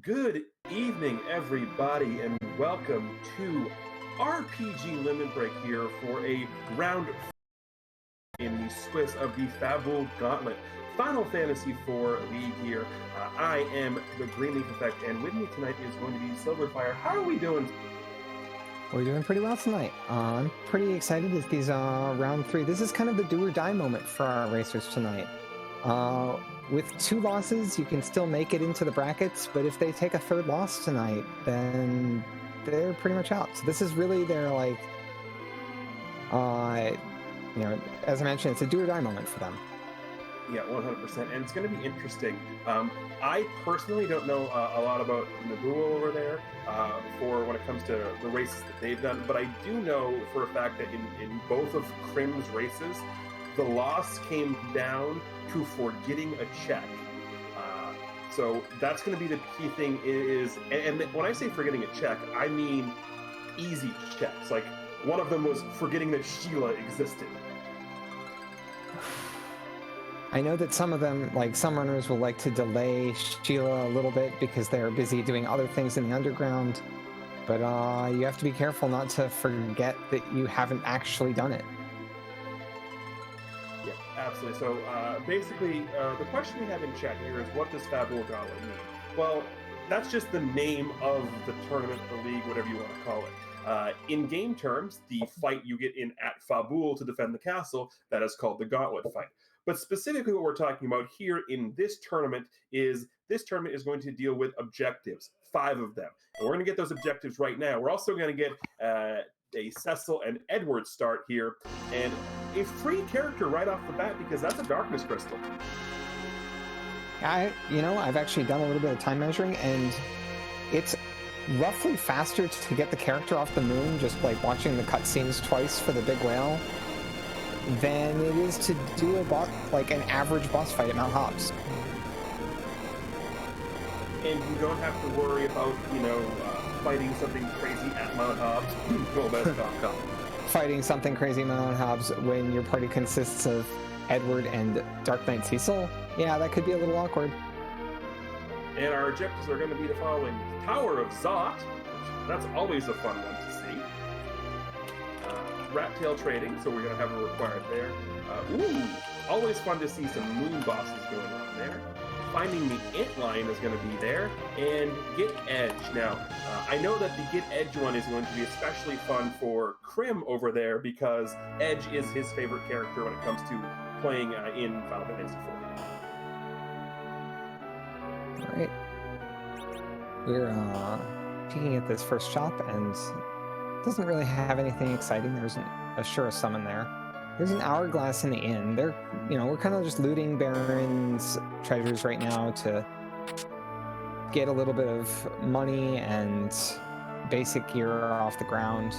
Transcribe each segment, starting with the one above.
Good evening, everybody, and welcome to RPG Limit Break here for a round in the Swiss of the Fabul Gauntlet. Final Fantasy IV League here. I am the Green Leaf Effect, and with me tonight is going to be Silverfire. How are we doing? We're doing pretty well tonight. I'm pretty excited as these round three. This is kind of the do or die moment for our racers tonight. With 2 losses, you can still make it into the brackets, but if they take a 3rd loss tonight, then they're pretty much out. So this is really their, like, as I mentioned, it's a do or die moment for them. Yeah, 100%, and it's going to be interesting. I personally don't know a lot about Nubuo over there for when it comes to the races that they've done, but I do know for a fact that in both of Crim's races, the loss came down to forgetting a check. So that's going to be the key thing is, and when I say forgetting a check, I mean easy checks. Like, one of them was forgetting that Sheila existed. I know that some of them, like some runners, will like to delay Sheila a little bit because they're busy doing other things in the underground, but you have to be careful not to forget that you haven't actually done it. Yeah, absolutely. So basically, the question we have in chat here is, what does Fabul Gauntlet mean? Well, that's just the name of the tournament, the league, whatever you want to call it. In game terms, the fight you get in at Fabul to defend the castle, that is called the Gauntlet fight. But specifically what we're talking about here in this tournament is going to deal with objectives, 5 of them. And we're going to get those objectives right now. We're also going to get a Cecil and Edward start here, and a free character right off the bat because that's a darkness crystal. I've actually done a little bit of time measuring, and it's roughly faster to get the character off the moon, just like watching the cutscenes twice for the big whale, than it is to do an average boss fight at Mount Hobbs. And you don't have to worry about, fighting something crazy at Mount Hobbs. Well, that's not Fighting something crazy at Mount Hobbs when your party consists of Edward and Dark Knight Cecil. Yeah, that could be a little awkward. And our objectives are going to be the following. Tower of Zot, that's always a fun one to see. Rat tail trading, so we're going to have a required there. Always fun to see some moon bosses going on there. Finding the Antlion is going to be there, and Get Edge. Now, I know that the Get Edge one is going to be especially fun for Crim over there because Edge is his favorite character when it comes to playing in Final Fantasy IV. All right. We're peeking at this first shop, and it doesn't really have anything exciting. There isn't a Shura summon there. There's an hourglass in the inn. We're kind of just looting Baron's treasures right now to get a little bit of money and basic gear off the ground.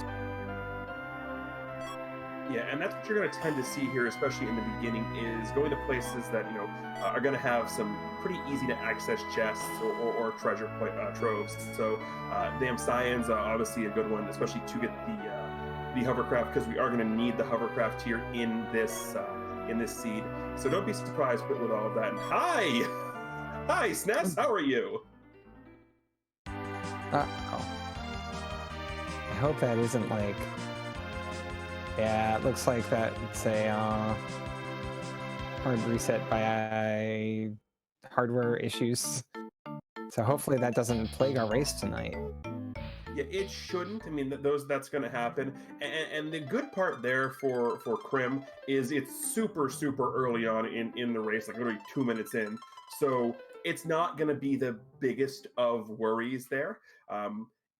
Yeah, and that's what you're going to tend to see here, especially in the beginning, is going to places that, are going to have some pretty easy to access chests or treasure troves. So, Damn Science, obviously a good one, especially to get the hovercraft, because we are going to need the hovercraft here in this seed. So don't be surprised with all of that. And hi, Sness, how are you? I hope that isn't like. Yeah, it looks like that's a hard reset by hardware issues. So hopefully that doesn't plague our race tonight. Yeah, it shouldn't. I mean, that's going to happen. And the good part there for Crim is it's super, super early on in the race, like literally 2 minutes in. So it's not going to be the biggest of worries there.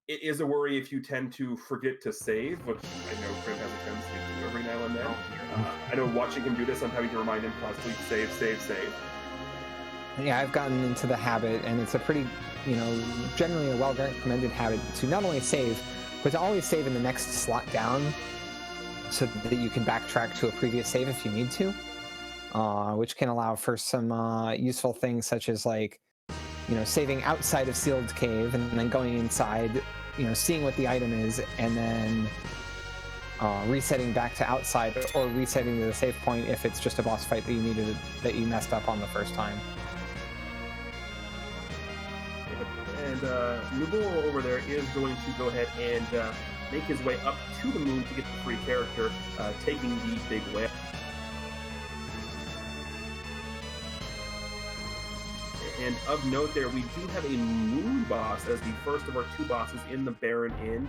It is a worry if you tend to forget to save, which I know Crim has a tendency to do every now and then. I know watching him do this, I'm having to remind him constantly, save. Yeah, I've gotten into the habit, and it's a pretty, generally a well-recommended habit to not only save, but to always save in the next slot down so that you can backtrack to a previous save if you need to, which can allow for some useful things such as, like, saving outside of Sealed Cave and then going inside, seeing what the item is, and then resetting back to outside or resetting to the save point if it's just a boss fight that you messed up on the first time. And and Nubuo over there is going to go ahead and make his way up to the moon to get the free character, taking the big whale. And of note there, we do have a moon boss as the first of our 2 bosses in the Baron Inn.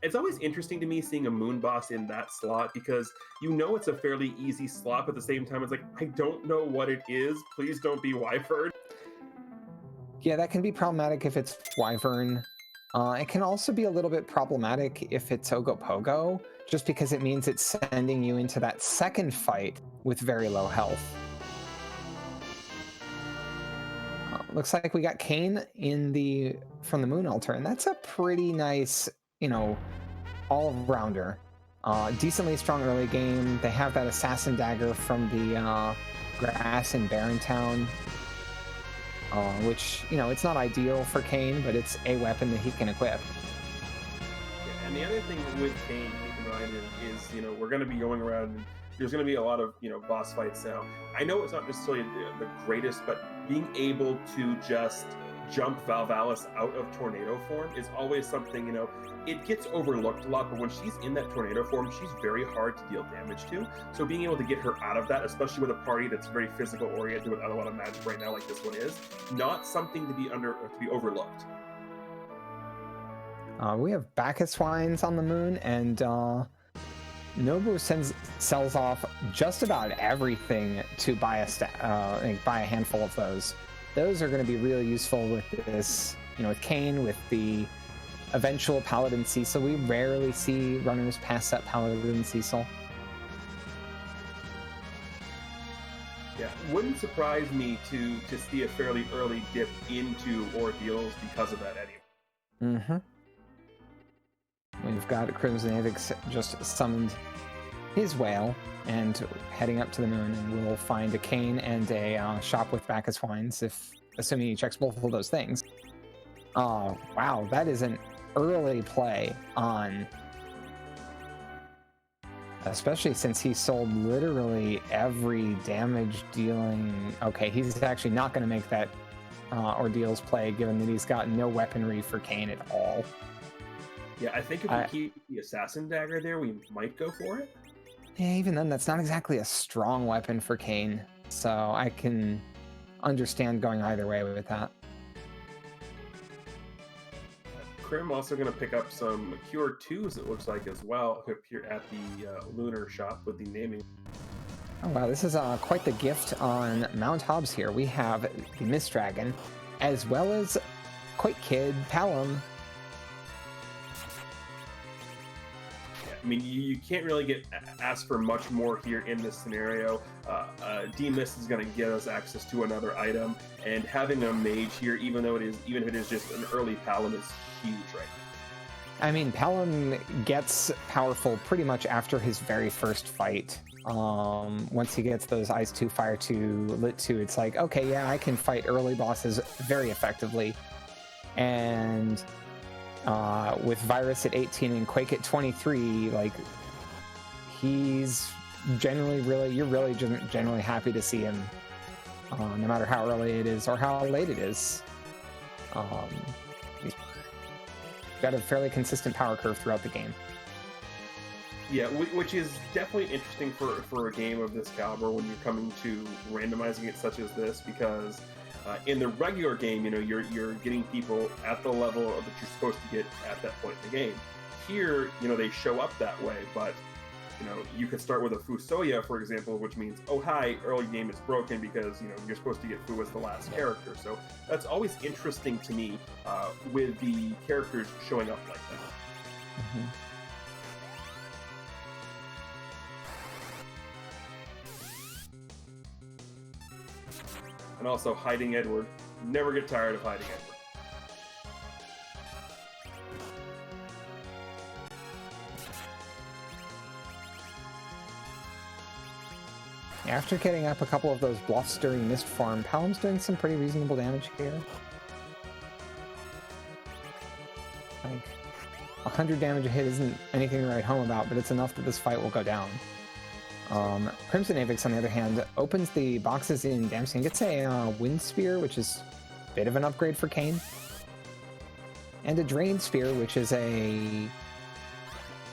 It's always interesting to me seeing a moon boss in that slot because you know it's a fairly easy slot, but at the same time it's like, I don't know what it is. Please don't be Wyvern. Yeah, that can be problematic if it's Wyvern. It can also be a little bit problematic if it's Ogopogo, just because it means it's sending you into that second fight with very low health. Looks like we got Kayn from the Moon Altar, and that's a pretty nice, all-rounder. Decently strong early game. They have that Assassin Dagger from the grass in Barrentown, which, it's not ideal for Kayn, but it's a weapon that he can equip. Yeah, and the other thing with Kayn, keep in mind, is we're going to be going around, and there's going to be a lot of, boss fights now. I know it's not necessarily the greatest, but being able to just jump Valvalis out of tornado form is always something, it gets overlooked a lot, but when she's in that tornado form, she's very hard to deal damage to. So being able to get her out of that, especially with a party that's very physical oriented without a lot of magic right now, like this one is, not something to be overlooked. We have Bacchus Swines on the moon, and Nubuo sells off just about everything to buy a handful of those. Those are going to be really useful with this, with Kayn, with the eventual Paladin Cecil. We rarely see runners pass that Paladin Cecil. Yeah, wouldn't surprise me to see a fairly early dip into ordeals because of that anyway. Mm-hmm. We've got crimsonavix just summoned his whale and heading up to the moon, and we'll find a Kayn and a shop with Bacchus Wines, assuming he checks both of those things. Wow, that is an early play on, especially since he sold literally every damage dealing. Okay, he's actually not going to make that ordeals play, given that he's got no weaponry for Kayn at all. Yeah, I think if we keep the Assassin Dagger there, we might go for it. Yeah, even then, that's not exactly a strong weapon for Kayn, so I can understand going either way with that. Crim also going to pick up some Cure 2s, it looks like, as well, up here at the Lunar shop with the naming. Oh wow, this is quite the gift on Mount Hobbs here. We have the Mist Dragon, as well as Quake Kid, Palom. I mean, you can't really ask for much more here in this scenario. D-Mist is going to give us access to another item, and having a mage here, even if it is just an early Palom, is huge right now. I mean, Palom gets powerful pretty much after his very first fight. Once he gets those Ice 2, Fire 2, Lit 2, it's like, okay, yeah, I can fight early bosses very effectively. And with Virus at 18 and Quake at 23, like, he's you're really generally happy to see him, no matter how early it is or how late it is. He's got a fairly consistent power curve throughout the game. Yeah, which is definitely interesting for a game of this caliber when you're coming to randomizing it such as this, because in the regular game, you're getting people at the level that you're supposed to get at that point in the game. Here, they show up that way, but you could start with a Fusoya, for example, which means, oh hi, early game is broken because you're supposed to get Fu as the last character. So that's always interesting to me with the characters showing up like that. Mm-hmm. And also hiding Edward. Never get tired of hiding Edward. After getting up a couple of those bluffs during Mist Form, Palom's doing some pretty reasonable damage here. Like, 100 damage a hit isn't anything to write home about, but it's enough that this fight will go down. crimsonavix, on the other hand, opens the boxes in Damsey and gets a Wind Spear, which is bit of an upgrade for Kayn. And a Drain Spear, which is a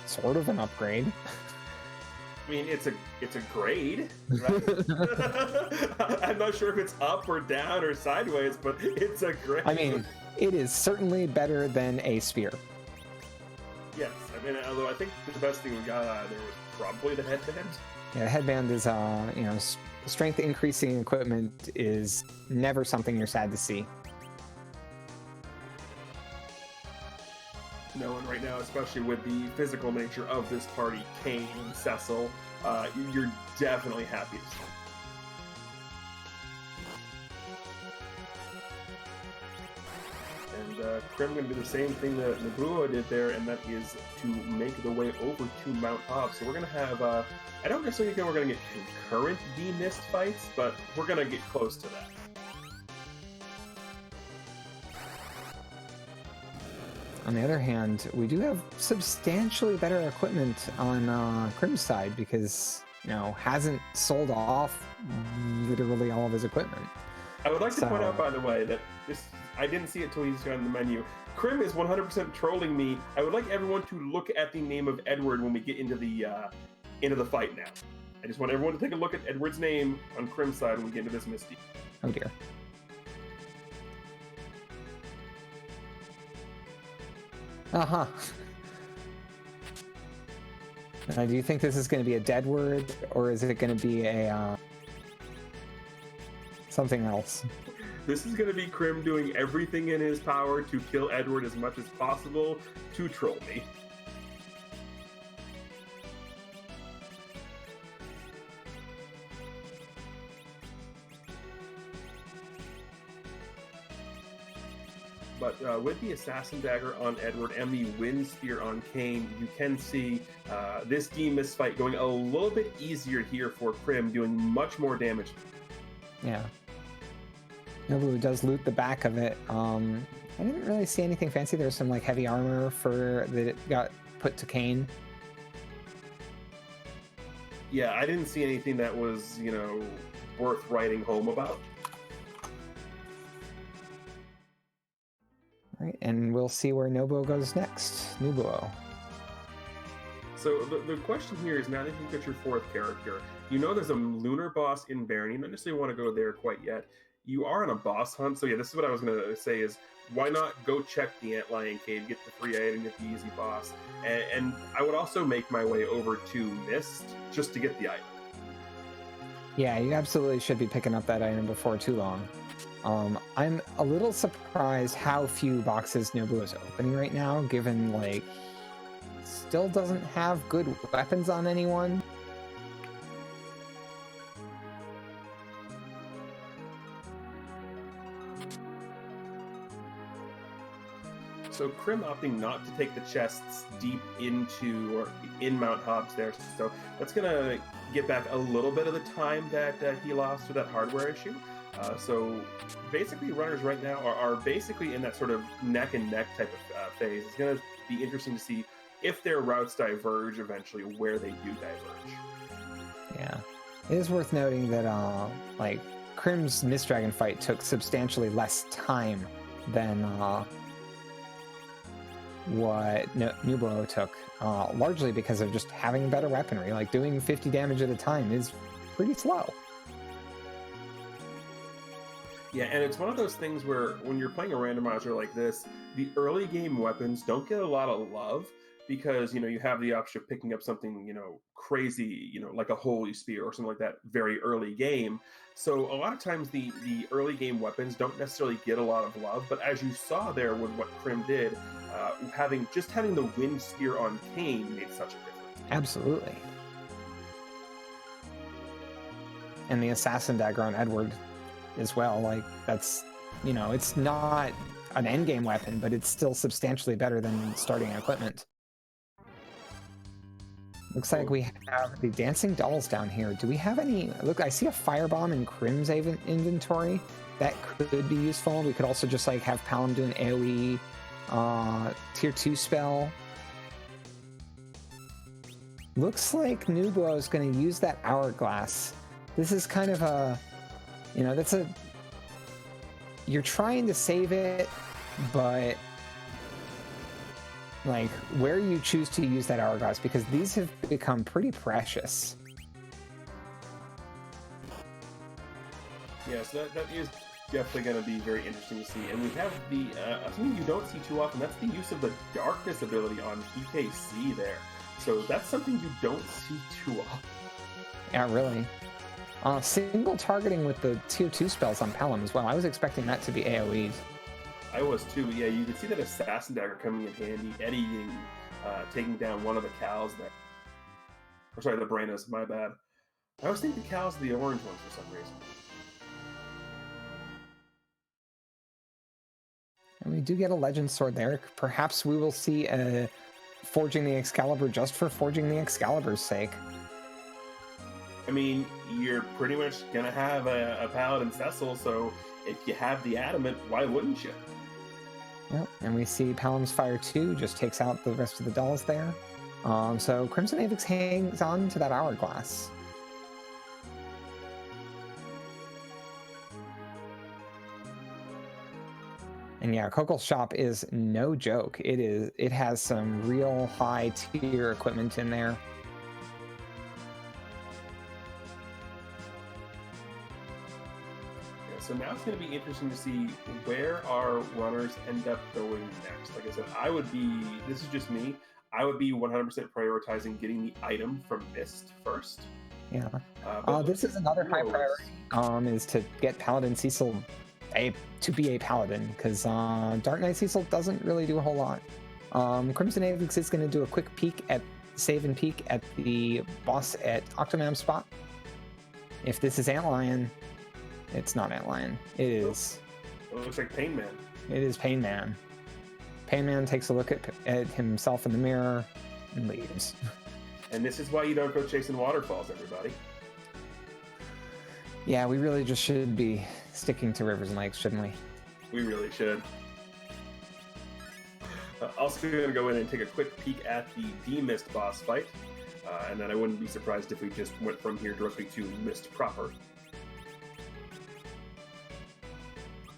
sort of an upgrade. I mean, it's a grade, right? I'm not sure if it's up or down or sideways, but it's a grade. I mean, it is certainly better than a spear. Yes, I mean, although I think the best thing we got out of there was probably the headband. Yeah, the headband is, you know, strength increasing equipment is never something you're sad to see. No one right now, especially with the physical nature of this party, Kayn, Cecil, you're definitely happy to see. And Crim going to do the same thing that Nubuo did there, and that is to make the way over to Mount Hobbs. So we're going to have, I don't necessarily think we're going to get concurrent D-Mist fights, but we're going to get close to that. On the other hand, we do have substantially better equipment on Crim's side because, you know, hasn't sold off literally all of his equipment. I would like to point out, by the way, that this, I didn't see it till he's on the menu. Crim is 100% trolling me. I would like everyone to look at the name of Edward when we get into the fight now. I just want everyone to take a look at Edward's name on Crim's side when we get into this Misty. Oh dear. Uh-huh. Do you think this is going to be a dead word, or is it going to be a something else? This is going to be Crim doing everything in his power to kill Edward as much as possible to troll me. But with the Assassin Dagger on Edward and the Wind Spear on Kayn, you can see this D-Mist fight going a little bit easier here for Crim, doing much more damage. Yeah. Nubuo does loot the back of it. I didn't really see anything fancy. There's some like heavy armor that got put to Kayn. Yeah, I didn't see anything that was, you know, worth writing home about. All right, and we'll see where Nubuo goes next. Nubuo. So the question here is, now that you've got your fourth character, you know there's a Lunar boss in Baron. You don't necessarily want to go there quite yet. You are on a boss hunt, so yeah, this is what I was going to say is, why not go check the Antlion cave, get the free item, get the easy boss, and I would also make my way over to Mist just to get the item. Yeah, you absolutely should be picking up that item before too long. I'm a little surprised how few boxes Nubuo is opening right now, given, like, still doesn't have good weapons on anyone. So Crim opting not to take the chests deep into, or in Mount Hobbs there, so that's going to get back a little bit of the time that he lost with that hardware issue. So basically runners right now are basically in that sort of neck and neck type of phase. It's going to be interesting to see if their routes diverge eventually, where they do diverge. Yeah. It is worth noting that like Crim's Mist Dragon fight took substantially less time than what Nubuo took, largely because of just having better weaponry. Like doing 50 damage at a time is pretty slow. Yeah, and it's one of those things where when you're playing a randomizer like this, the early game weapons don't get a lot of love because, you know, you have the option of picking up something, you know, crazy, you know, like a Holy Spear or something like that very early game. So a lot of times the early game weapons don't necessarily get a lot of love, but as you saw there with what Crim did, having the Wind Spear on Kayn made such a difference. Absolutely. And the Assassin Dagger on Edward as well, like that's, you know, it's not an endgame weapon, but it's still substantially better than starting equipment. Looks like we have the Dancing Dolls down here. Do we have any? Look, I see a Firebomb in Crim's inventory. That could be useful. We could also just like have Palom do an AoE tier 2 spell. Looks like Nubuo is going to use that Hourglass. This is kind of a, you know, that's a you're trying to save it, but like where you choose to use that hourglass, because these have become pretty precious. Yes, that is definitely going to be very interesting to see. And we have the something you don't see too often. That's the use of the darkness ability on PKC there. So that's something you don't see too often. Yeah, really. Single targeting with the tier 2 spells on Pelham as well. I was expecting that to be AoE'd. I was too. Yeah, you can see that Assassin Dagger coming in handy. Eddie taking down one of the cows there. Or sorry, the Brainas, my bad. I always think the cows are the orange ones for some reason. And we do get a Legend Sword there. Perhaps we will see forging the Excalibur just for forging the Excalibur's sake. I mean, you're pretty much going to have a Paladin Cecil, so if you have the Adamant, why wouldn't you? Yep, and we see Pelham's Fire 2 just takes out the rest of the dolls there. So crimsonavix hangs on to that hourglass. And yeah, Kokol's shop is no joke. It has some real high tier equipment in there. So now it's going to be interesting to see where our runners end up going next. Like I said, this is just me, I would be 100% prioritizing getting the item from Mist first. Yeah. This is another high priority, is to get Paladin Cecil to be a Paladin, because Dark Knight Cecil doesn't really do a whole lot. crimsonavix is going to do a quick save and peek at the boss at Octomam spot. If this is Antlion, it's not Antlion. It is. It looks like Pain Man. It is Pain Man. Pain Man takes a look at himself in the mirror and leaves. And this is why you don't go chasing waterfalls, everybody. Yeah, we really just should be sticking to rivers and lakes, shouldn't we? We really should. Also going to go in and take a quick peek at the D-Mist boss fight. And then I wouldn't be surprised if we just went from here directly to Mist proper.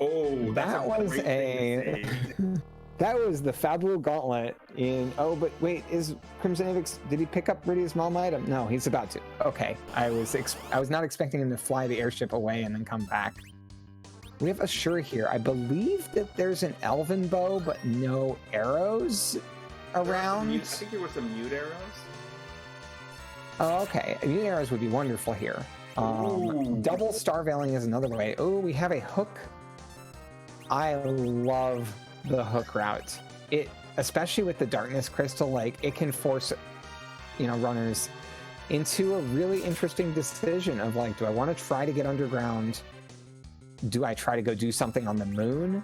Oh, that was that was the Fabul Gauntlet in. Oh, but wait, is crimsonavix? Did he pick up Rydia's Malm item? No, he's about to. Okay, I was not expecting him to fly the airship away and then come back. We have Asura here. I believe that there's an Elven bow, but no arrows around. I think there were some mute arrows. Oh, okay. Mute arrows would be wonderful here. Double Starveiling is another way. Oh, we have a hook. I love the hook route. It, especially with the darkness crystal, like it can force, runners into a really interesting decision of like, do I want to try to get underground? Do I try to go do something on the moon?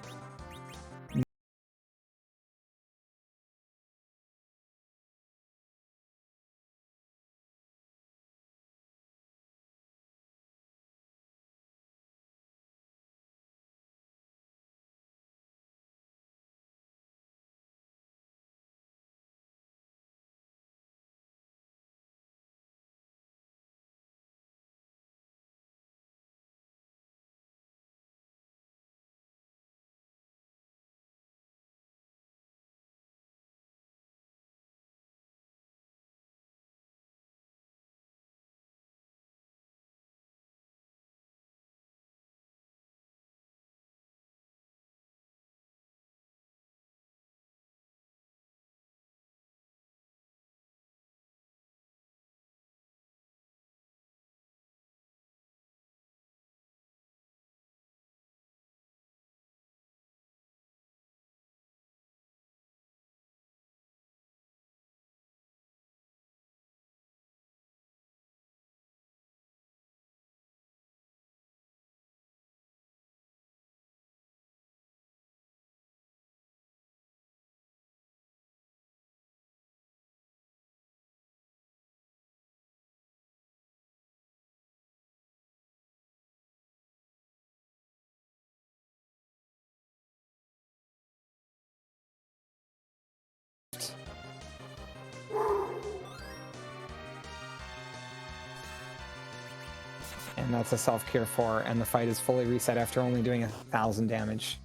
And that's a self-cure 4, and the fight is fully reset after only doing 1,000 damage.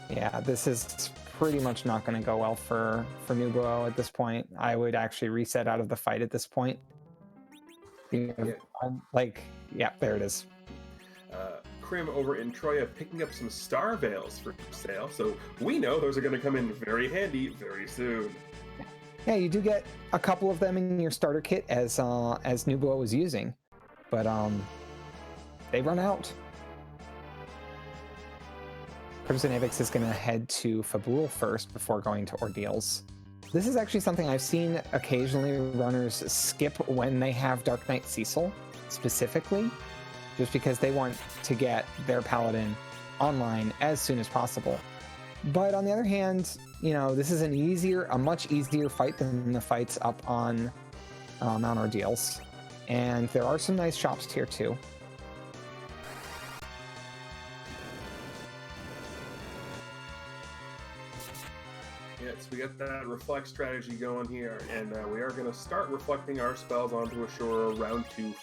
Yeah, this is pretty much not going to go well for Nubuo at this point. I would actually reset out of the fight at this point. Yeah. Yeah, there it is. Crim over in Troya picking up some Star Veils for sale, so we know those are going to come in very handy very soon. Yeah, you do get a couple of them in your starter kit as Nubuo was using, but they run out. crimsonavix is going to head to Fabul first before going to Ordeals. This is actually something I've seen occasionally runners skip when they have Dark Knight Cecil, specifically, just because they want to get their Paladin online as soon as possible. But on the other hand, you know, this is a much easier fight than the fights up on Mount Ordeals. And there are some nice shops here too. Yes, we got that reflect strategy going here, and we are going to start reflecting our spells onto Asura round 2.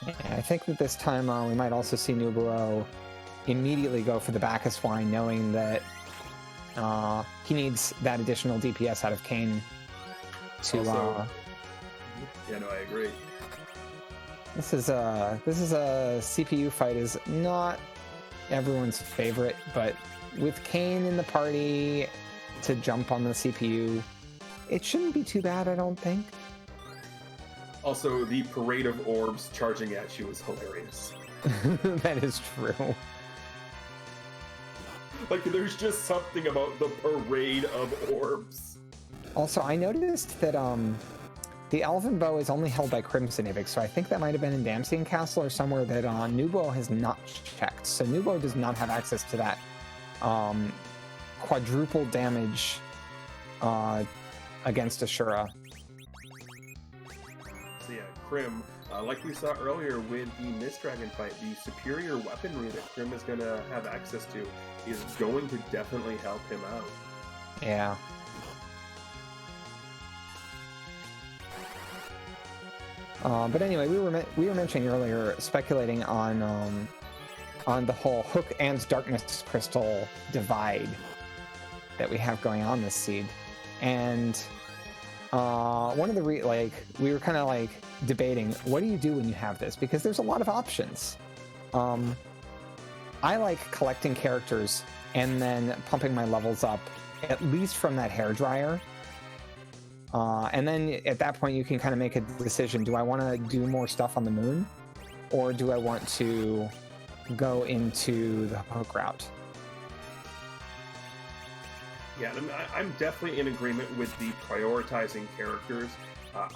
Yeah, I think that this time we might also see Nubuo immediately go for the Bacchus Wine, knowing that he needs that additional DPS out of Kayn to... Also, yeah, no, I agree. This is a CPU fight, is not everyone's favorite, but with Kayn in the party to jump on the CPU, it shouldn't be too bad, I don't think. Also, the parade of orbs charging at you is hilarious. That is true. Like, there's just something about the parade of orbs. Also, I noticed that the Elven Bow is only held by crimsonavix, so I think that might have been in Damcyan Castle or somewhere that Nubuo has not checked. So Nubuo does not have access to that quadruple damage against Asura. So yeah, Crim, like we saw earlier with the Mist Dragon fight, the superior weaponry that Crim is going to have access to is going to definitely help him out. Yeah. But anyway, we were mentioning earlier, speculating on the whole Hook and Darkness Crystal divide that we have going on this seed, and one of the we were kind of like debating, what do you do when you have this, because there's a lot of options. I like collecting characters and then pumping my levels up at least from that hairdryer. And then at that point you can kind of make a decision. Do I want to do more stuff on the moon, or do I want to go into the Hook route? Yeah, I'm definitely in agreement with the prioritizing characters.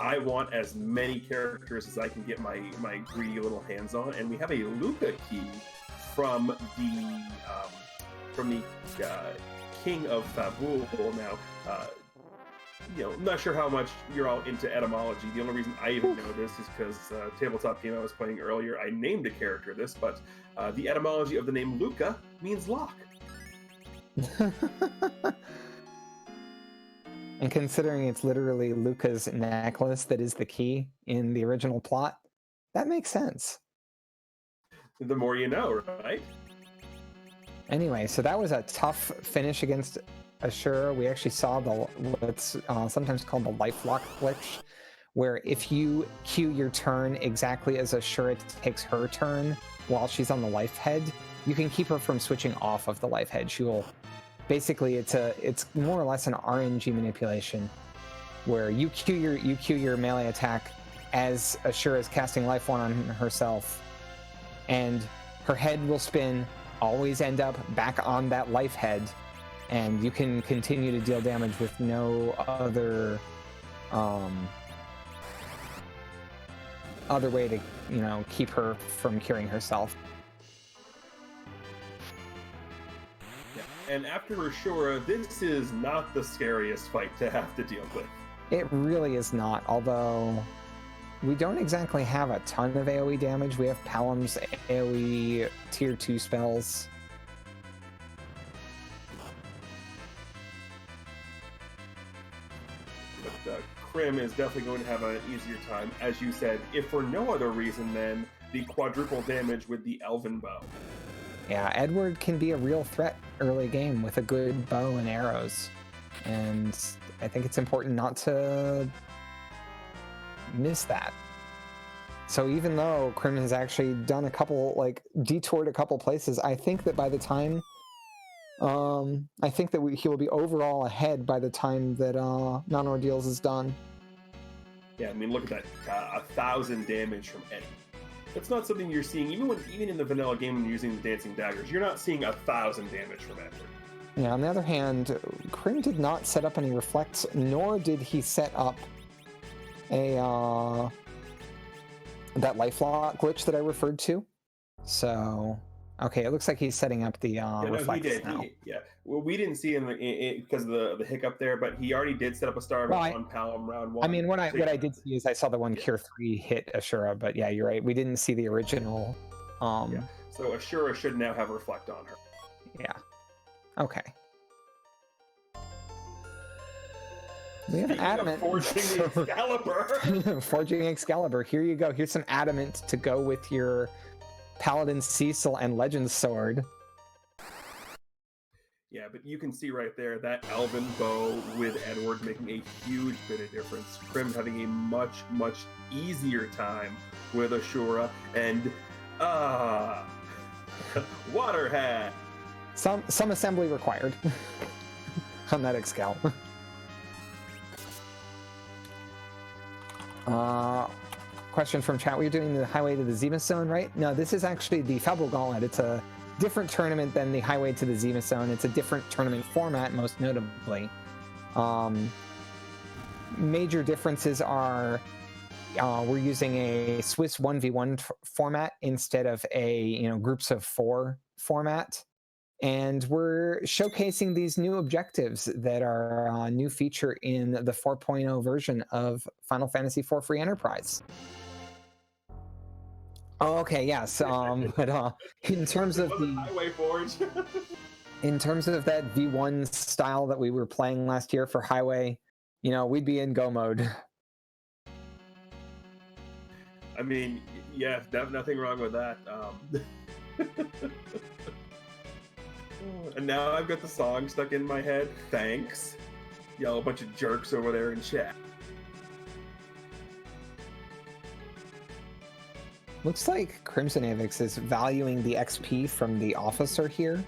I want as many characters as I can get my greedy little hands on, and we have a Luca key from the King of Fabul. Now, I'm not sure how much you're all into etymology. The only reason I even know this is because Tabletop Game I was playing earlier, I named a character this, but the etymology of the name Luca means lock. And considering it's literally Luca's necklace that is the key in the original plot, that makes sense. The more you know, right? Anyway, so that was a tough finish against Asura. We actually saw what's sometimes called the life lock glitch, where if you queue your turn exactly as Asura takes her turn while she's on the life head, you can keep her from switching off of the life head. She will basically, it's more or less an RNG manipulation, where you queue your melee attack as Asura is casting life 1 on herself, and her head will spin, always end up back on that life head, and you can continue to deal damage with no other way to keep her from curing herself. And after Asura, this is not the scariest fight to have to deal with. It really is not, although we don't exactly have a ton of AoE damage. We have Palam's AoE tier 2 spells. But Crim is definitely going to have an easier time. As you said, if for no other reason than the quadruple damage with the Elven Bow. Yeah, Edward can be a real threat early game with a good bow and arrows. And I think it's important not to miss that. So even though Crim has actually done a couple, like, detoured a couple places, I think that by the time, I think that he will be overall ahead by the time that Non-Ordeals is done. Yeah, I mean, look at that, 1,000 damage from Eddie. That's not something you're seeing, even in the vanilla game when you're using the Dancing Daggers, you're not seeing 1,000 damage from Edward. Yeah, on the other hand, Crim did not set up any reflects, nor did he set up a that life lock glitch that I referred to. So, okay, it looks like he's setting up the reflects now. Well, we didn't see him because of the hiccup there, but he already did set up a star on Palom round 1. I mean, what I did see is I saw the one Cure 3 hit Asura, but yeah, you're right. We didn't see the original. So Asura should now have reflect on her. Yeah. Okay. We have adamant. Forging the Excalibur. Forging Excalibur. Here you go. Here's some adamant to go with your Paladin Cecil and Legend Sword. Yeah, but you can see right there that Elven Bow with Edward making a huge bit of difference. Crim having a much, much easier time with Ashura and Water Hat. Some assembly required on that Excalibur. Question from chat. We're doing the Highway to the Zenith Zone, right? No, this is actually the Fabul Gauntlet. It's a different tournament than the Highway to the Zenith Zone. It's a different tournament format, most notably. Major differences are we're using a Swiss 1v1 format instead of a groups of 4 format. And we're showcasing these new objectives that are a new feature in the 4.0 version of Final Fantasy IV Free Enterprise. Oh, okay, yes. But in terms of the Highway Forge, in terms of that V1 style that we were playing last year for Highway, we'd be in go mode. I mean, yeah, nothing wrong with that. And now I've got the song stuck in my head. Thanks. Yell a bunch of jerks over there in chat. Looks like crimsonavix is valuing the XP from the officer here.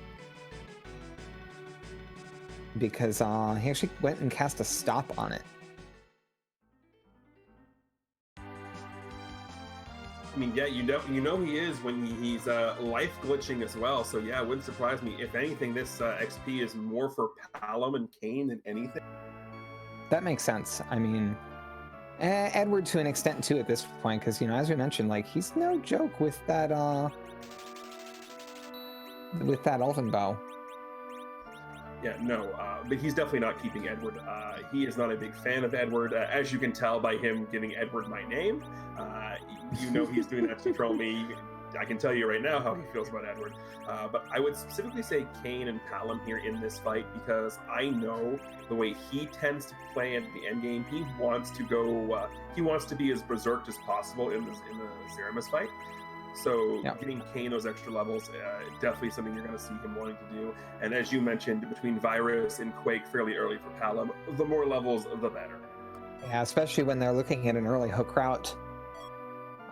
Because he actually went and cast a stop on it. I mean, yeah, you know he is when he's life glitching as well. So yeah, it wouldn't surprise me. If anything, this XP is more for Palom and Kain than anything. That makes sense. I mean, Edward to an extent too at this point, because as we mentioned, like he's no joke with that Elven Bow. Yeah, no, but he's definitely not keeping Edward. He is not a big fan of Edward, as you can tell by him giving Edward my name. He's doing that to troll me. I can tell you right now how he feels about Edward. But I would specifically say Kain and Palom here in this fight, because I know the way he tends to play at the end game. He wants to go. He wants to be as berserked as possible in the Zeromus fight. So getting Kain those extra levels, definitely something you're going to see him wanting to do. And as you mentioned, between Virus and Quake fairly early for Palom, the more levels, the better. Yeah, especially when they're looking at an early hook route.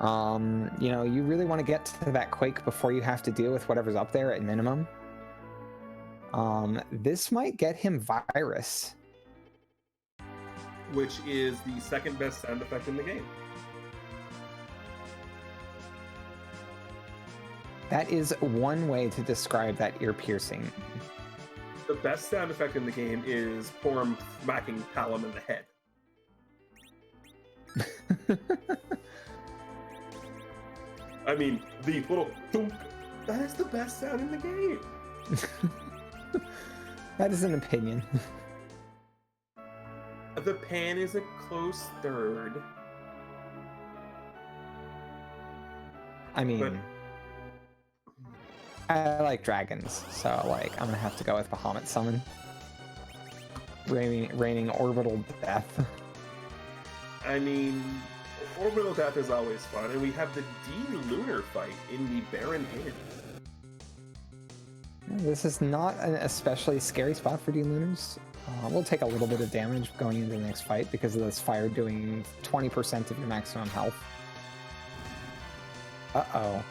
You really want to get to that Quake before you have to deal with whatever's up there at minimum. This might get him Virus. Which is the second best sound effect in the game. That is one way to describe that ear piercing. The best sound effect in the game is Porum smacking Palom in the head. I mean, the little thunk, that is the best sound in the game. That is an opinion. The pan is a close third. I mean, I like dragons, so I'm gonna have to go with Bahamut Summon. Raining orbital death. I mean, Orbital Death is always fun, and we have the D-Lunar fight in the Baron Inn. This is not an especially scary spot for D-Lunars. We'll take a little bit of damage going into the next fight because of this fire doing 20% of your maximum health. Uh-oh.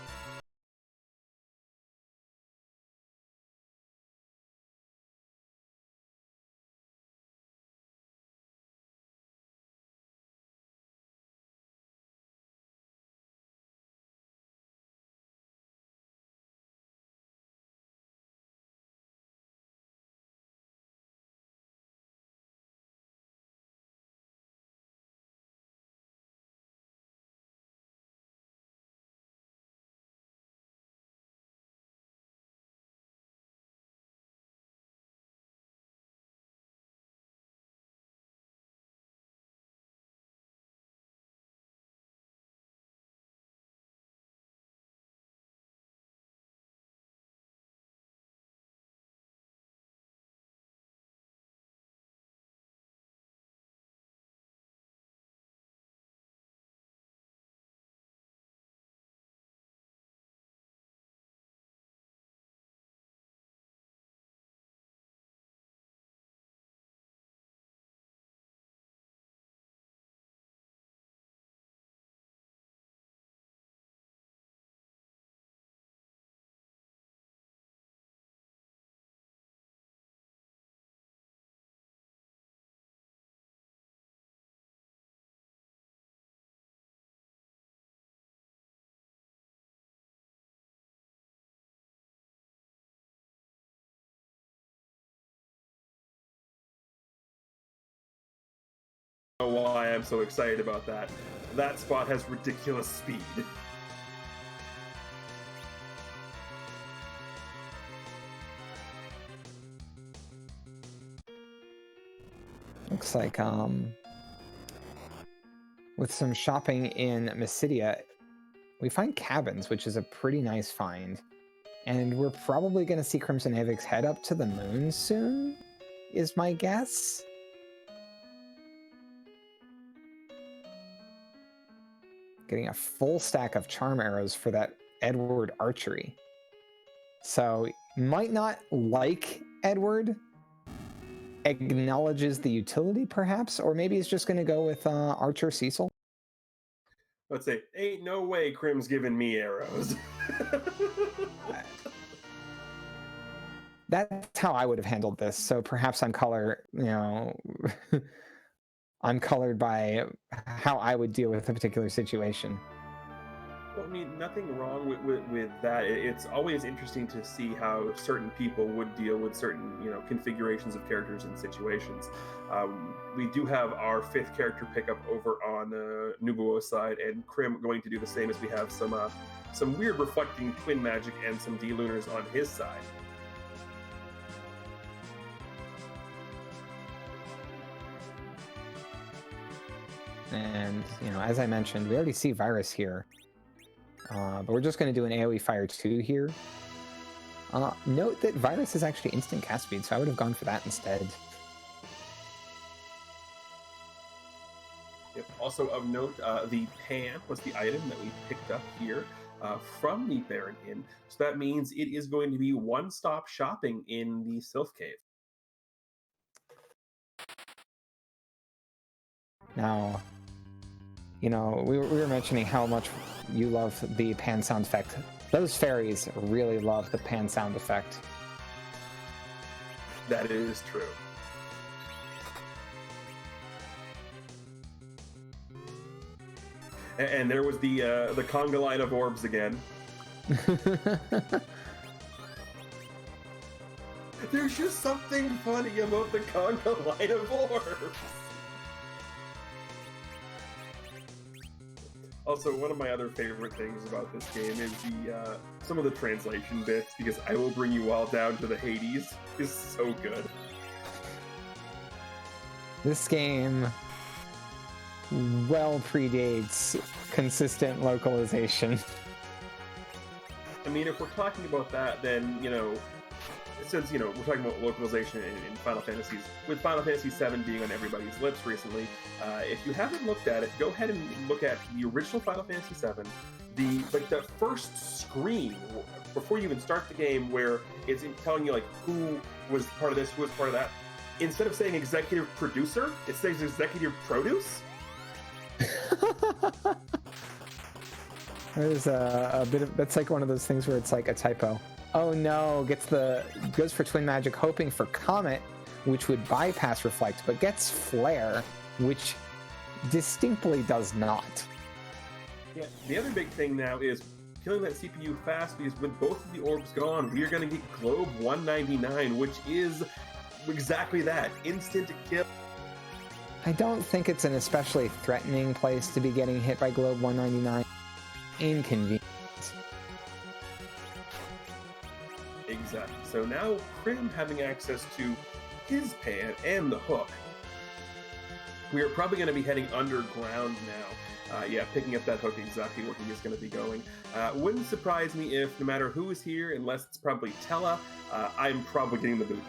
Why I'm so excited about that. That spot has ridiculous speed. Looks like, with some shopping in Mysidia, we find cabins, which is a pretty nice find. And we're probably going to see crimsonavix head up to the moon soon, is my guess. Getting a full stack of charm arrows for that Edward archery. So, might not like Edward, acknowledges the utility perhaps, or maybe he's just going to go with Archer Cecil. Let's say, ain't no way Crim's giving me arrows. That's how I would have handled this. So perhaps I'm I'm colored by how I would deal with a particular situation. Well, I mean, nothing wrong with that. It's always interesting to see how certain people would deal with certain, configurations of characters and situations. We do have our 5th character pickup over on Nubuo's side, and Crim going to do the same, as we have some weird reflecting twin magic and some D-Lunars on his side. And, as I mentioned, we already see Virus here. But we're just going to do an AoE Fire 2 here. Note that Virus is actually instant cast speed, so I would have gone for that instead. Yep. Also of note, the pan was the item that we picked up here from the Baron Inn. So that means it is going to be one-stop shopping in the Sylph Cave. Now, we were mentioning how much you love the pan sound effect. Those fairies really love the pan sound effect. That is true. And there was the conga line of orbs again. There's just something funny about the conga line of orbs. Also, one of my other favorite things about this game is some of the translation bits, because I will bring you all down to the Hades is so good. This game well predates consistent localization. I mean, if we're talking about that, then, since we're talking about localization in Final Fantasies, with Final Fantasy VII being on everybody's lips recently, if you haven't looked at it, go ahead and look at the original Final Fantasy VII. The first screen before you even start the game, where it's telling you who was part of this, who was part of that. Instead of saying executive producer, it says executive produce. There's a bit of that's one of those things where it's a typo. Oh no, goes for Twin Magic, hoping for Comet, which would bypass Reflect, but gets Flare, which distinctly does not. Yeah, the other big thing now is killing that CPU fast, because with both of the orbs gone, we are going to get Globe 199, which is exactly that, instant kill. I don't think it's an especially threatening place to be getting hit by Globe 199. Inconvenient. Exactly. So now Crim having access to his pan and the hook, we are probably going to be heading underground now. Picking up that hook exactly where he is going to be going. Wouldn't surprise me if, no matter who is here, unless it's probably Tella, I'm probably getting the boot.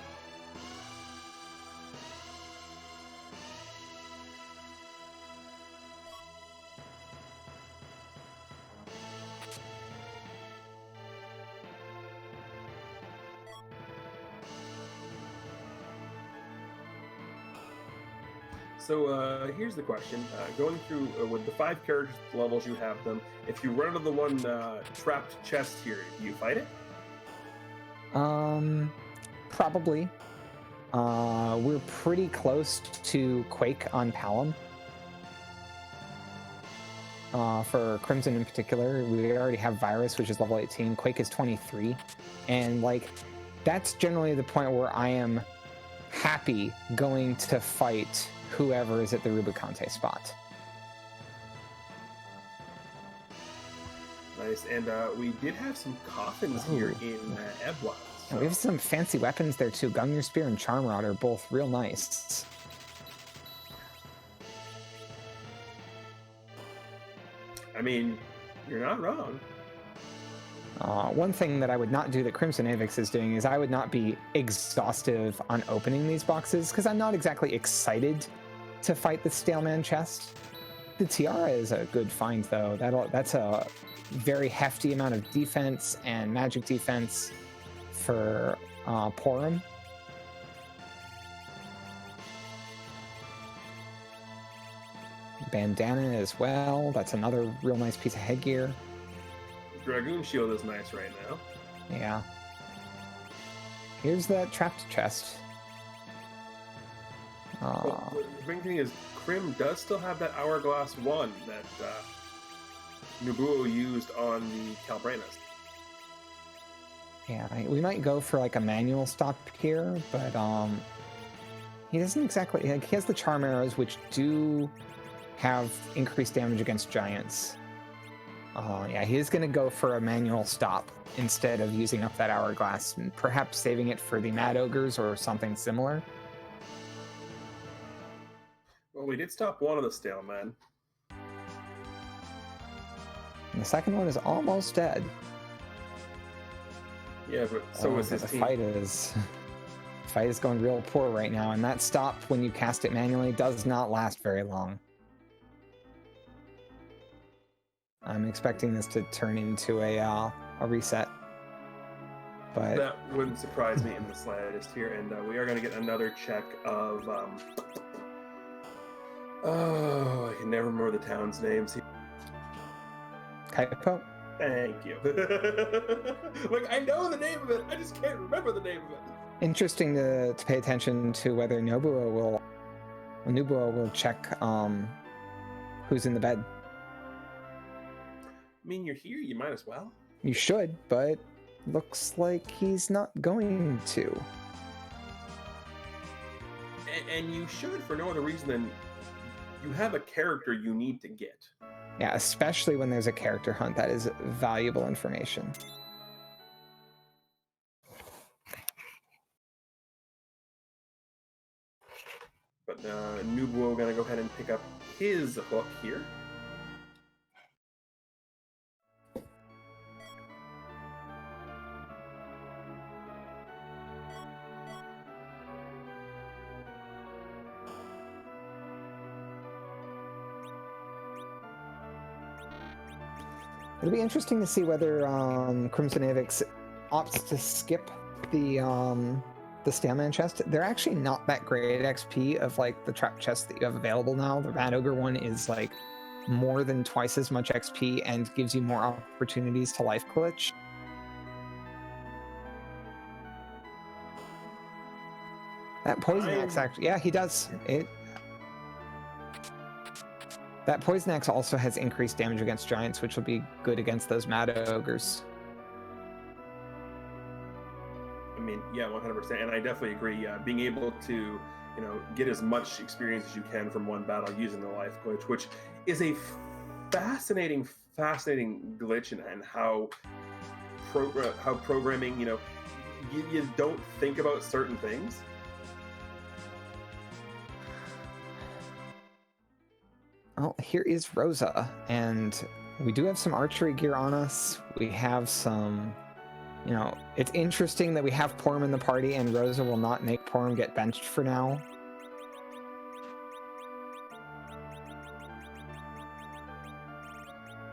So here's the question. Going through with the 5 character levels you have them, if you run into the one trapped chest here, do you fight it? Probably. We're pretty close to Quake on Palom. For Crimson in particular, we already have Virus, which is level 18. Quake is 23. And that's generally the point where I am happy going to fight whoever is at the Rubicante spot. Nice, and we did have some coffins here in Ebwa. So. We have some fancy weapons there too. Gungnir Spear and Charm Rod are both real nice. I mean, you're not wrong. One thing that I would not do that crimsonavix is doing is I would not be exhaustive on opening these boxes, because I'm not exactly excited to fight the Staleman chest. The Tiara is a good find, though. That's a very hefty amount of defense and magic defense for Porum. Bandana as well. That's another real nice piece of headgear. Dragoon Shield is nice right now. Yeah. Here's that trapped chest. Well, the big thing is, Crim does still have that Hourglass 1 that Nubuo used on the Calbranas. Yeah, we might go for a manual stop here, but he doesn't exactly... he has the Charm Arrows, which do have increased damage against giants. He is going to go for a manual stop instead of using up that Hourglass, and perhaps saving it for the Mad Ogres or something similar. Well, we did stop one of the Stalemen. And the second one is almost dead. Yeah, but so is his team. Fight is going real poor right now, and that stop, when you cast it manually, does not last very long. I'm expecting this to turn into a reset. But that wouldn't surprise me in the slightest here, and we are going to get another check of... I can never remember the town's names. Kaipo? Thank you. I know the name of it, I just can't remember the name of it. Interesting to pay attention to whether Nubuo will check who's in the bed. I mean, you're here, you might as well. You should, but looks like he's not going to. And you should, for no other reason than you have a character you need to get. Yeah, especially when there's a character hunt. That is valuable information. But Nubuo gonna go ahead and pick up his hook here. It'll be interesting to see whether crimsonavix opts to skip the stamina chest. They're actually not that great at XP of like the trap chest that you have available now. The Mad Ogre one is like more than twice as much XP and gives you more opportunities to life glitch. That poison axe actually, yeah, he does it. That poison axe also has increased damage against giants, which will be good against those Mad Ogres. I mean, yeah, 100%, and I definitely agree. Being able to, get as much experience as you can from one battle using the life glitch, which is a fascinating glitch, and how programming, you don't think about certain things. Well, here is Rosa, and we do have some archery gear on us. We have some, it's interesting that we have Porm in the party, and Rosa will not make Porm get benched for now.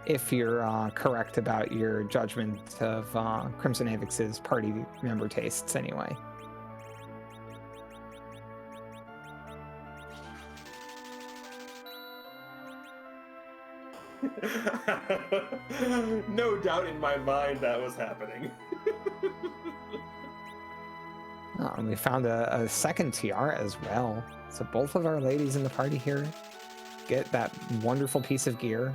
If you're correct about your judgment of crimsonavix's party member tastes, anyway. No doubt in my mind that was happening. Oh, and we found a second TR as well. So both of our ladies in the party here get that wonderful piece of gear.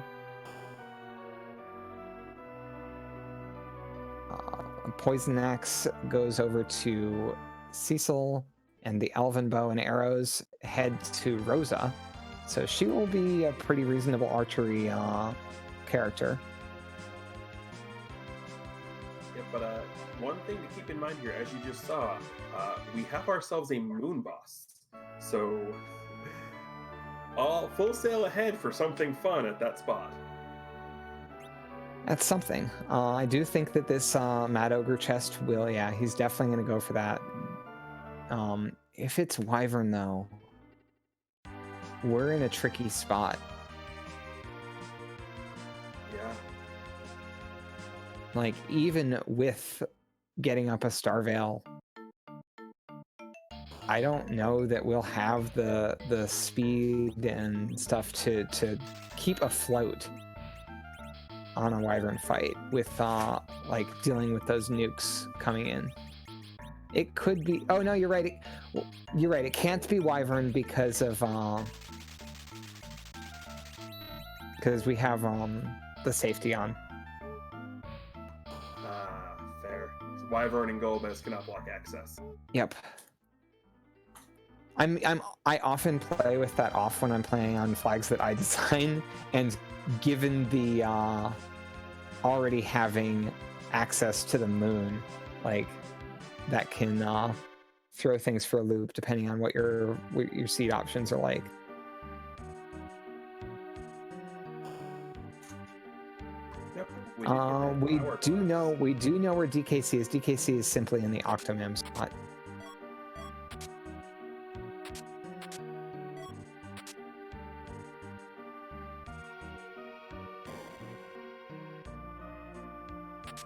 Poison Axe goes over to Cecil, and the Elven Bow and Arrows head to Rosa. So she will be a pretty reasonable archery character. Yeah, but one thing to keep in mind here, as you just saw, we have ourselves a moon boss. So all full sail ahead for something fun at that spot. That's something. I do think that this Mad Ogre chest will, yeah, he's definitely going to go for that. If it's Wyvern, though, we're in a tricky spot. Yeah. Like, even with getting up a Star Veil, I don't know that we'll have the speed and stuff to keep afloat on a Wyvern fight with like dealing with those nukes coming in. It could be, oh no, you're right. You're right. It can't be Wyvern because of because we have the safety on. Fair. Wyvern and Golbez cannot block access. Yep. I often play with that off when I'm playing on flags that I design, and given the already having access to the moon, like that can throw things for a loop depending on what your seed options are like. Yep. We do know where DKC is. DKC is simply in the Octomem spot.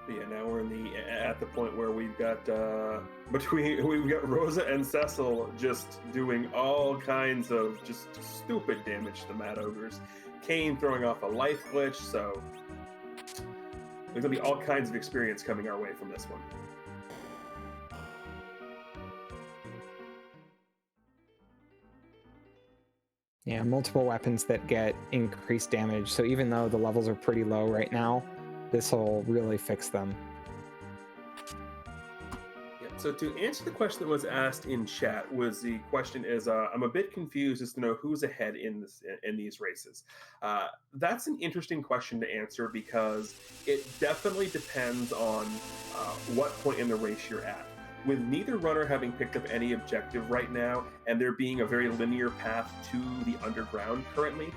Yeah, now we're at the point where we've got Rosa and Cecil just doing all kinds of just stupid damage to the Mad Ogres. Kane throwing off a life glitch, so there's gonna be all kinds of experience coming our way from this one. Yeah, multiple weapons that get increased damage. So even though the levels are pretty low right now, this will really fix them. Yeah, so to answer the question that was asked in chat, the question is, I'm a bit confused as to know who's ahead in these races. That's an interesting question to answer because it definitely depends on what point in the race you're at. With neither runner having picked up any objective right now, and there being a very linear path to the underground currently,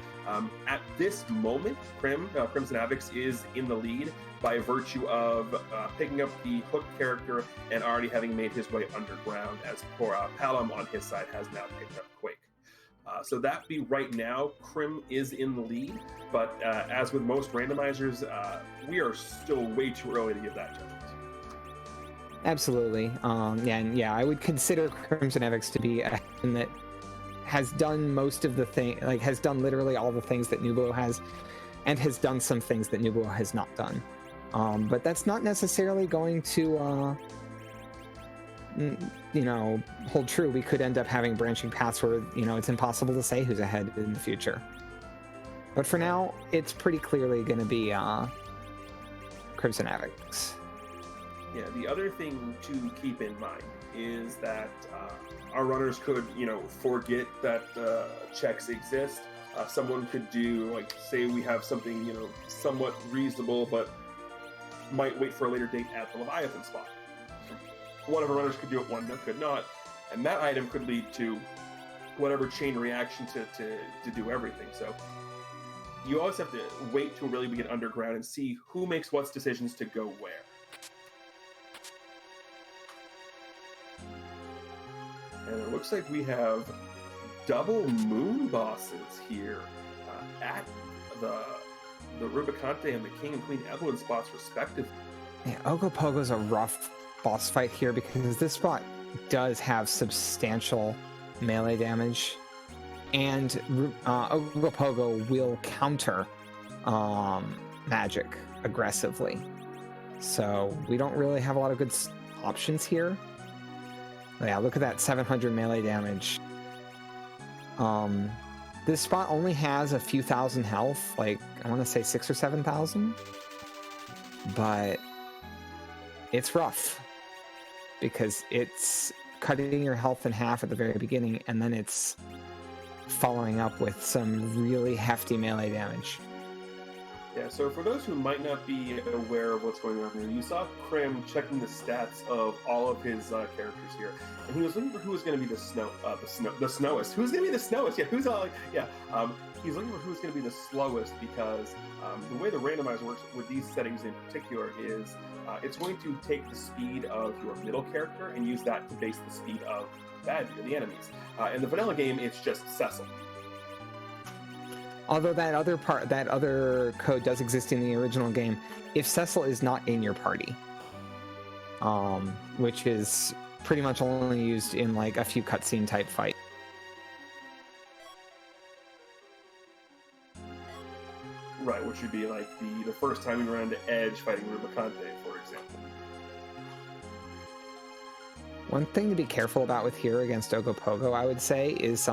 at this moment, crimsonavix is in the lead by virtue of picking up the hook character and already having made his way underground, as Palom on his side has now picked up Quake. So that be right now, Crim is in the lead, but as with most randomizers, we are still way too early to give that judgment. Absolutely. I would consider crimsonavix to be a hand that has done most of the thing, like has done literally all the things that Nubuo has, and has done some things that Nubuo has not done. But that's not necessarily going to, hold true. We could end up having branching paths where, it's impossible to say who's ahead in the future. But for now, it's pretty clearly going to be crimsonavix. Yeah, the other thing to keep in mind is that our runners could, forget that checks exist. Someone could do, like, say we have something, somewhat reasonable, but might wait for a later date at the Leviathan spot. One of our runners could do it, one could not, and that item could lead to whatever chain reaction to do everything. So you always have to wait to really get underground and see who makes what decisions to go where. And it looks like we have double moon bosses here at the Rubicante and the King and Queen Evelyn spots respectively. Yeah, Ogopogo's a rough boss fight here because this spot does have substantial melee damage, and Ogopogo will counter magic aggressively. So we don't really have a lot of good options here. Yeah, look at that 700 melee damage. This spot only has a few thousand health, like I want to say 6,000 or 7,000, but it's rough because it's cutting your health in half at the very beginning, and then it's following up with some really hefty melee damage. Yeah, so for those who might not be aware of what's going on here, you saw Crim checking the stats of all of his characters here, and he was looking for who was going to be the snowist. Who's going to be the snowist? Yeah, he's looking for who's going to be the slowest because the way the randomizer works with these settings in particular is it's going to take the speed of your middle character and use that to base the speed of the enemies. In the vanilla game, it's just Cecil. Although that other code does exist in the original game, if Cecil is not in your party, which is pretty much only used in like a few cutscene type fights. Right, which would be like the first time you ran into Edge fighting Rubicante, for example. One thing to be careful about with here against Ogopogo, I would say, is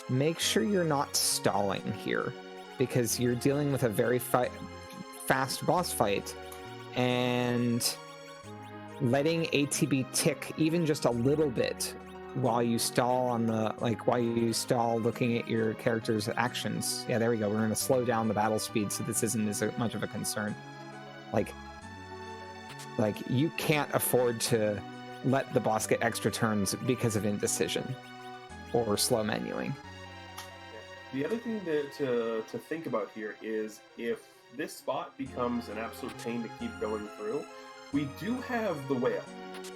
make sure you're not stalling here, because you're dealing with a very fast boss fight, and letting ATB tick even just a little bit while you stall looking at your character's actions. Yeah, there we go. We're going to slow down the battle speed so this isn't as much of a concern. Like you can't afford to let the boss get extra turns because of indecision or slow menuing. The other thing to think about here is if this spot becomes an absolute pain to keep going through, we do have the whale.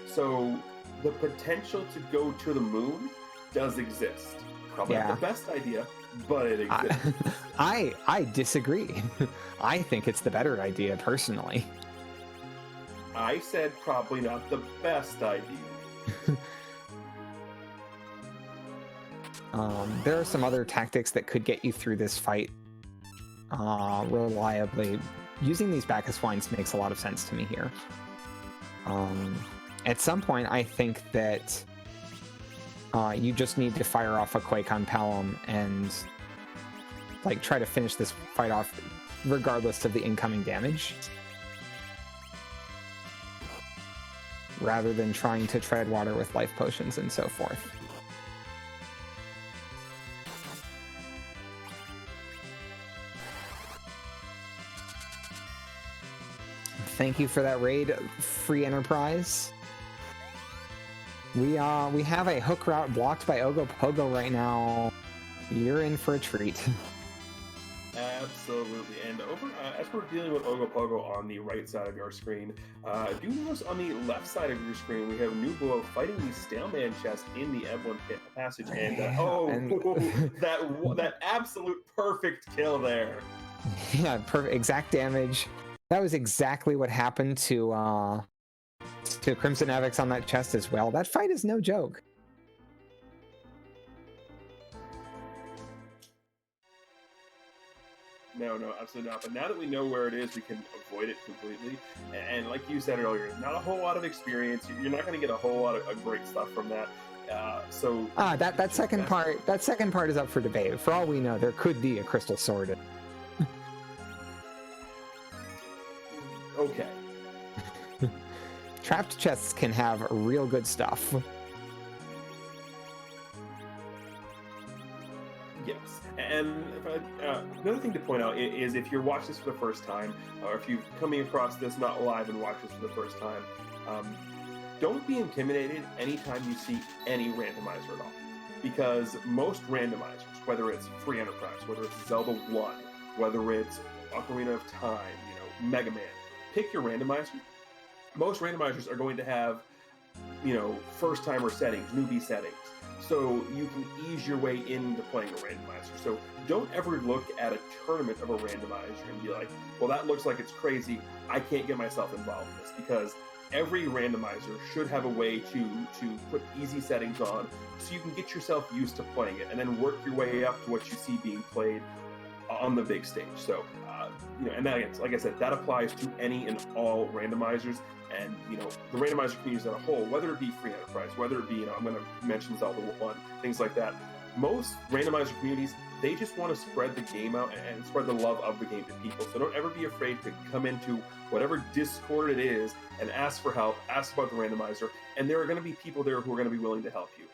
So the potential to go to the moon does exist. Probably not the best idea, but it exists. I disagree. I think it's the better idea, personally. I said probably not the best idea. There are some other tactics that could get you through this fight reliably. Using these Bacchus wines makes a lot of sense to me here. At some point, I think that you just need to fire off a Quake on Pelham and try to finish this fight off regardless of the incoming damage, rather than trying to tread water with life potions and so forth. Thank you for that raid, Free Enterprise. We have a hook route blocked by Ogopogo right now. You're in for a treat. Absolutely. And over as we're dealing with Ogopogo on the right side of your screen, do notice on the left side of your screen we have Nubuo fighting the Staleman chest in the Emblem Pit passage, and that absolute perfect kill there. Yeah, perfect, exact damage. That was exactly what happened to crimsonavix on that chest as well. That fight is no joke. No, absolutely not. But now that we know where it is, we can avoid it completely. And like you said earlier, not a whole lot of experience. You're not going to get a whole lot of great stuff from that. That second part is up for debate. For all we know, there could be a crystal sword. Okay. Trapped chests can have real good stuff. Yes. And another thing to point out is if you're watching this for the first time, or if you're coming across this not live and watch this for the first time, don't be intimidated anytime you see any randomizer at all. Because most randomizers, whether it's Free Enterprise, whether it's Zelda 1, whether it's Ocarina of Time, Mega Man, pick your randomizer. Most randomizers are going to have, first-timer settings, newbie settings. So you can ease your way into playing a randomizer. So don't ever look at a tournament of a randomizer and be like, well, that looks like it's crazy. I can't get myself involved in this, because every randomizer should have a way to put easy settings on so you can get yourself used to playing it and then work your way up to what you see being played on the big stage. So, and that, like I said, that applies to any and all randomizers. And, the randomizer community as a whole, whether it be Free Enterprise, whether it be, I'm going to mention Zelda 1, things like that. Most randomizer communities, they just want to spread the game out and spread the love of the game to people. So don't ever be afraid to come into whatever Discord it is and ask for help, ask about the randomizer. And there are going to be people there who are going to be willing to help you.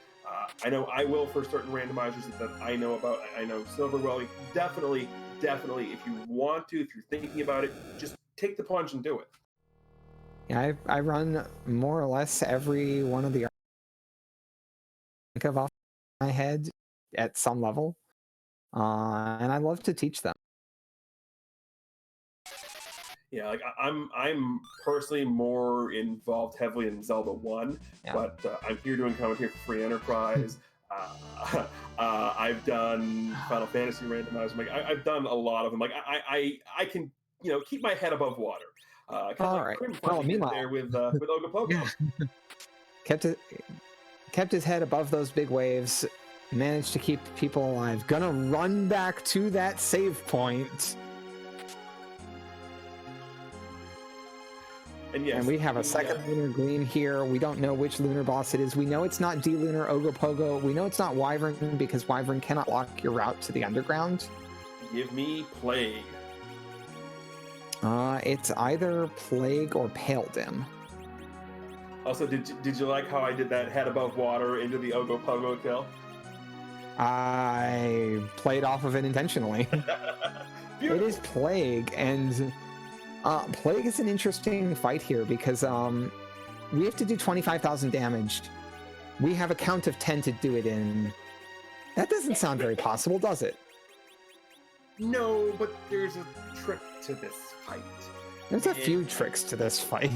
I know I will for certain randomizers that I know about. I know Silver well. Definitely, if you want to, if you're thinking about it, just take the plunge and do it. Yeah, I run more or less every one of the think of off my head at some level, and I love to teach them. Yeah, like I'm personally more involved heavily in Zelda 1, but I'm here doing commentary for Free Enterprise. I've done Final Fantasy randomizers. Like I've done a lot of them. Like I can keep my head above water. All right. Well, meanwhile, there with Ogopogo. kept his head above those big waves, managed to keep people alive. Gonna run back to that save point. And we have a second Lunar Gleam here. We don't know which Lunar boss it is. We know it's not D-Lunar Ogopogo. We know it's not Wyvern, because Wyvern cannot lock your route to the underground. Give me Plague. It's either Plague or Pale Dim. Also, did you like how I did that head above water into the Ogopogo kill? I played off of it intentionally. It is Plague, and Plague is an interesting fight here because we have to do 25,000 damage. We have a count of 10 to do it in. That doesn't sound very possible, does it? No, but there's a trick to this fight. There's a few tricks to this fight.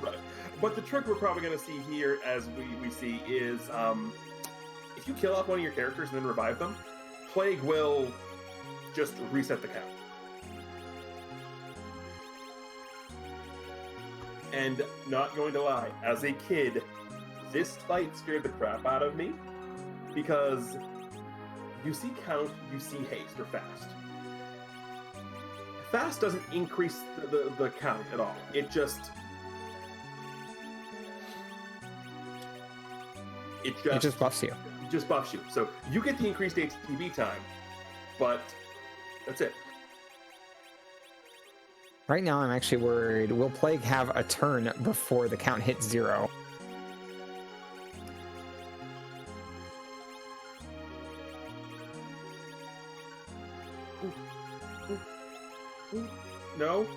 Right. But the trick we're probably going to see here, as we see, is if you kill off one of your characters and then revive them, Plague will just reset the count. And not going to lie, as a kid, this fight scared the crap out of me, because you see count, you see haste or fast. Fast doesn't increase the count at all. It just buffs you. Just buffs you. So you get the increased ATB time, but that's it. Right now, I'm actually worried. Will Plague have a turn before the count hits 0? No?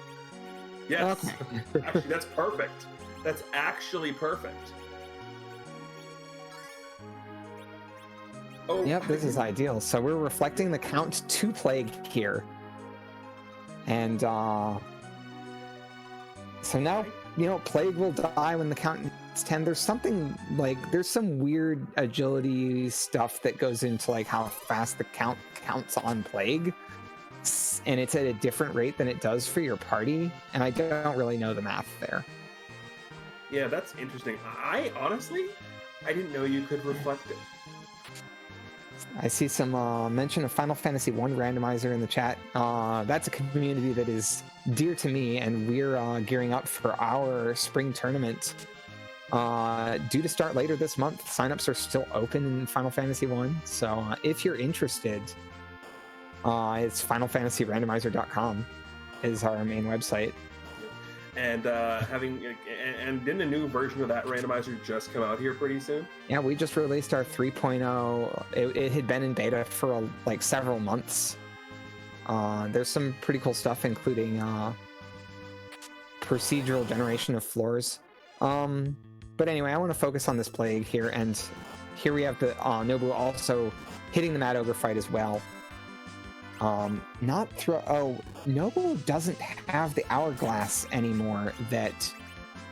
Yes. Okay. Actually, that's perfect. That's actually perfect. Oh. Yep, this is ideal. So we're reflecting the count to Plague here. And so now, you know, Plague will die when the count hits 10. There's something like, there's some weird agility stuff that goes into like how fast the count counts on Plague. And it's at a different rate than it does for your party. And I don't really know the math there. Yeah, that's interesting. I honestly, I didn't know you could reflect it. I see some mention of Final Fantasy I randomizer in the chat. That's a community that is dear to me, and we're gearing up for our spring tournament. Due to start later this month. Signups are still open in Final Fantasy I, so if you're interested, it's finalfantasyrandomizer.com is our main website. And and didn't a new version of that randomizer just come out here pretty soon? Yeah, we just released our 3.0. It had been in beta for like several months. There's some pretty cool stuff, including procedural generation of floors. But anyway, I want to focus on this Plague here, and here we have the Nubuo also hitting the Mad Ogre fight as well. Nubuo doesn't have the hourglass anymore that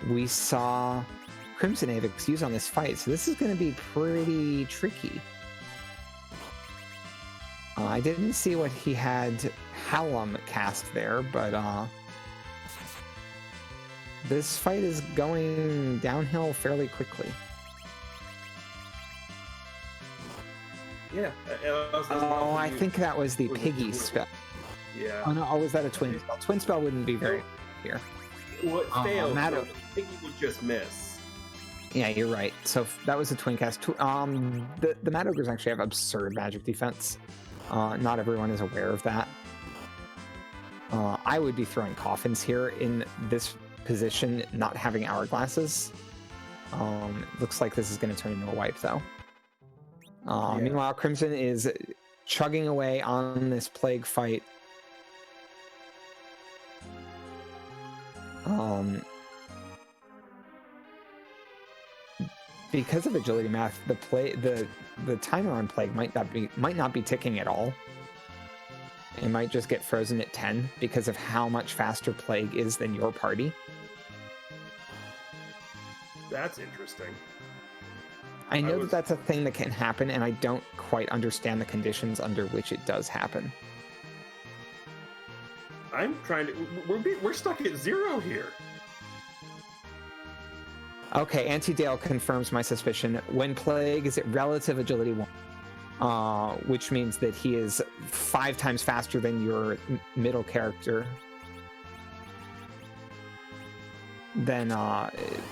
we saw crimsonavix use on this fight, so this is going to be pretty tricky. I didn't see what he had Hallam cast there, but this fight is going downhill fairly quickly. Yeah. I think that was the piggy spell. Yeah. Oh no, was that a twin spell? Twin spell wouldn't be very here. Well, it failed. So piggy would just miss. Yeah, you're right. So that was a twin cast. The Mad Ogres actually have absurd magic defense. Not everyone is aware of that. I would be throwing coffins here in this position, not having hourglasses. Looks like this is going to turn into a wipe, though. Yeah. Meanwhile, Crimson is chugging away on this Plague fight. Because of agility math, the timer on Plague might not be ticking at all. It might just get frozen at 10 because of how much faster Plague is than your party. That's interesting. I know that's a thing that can happen, and I don't quite understand the conditions under which it does happen. I'm trying to... We're stuck at 0 here. Okay, Anti-Dale confirms my suspicion. When Plague is at relative agility 1, which means that he is 5 times faster than your middle character, then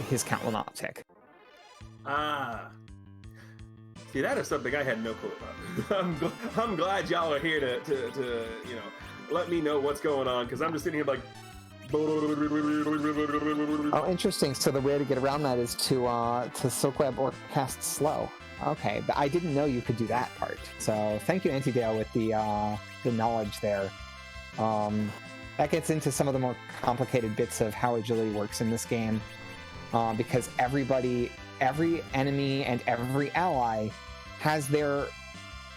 his count will not tick. See, that is something I had no clue about. I'm glad y'all are here to let me know what's going on, because I'm just sitting here like... Oh, interesting. So the way to get around that is to Silkweb or cast slow. Okay, but I didn't know you could do that part. So thank you, Antidale, with the knowledge there. That gets into some of the more complicated bits of how agility works in this game, because every enemy and every ally has their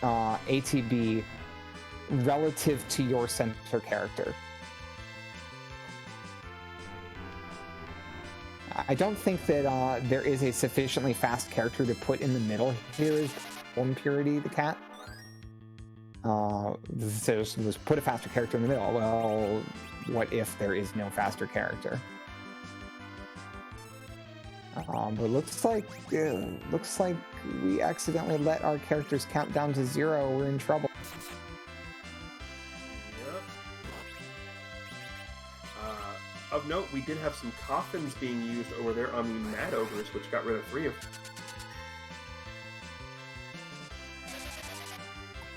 ATB relative to your center character. I don't think that there is a sufficiently fast character to put in the middle here is Impurity the cat. So just put a faster character in the middle. Well, what if there is no faster character? But looks like we accidentally let our characters count down to 0. We're in trouble. Yep. Of note, we did have some coffins being used over there on the Mad Ogres, which got rid of 3 of them.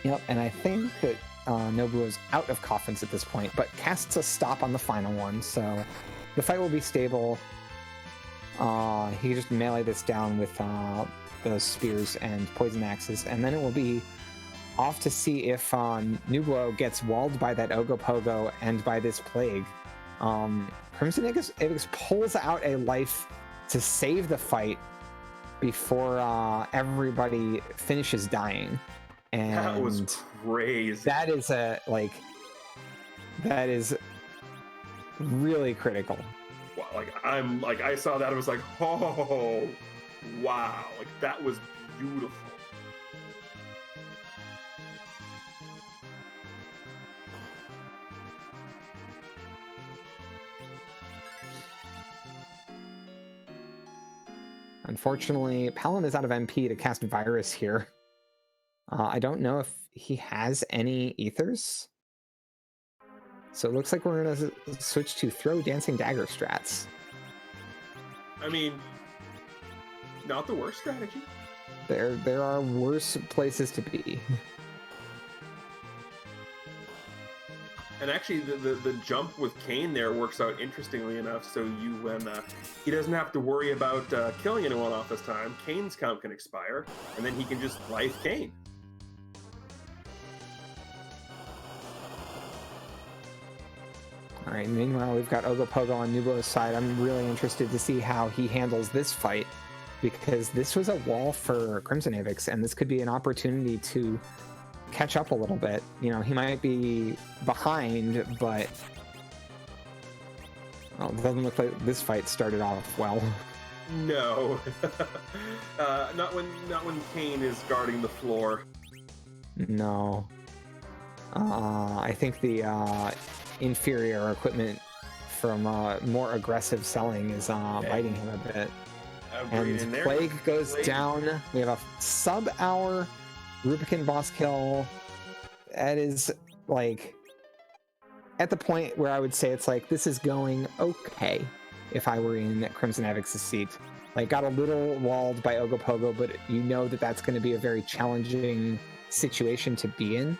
Yep, and I think that Nobuo is out of coffins at this point, but casts a stop on the final one, so the fight will be stable. He can just melee this down with the spears and poison axes, and then it will be off to see if Nubuo gets walled by that Ogopogo and by this Plague. crimsonavix pulls out a life to save the fight before everybody finishes dying. And that was crazy. That is really critical. Wow, like I saw that, I was like, oh, wow, like that was beautiful. Unfortunately, Palin is out of MP to cast Virus here. I don't know if he has any ethers. So it looks like we're going to switch to throw Dancing Dagger strats. I mean, not the worst strategy. There are worse places to be. And actually, the jump with Kane there works out interestingly enough. So when he doesn't have to worry about killing anyone off this time, Kane's count can expire, and then he can just life Kane. All right, meanwhile, we've got Ogopogo on Nubuo's side. I'm really interested to see how he handles this fight, because this was a wall for crimsonavix, and this could be an opportunity to catch up a little bit. You know, he might be behind, but well, it doesn't look like this fight started off well. No, not when Kane is guarding the floor. No. I think the inferior equipment from more aggressive selling is biting him a bit. And Plague goes down. We have a sub-hour Rubicon boss kill. That is, like, at the point where I would say it's like, this is going okay if I were in crimsonavix's seat. Like, got a little walled by Ogopogo, but you know that that's going to be a very challenging situation to be in.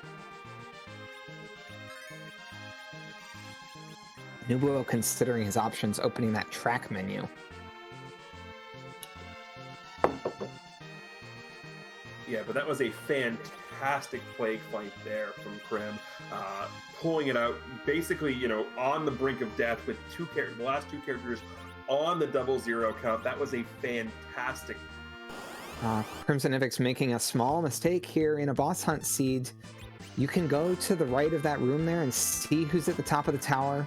Nubuo considering his options, opening that track menu. Yeah, but that was a fantastic Plague fight there from Crim, pulling it out basically, you know, on the brink of death with the last two characters on the 0-0 count. That was a fantastic. crimsonavix making a small mistake here in a boss hunt seed. You can go to the right of that room there and see who's at the top of the tower.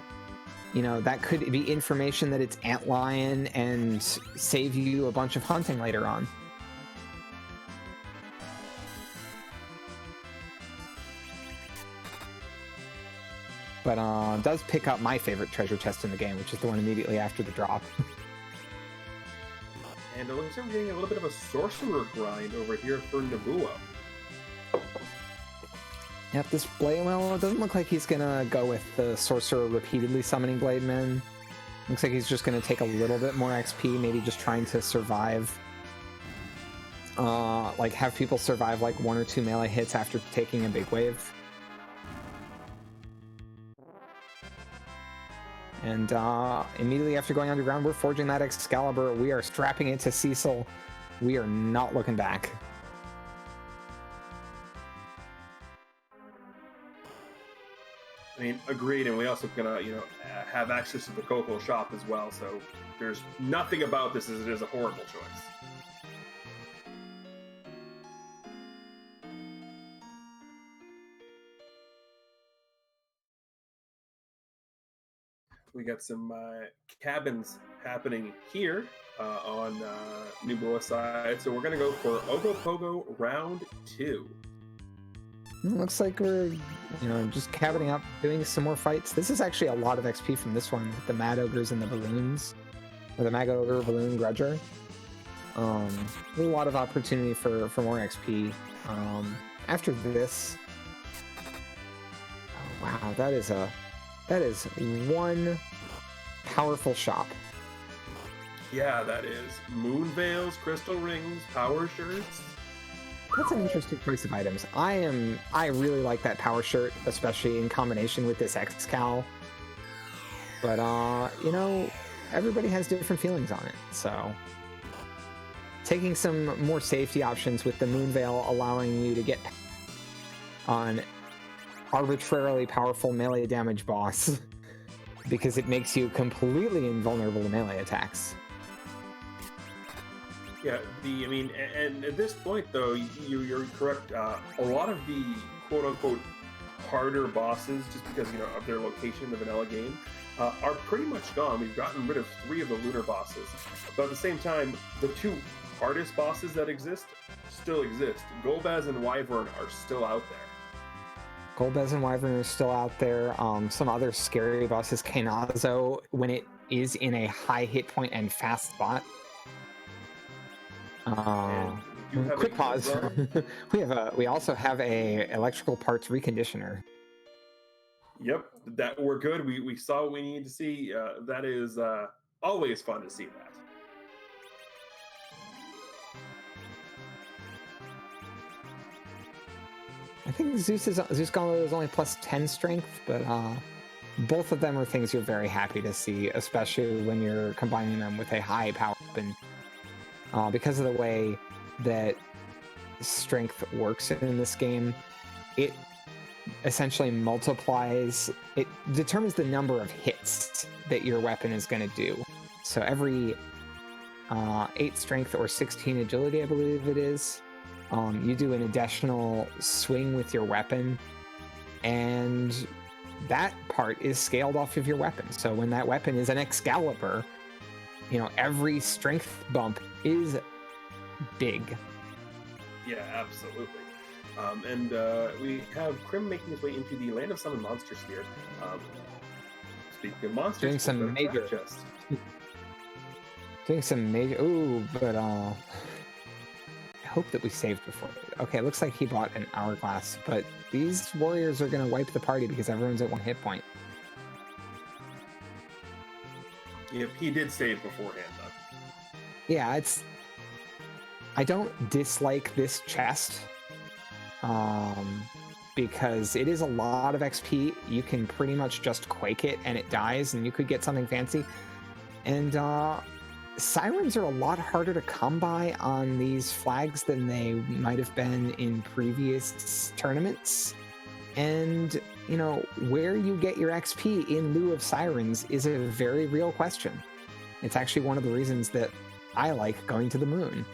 You know, that could be information that it's Antlion and save you a bunch of hunting later on. But does pick up my favorite treasure chest in the game, which is the one immediately after the drop. And it looks like we're getting a little bit of a sorcerer grind over here for Nubuo. Yep, this Blade, well, it doesn't look like he's gonna go with the sorcerer repeatedly summoning Blade Men. Looks like he's just gonna take a little bit more XP, maybe just trying to survive. Like have people survive like 1 or 2 melee hits after taking a big wave. And immediately after going underground, we're forging that Excalibur. We are strapping it to Cecil. We are not looking back. I mean, agreed, and we also gonna, you know, have access to the Coco shop as well. So there's nothing about this as it is a horrible choice. We got some cabins happening here on Nubuo side, so we're gonna go for Ogopogo round 2. It looks like we're, you know, just cabining up, doing some more fights. This is actually a lot of XP from this one, with the Mad Ogres and the Balloons, or the Mad Ogre Balloon Grudger. A lot of opportunity for more XP. After this, oh, wow, that is one powerful shop. Yeah, that is Moon Veils, Crystal Rings, Power Shirts. That's an interesting choice of items. I really like that power shirt, especially in combination with this Excal. But you know, everybody has different feelings on it. So taking some more safety options with the Moon Veil allowing you to get on arbitrarily powerful melee damage boss because it makes you completely invulnerable to melee attacks. Yeah, I mean, and at this point, though, you're correct. A lot of the quote-unquote harder bosses, just because of their location in the vanilla game, are pretty much gone. We've gotten rid of 3 of the Lunar bosses, but at the same time, the 2 hardest bosses that exist still exist. Golbez and Wyvern are still out there. Golbez and Wyvern are still out there. Some other scary bosses, Kainazo, when it is in a high hit point and fast spot. Quick pause. We also have a electrical parts reconditioner. Yep, that we're good. We saw what we needed to see. That is always fun to see that. I think Zeus Gauntlet is only plus 10 strength, but both of them are things you're very happy to see, especially when you're combining them with a high power weapon. Because of the way that strength works in this game, it essentially multiplies, it determines the number of hits that your weapon is going to do. So every 8 strength or 16 agility, I believe it is, you do an additional swing with your weapon, and that part is scaled off of your weapon. So when that weapon is an Excalibur, every strength bump is big. Yeah, absolutely. And we have Crim making his way into the Land of Summon Monsters here. Speaking of monsters, doing some major. Ooh, but I hope that we saved before. Okay, looks like he bought an hourglass, but these warriors are going to wipe the party because everyone's at 1 hit point. Yep, he did save beforehand, though. Yeah, I don't dislike this chest, because it is a lot of XP. You can pretty much just quake it and it dies, and you could get something fancy. And sirens are a lot harder to come by on these flags than they might have been in previous tournaments. And, where you get your XP in lieu of sirens is a very real question. It's actually one of the reasons that I like going to the moon.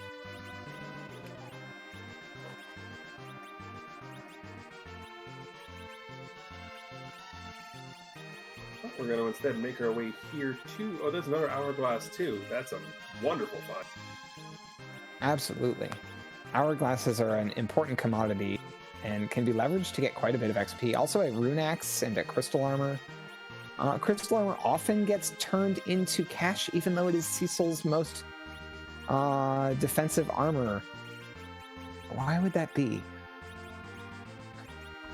We're going to instead make our way here to... Oh, there's another hourglass, too. That's a wonderful find. Absolutely. Hourglasses are an important commodity and can be leveraged to get quite a bit of XP. Also a rune axe and a crystal armor. Crystal armor often gets turned into cash, even though it is Cecil's most defensive armor. Why would that be?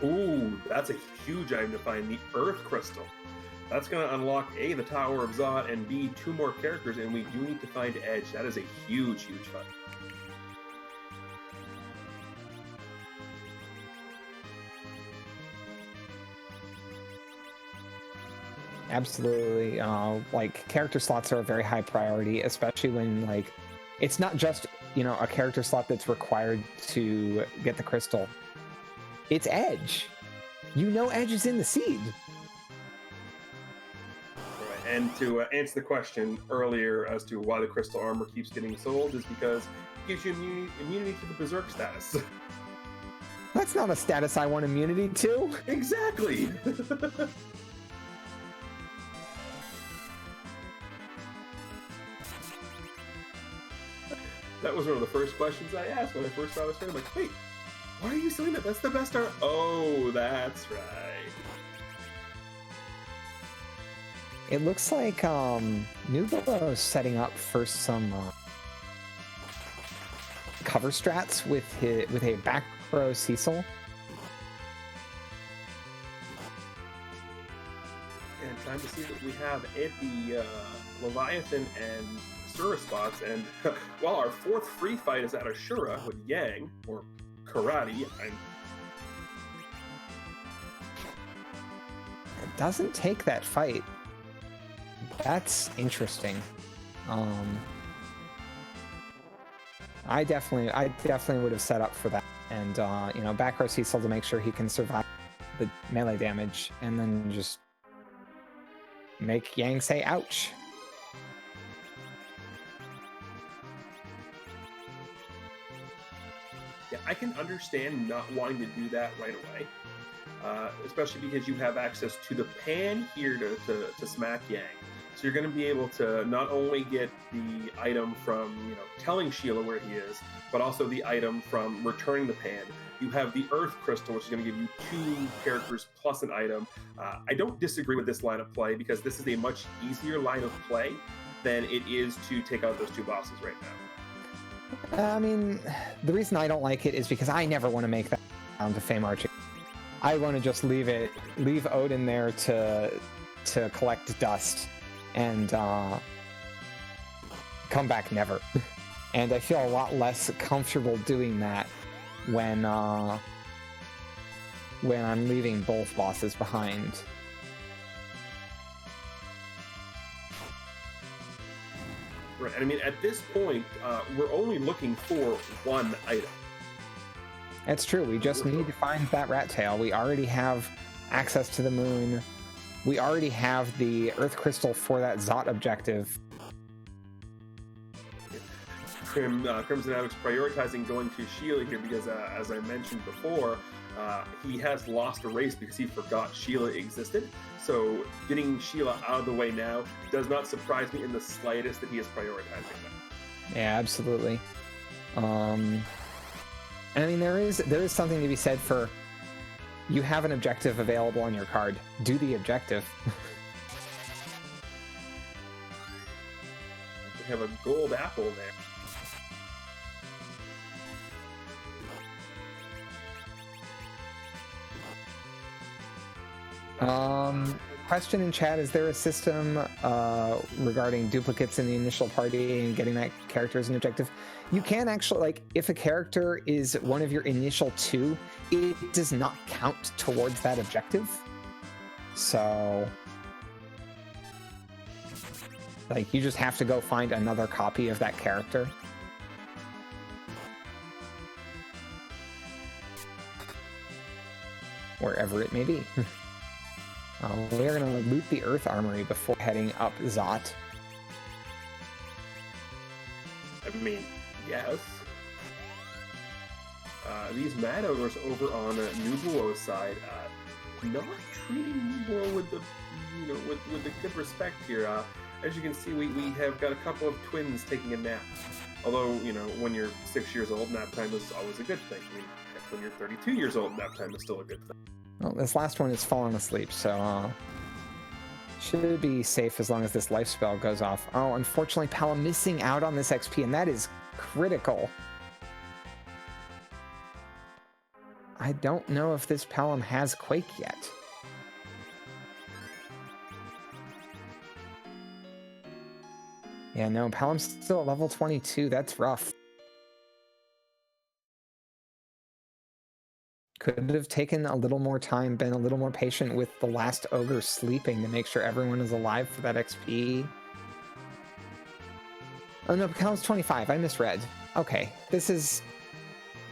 Ooh, that's a huge item to find. The Earth Crystal. That's going to unlock A, the Tower of Zot, and B, 2 more characters, and we do need to find Edge. That is a huge, huge fight. Absolutely. Character slots are a very high priority, especially when, it's not just, a character slot that's required to get the crystal. It's Edge. Edge is in the seed. Right. And to answer the question earlier as to why the crystal armor keeps getting sold is because it gives you immunity to the Berserk status. That's not a status I want immunity to. Exactly. That was one of the first questions I asked when I first saw this film. I'm like, wait, why are you selling that? That's the best art. Oh, that's right. It looks like Nubuo is setting up for some cover strats with a back row Cecil. And time to see what we have at the Leviathan and Asura spots, and while our 4th free fight is at Asura with Yang, or Karate, it doesn't take that fight. That's interesting. I definitely would have set up for that, and back row Cecil to make sure he can survive the melee damage, and then just make Yang say ouch. yeah, I can understand not wanting to do that right away. especially because you have access to the pan here to smack Yang. So you're going to be able to not only get the item from, telling Sheila where he is, but also the item from returning the pan. You have the Earth Crystal, which is going to give you 2 characters plus an item. I don't disagree with this line of play because this is a much easier line of play than it is to take out those 2 bosses right now. I mean, the reason I don't like it is because I never want to make that down to Fame Arching. I want to just leave Odin there to collect dust and come back never. And I feel a lot less comfortable doing that when I'm leaving both bosses behind. Right. I mean, at this point, we're only looking for 1 item. That's true. We just need to find that rat tail. We already have access to the moon. We already have the Earth Crystal for that Zot objective. crimsonavix prioritizing going to Sheila here because, as I mentioned before, he has lost a race because he forgot Sheila existed. So getting Sheila out of the way now does not surprise me in the slightest that he is prioritizing that. Yeah, absolutely. And I mean, there is something to be said for you have an objective available on your card. Do the objective. We have a gold apple there. Question in chat, is there a system regarding duplicates in the initial party and getting that character as an objective? You can actually, like, if a character is one of your initial 2, it does not count towards that objective. So, like, you just have to go find another copy of that character. Wherever it may be. We're going to loot the Earth Armory before heading up Zot. I mean, yes. These Mad Ogres over on Nubuo's side, not treating Nubuo with the, with the good respect here. As you can see, we have got a couple of twins taking a nap. Although, when you're 6 years old, nap time is always a good thing. I mean, when you're 32 years old, nap time is still a good thing. Well, this last one is falling asleep, so should be safe as long as this life spell goes off. Oh, unfortunately, Palom missing out on this XP, and that is critical. I don't know if this Palom has Quake yet. Yeah, no, Palom's still at level 22. That's rough. Could have taken a little more time, been a little more patient with the last ogre sleeping to make sure everyone is alive for that XP. Oh no, Palom's 25. I misread. Okay, this is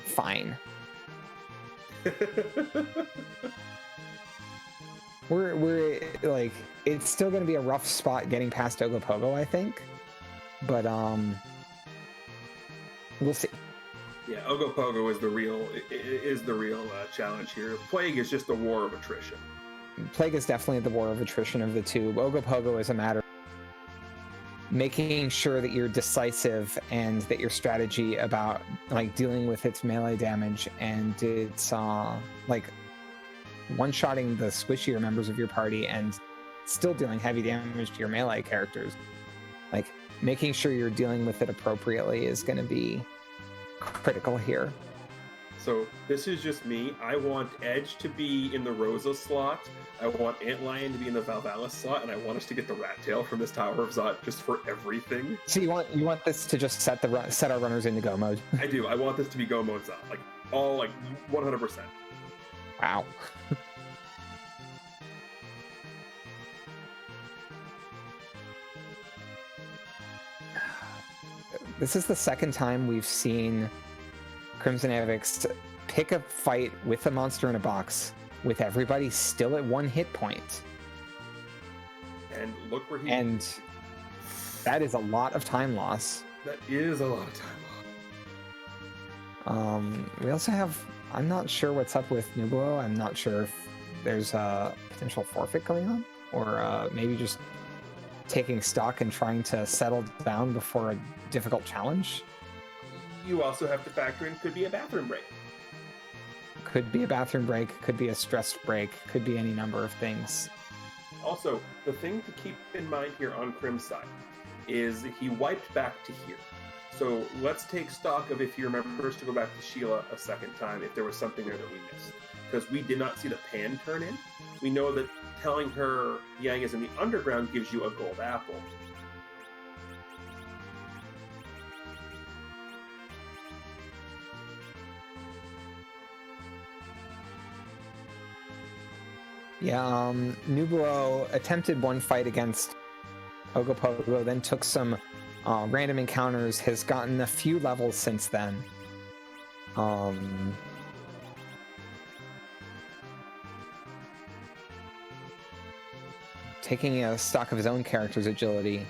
fine. we're like, it's still going to be a rough spot getting past Ogopogo, I think. But we'll see. Yeah, Ogopogo is the real challenge here. Plague is just a war of attrition. Plague is definitely the war of attrition of the 2. Ogopogo is a matter of making sure that you're decisive and that your strategy about like dealing with its melee damage and its like one-shotting the squishier members of your party and still dealing heavy damage to your melee characters. Like making sure you're dealing with it appropriately is going to be critical here. So this is just me. I want Edge to be in the Rosa slot. I want Antlion to be in the Valvalis slot, and I want us to get the Rat Tail from this Tower of Zot just for everything. So you want this to just set our runners into go mode? I do. I want this to be go mode Zot, like all like 100%. Wow. This is the second time we've seen crimsonavix pick a fight with a monster in a box with everybody still at 1 hit point. And look where he... And that is a lot of time loss. That is a lot of time loss. We also have... I'm not sure what's up with Nubuo. I'm not sure there's a potential forfeit going on, or maybe just taking stock and trying to settle down before a difficult challenge. You also have to factor in could be a bathroom break. Could be a bathroom break, could be a stress break, could be any number of things. Also, the thing to keep in mind here on Crim's side is he wiped back to here. So let's take stock of if he remembers to go back to Sheila a second time, if there was something there that we missed. Because we did not see the pan turn in. We know that telling her Yang is in the underground gives you a gold apple. Yeah, Nubuo attempted one fight against Ogopogo, then took some random encounters, has gotten a few levels since then. Taking a stock of his own character's agility.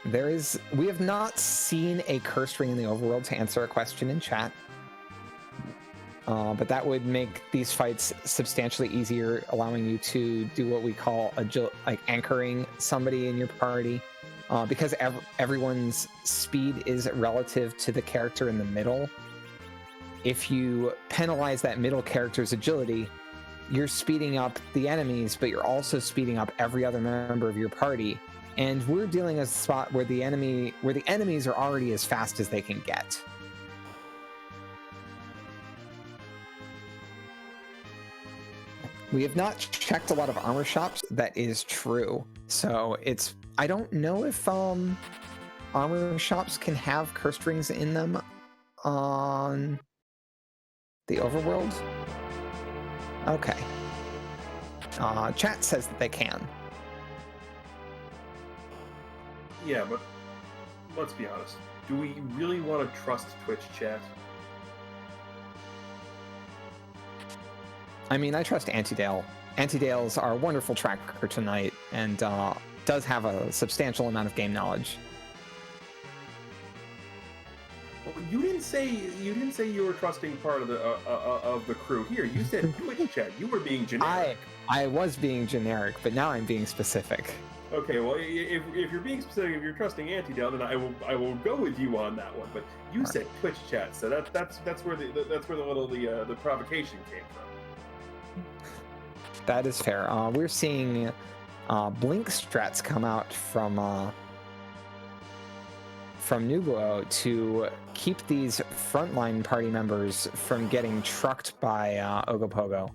We have not seen a cursed ring in the overworld, to answer a question in chat. But that would make these fights substantially easier, allowing you to do what we call anchoring somebody in your party. Because everyone's speed is relative to the character in the middle. If you penalize that middle character's agility, you're speeding up the enemies, but you're also speeding up every other member of your party. And we're dealing with a spot where the enemies are already as fast as they can get. We have not checked a lot of armor shops. That is true. So I don't know if armor shops can have cursed rings in them on the overworld. Okay. Chat says that they can. Yeah, but let's be honest. Do we really want to trust Twitch chat? I mean, I trust Antidale. Antidale's our wonderful tracker tonight, and does have a substantial amount of game knowledge. Well, you didn't say you were trusting part of the crew here. You said Twitch chat. You were being generic. I was being generic, but now I'm being specific. Okay, well, if you're being specific, if you're trusting Antidale, then I will go with you on that one. But you said Twitch chat, so that's where the provocation came from. That is fair. We're seeing blink strats come out from Nubuo to keep these frontline party members from getting trucked by Ogopogo,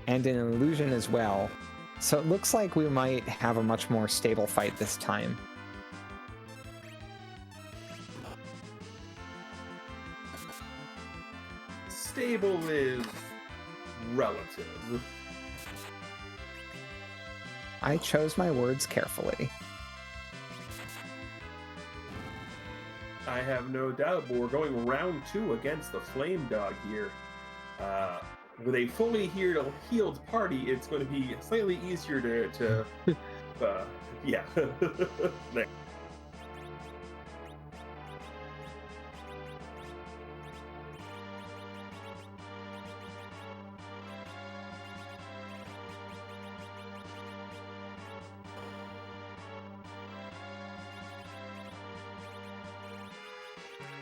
and an illusion as well. So it looks like we might have a much more stable fight this time. Stable is relative. I chose my words carefully. I have no doubt, but we're going round 2 against the Flame Dog here. With a fully healed party, it's going to be slightly easier to yeah. There.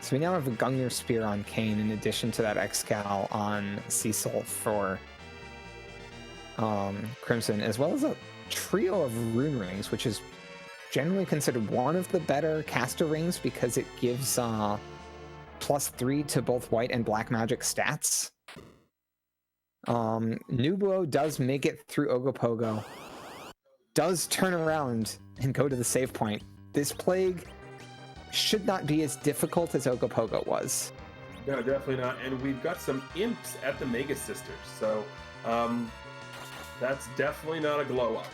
So we now have a Gungnir Spear on Kane in addition to that Excal on Cecil for Crimson, as well as a trio of rune rings, which is generally considered one of the better caster rings because it gives +3 to both white and black magic stats. Nubuo does make it through Ogopogo, does turn around and go to the save point. This plague should not be as difficult as Ogopogo was. No, definitely not. And we've got some imps at the Mega Sisters, so that's definitely not a glow up.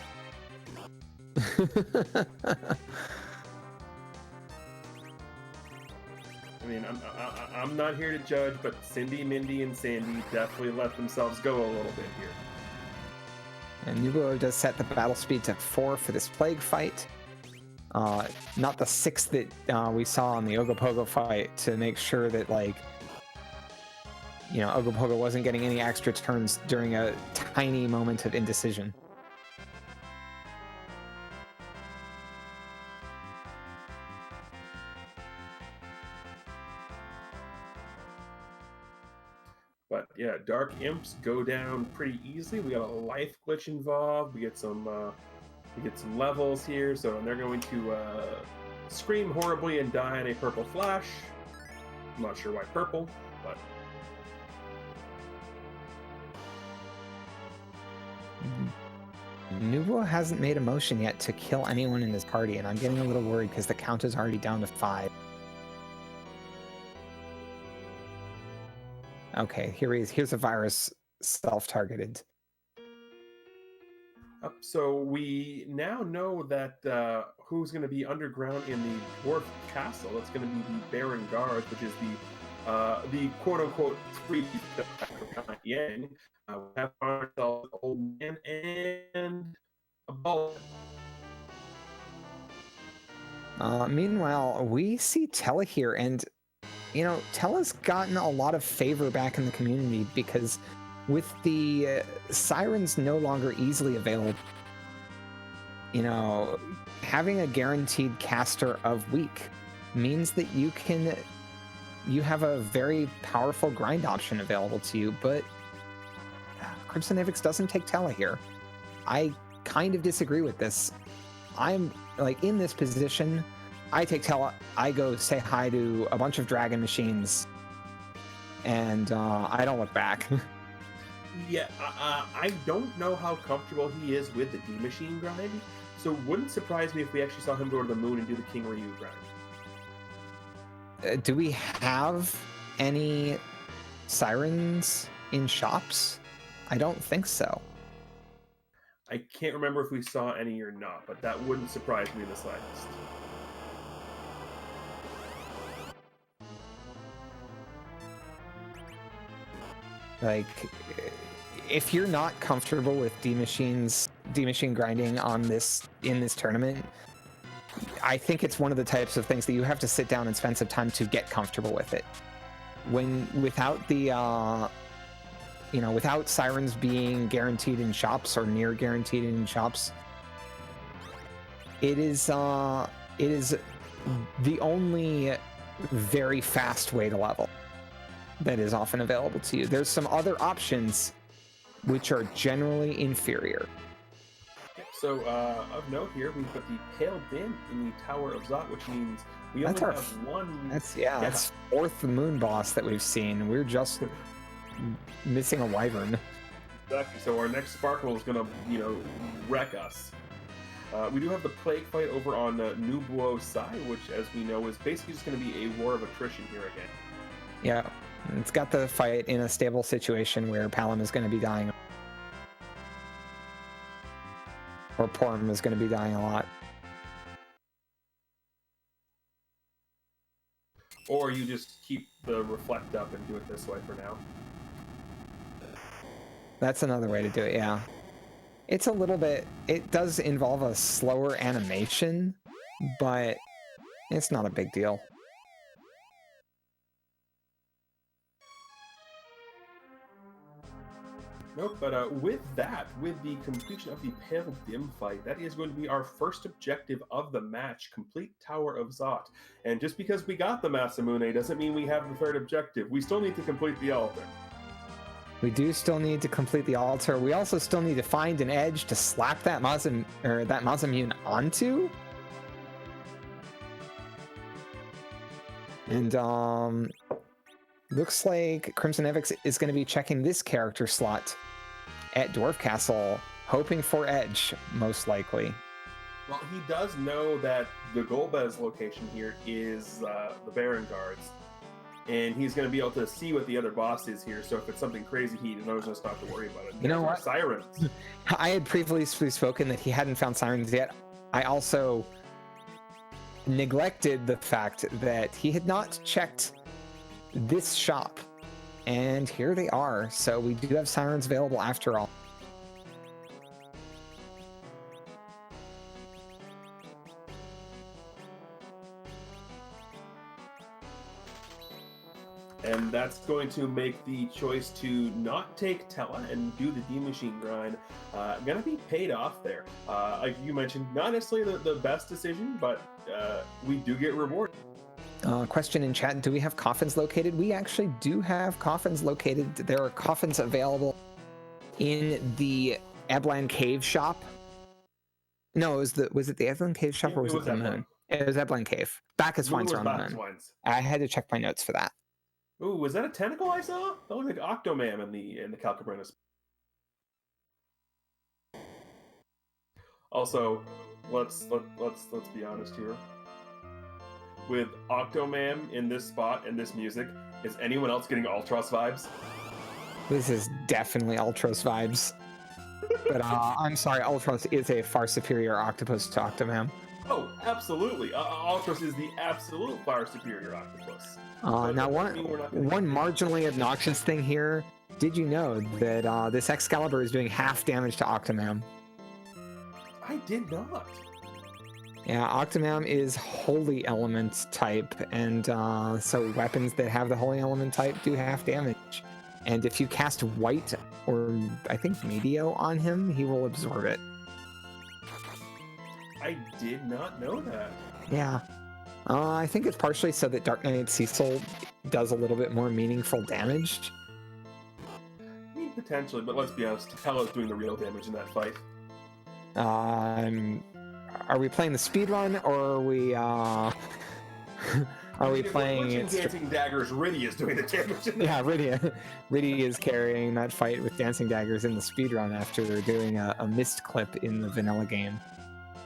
I mean, I'm not here to judge, but Cindy, Mindy, and Sandy definitely let themselves go a little bit here. And Nubuo does set the battle speed to 4 for this plague fight. Not the 6 that we saw in the Ogopogo fight, to make sure that, like, Ogopogo wasn't getting any extra turns during a tiny moment of indecision. But yeah, Dark Imps go down pretty easily. We got a life glitch involved. We get some levels here, so they're going to scream horribly and die in a purple flash. I'm not sure why purple, but Nubuo hasn't made a motion yet to kill anyone in his party, and I'm getting a little worried because the count is already down to 5. Okay, here he is. Here's a virus self-targeted. So we now know that who's going to be underground in the dwarf castle. That's going to be the Baron Guards, which is the quote-unquote 3 Yang. We have ourselves an old man and a ball. Meanwhile, we see Tella here, and Tella's gotten a lot of favor back in the community because with the sirens no longer easily available, having a guaranteed caster of week means that you have a very powerful grind option available to you, but crimsonavix doesn't take Tella here. I kind of disagree with this. I'm in this position, I take Tella, I go say hi to a bunch of dragon machines, and I don't look back. Yeah, I don't know how comfortable he is with the D-Machine grind, so it wouldn't surprise me if we actually saw him go to the moon and do the King Ryu grind. Do we have any sirens in shops? I don't think so. I can't remember if we saw any or not, but that wouldn't surprise me the slightest. If you're not comfortable with D-Machine grinding in this tournament, I think it's one of the types of things that you have to sit down and spend some time to get comfortable with it. Without sirens being guaranteed in shops or near guaranteed in shops, it is the only very fast way to level that is often available to you. There's some other options which are generally inferior. So, of note here, we've got the Pale Dim in the Tower of Zot, which means we only have one... That's 4th moon boss that we've seen. We're just missing a wyvern. Exactly, so our next Sparkle is going to, wreck us. We do have the Plague fight over on Nubuo's side, which, as we know, is basically just going to be a war of attrition here again. Yeah, it's got the fight in a stable situation where Palom is going to be dying. Or Porum is going to be dying a lot. Or you just keep the Reflect up and do it this way for now. That's another way to do it, yeah. It does involve a slower animation, but it's not a big deal. Nope, but with the completion of the Pale Dim fight, that is going to be our first objective of the match, complete Tower of Zot. And just because we got the Masamune doesn't mean we have the third objective. We still need to complete the altar. We do still need to complete the altar. We also still need to find an edge to slap that Masamune onto. And looks like crimsonavix is going to be checking this character slot at Dwarf Castle, hoping for edge, most likely. Well, he does know that the Golbez location here is the Baron Guards, and he's going to be able to see what the other boss is here, so if it's something crazy, he knows just not to worry about it. You know what? Sirens. I had previously spoken that he hadn't found sirens yet. I also neglected the fact that he had not checked this shop, and here they are. So we do have sirens available after all. and that's going to make the choice to not take Tella and do the D-Machine grind going to be paid off there. Like you mentioned, not necessarily the best decision, but we do get rewarded. Question in chat, do we have coffins located? We actually do have coffins located. There are coffins available in the Eblan Cave shop. No, was it the Eblan Cave shop or was it the Moon? It was Eblan Cave. Bacchus wines are on the Moon. I had to check my notes for that. Ooh, was that a tentacle I saw? That looked like Octomam in the Calcabrinus. Also, let's be honest here. With Octomam in this spot and this music, is anyone else getting Ultros vibes? This is definitely Ultros vibes. But I'm sorry, Ultros is a far superior octopus to Octomam. Oh, absolutely. Ultros is the absolute far superior octopus. Now, one marginally obnoxious thing here. Did you know that this Excalibur is doing half damage to Octomam? I did not. Yeah, Octomam is Holy Element type, and so weapons that have the Holy Element type do half damage. And if you cast White, or I think Medio on him, he will absorb it. I did not know that. Yeah. I think it's partially so that Dark Knight Cecil does a little bit more meaningful damage. I mean, potentially, but let's be honest, Tella's doing the real damage in that fight. Are we playing the speedrun, or are we, are we playing it? Dancing Daggers, Riddy is doing the damage in that. Yeah, Riddy is carrying that fight with Dancing Daggers in the speedrun after doing a missed clip in the vanilla game.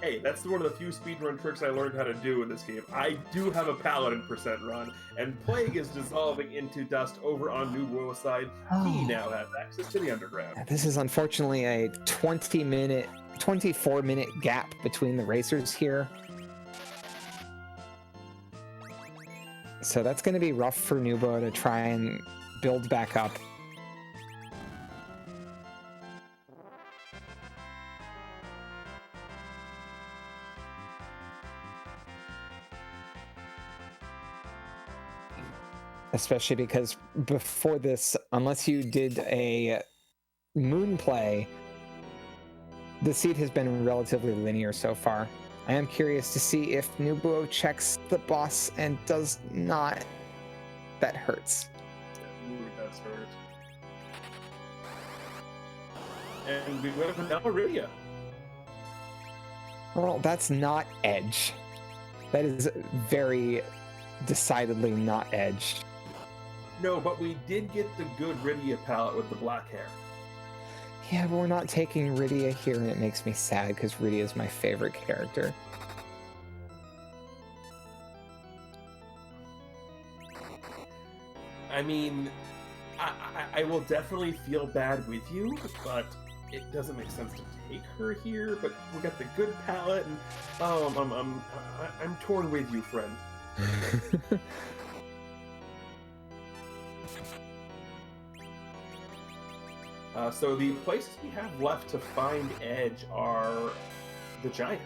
Hey, that's one of the few speedrun tricks I learned how to do in this game. I do have a Paladin percent run, and Plague is dissolving into dust over on Nubuo's side. He now has access to the underground. This is unfortunately a 24-minute gap between the racers here. So that's going to be rough for Nubuo to try and build back up. Especially because before this, unless you did a moon play, the seed has been relatively linear so far. I am curious to see if Nubuo checks the boss and does not. That hurts. That really does hurt. And we went with Iridia. Well, that's not Edge. That is very decidedly not Edge. No, but we did get the good Rydia palette with the black hair. Yeah, but we're not taking Rydia here, and it makes me sad because Rydia is my favorite character. I mean, I will definitely feel bad with you, but it doesn't make sense to take her here. But we got the good palette, and I'm torn with you, friend. So the places we have left to find Edge are the Giant.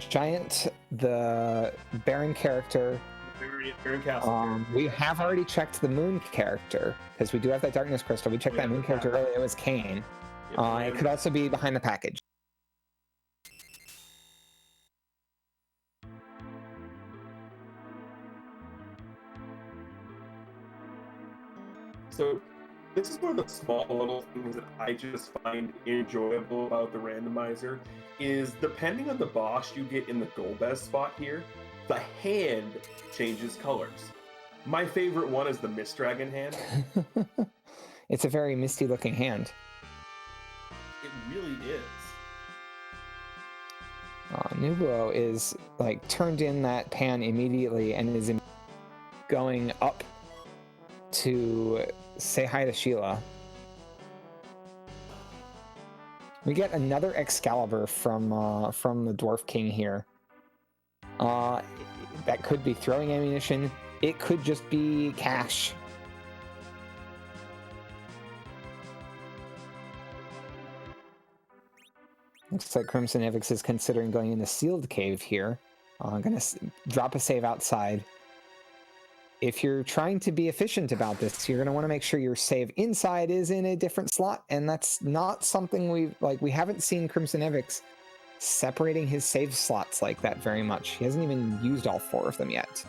Giant, the Baron character. Baron Castle. We have already checked the Moon character, because we do have that Darkness Crystal. We checked that Moon character earlier. It was Kane. It could also be behind the package. So this is one of the small little things that I just find enjoyable about the randomizer, is depending on the boss you get in the Golbez spot here, the hand changes colors. My favorite one is the Mist Dragon hand. It's a very misty looking hand. It really is. Nubuo is like turned in that pan immediately and is going up to say hi to Sheila. We get another Excalibur from the Dwarf King here. That could be throwing ammunition. It could just be cash. Looks like crimsonavix is considering going in the sealed cave here. I'm gonna drop a save outside. if you're trying to be efficient about this, you're going to want to make sure your save inside is in a different slot, and that's not something we haven't seen crimsonavix separating his save slots like that very much. He hasn't even used all 4 of them yet.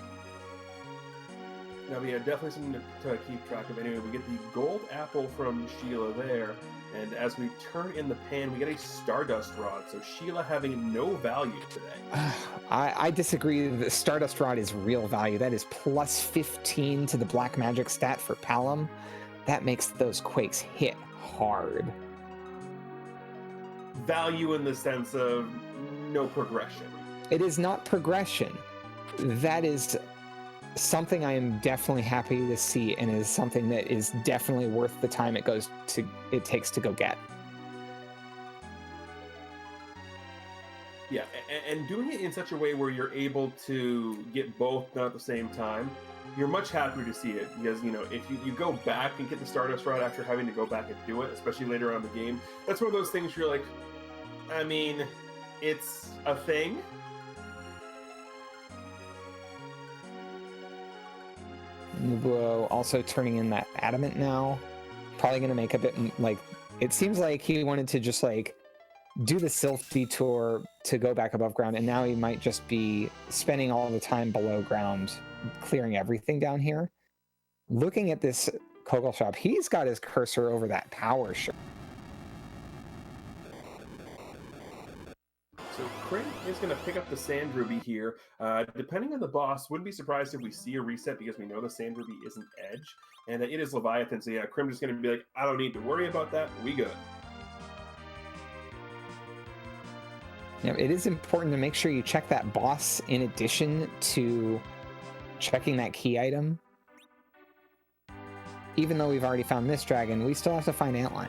Now, yeah, definitely something to keep track of. Anyway, we get the gold apple from Sheila there, and as we turn in the pan, we get a Stardust Rod, so Sheila having no value today. I disagree. The Stardust Rod is real value. That is plus 15 to the black magic stat for Palom. That makes those quakes hit hard. Value in the sense of no progression. It is not progression. That is something I am definitely happy to see, and is something that is definitely worth the time it takes to go get. Yeah, and doing it in such a way where you're able to get both done at the same time, you're much happier to see it, because, if you go back and get the Stardust Rod after having to go back and do it, especially later on in the game, that's one of those things you're like, I mean, it's a thing. Nubuo also turning in that adamant now. Probably going to make a bit, it seems like he wanted to just, do the Sylph detour to go back above ground, and now he might just be spending all the time below ground, clearing everything down here. Looking at this Kogel shop, he's got his cursor over that power shop. So Crim is going to pick up the Sand Ruby here. Depending on the boss, wouldn't be surprised if we see a reset, because we know the Sand Ruby isn't Edge, and it is Leviathan. So yeah, Crim is going to be like, I don't need to worry about that. We good. Now, it is important to make sure you check that boss in addition to checking that key item. Even though we've already found this dragon, we still have to find Antlion.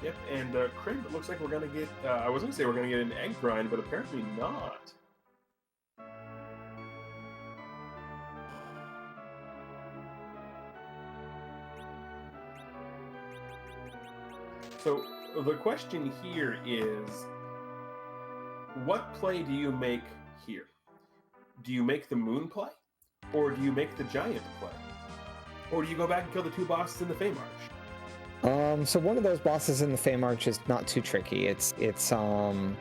Yep, and Crim, it looks like we're going to get, I was going to say we're going to get an egg grind, but apparently not. So the question here is, what play do you make here? Do you make the moon play? Or do you make the giant play? Or do you go back and kill the 2 bosses in the Fey March? So one of those bosses in the Fey March is not too tricky. It's sorry.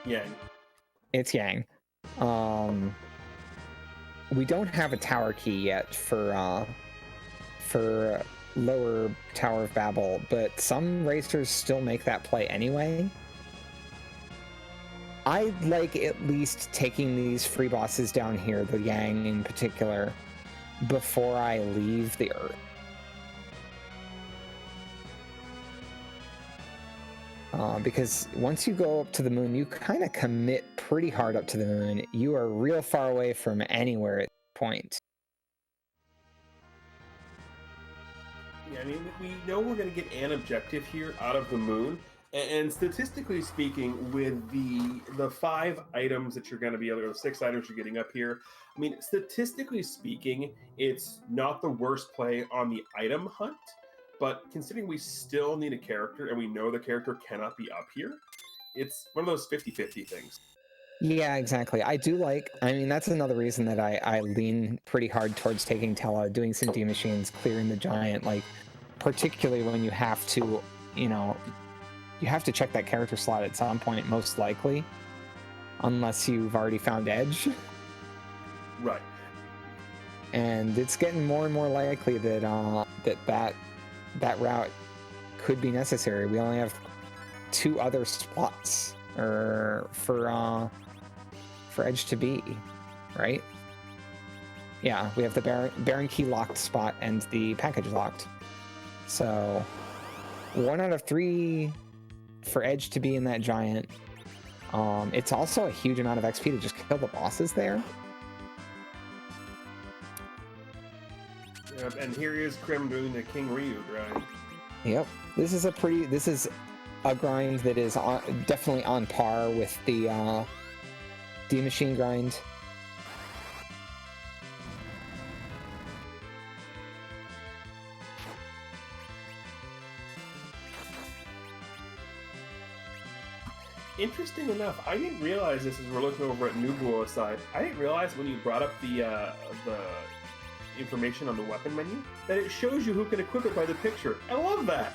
Yang. It's Yang. We don't have a tower key yet for lower Tower of Babel, but some racers still make that play anyway. I like at least taking these free bosses down here, the Yang in particular, before I leave the Earth. Because once you go up to the moon, you kind of commit pretty hard up to the moon. You are real far away from anywhere at this point. Yeah, I mean, we know we're going to get an objective here out of the moon, and statistically speaking, with the 5 items that you're going to be able to, or 6 items you're getting up here, I mean, statistically speaking, it's not the worst play on the item hunt, but considering we still need a character, and we know the character cannot be up here, it's one of those 50-50 things. Yeah, exactly. I mean, that's another reason that I lean pretty hard towards taking Tella, doing some D-Machines, clearing the giant, particularly when you have to, you have to check that character slot at some point, most likely, unless you've already found Edge. Right. And it's getting more and more likely that that route could be necessary. We only have 2 other spots for Edge to be, right? Yeah, we have the Baron Key locked spot and the package locked. So 1 out of 3 for Edge to be in that giant. It's also a huge amount of XP to just kill the bosses there. Yep, and here is Crim doing the King Ryu grind. Yep, this is a grind that is definitely on par with the D-Machine grind. Interesting enough, I didn't realize this as we're looking over at Nubuo side. I didn't realize when you brought up the information on the weapon menu that it shows you who can equip it by the picture. I love that.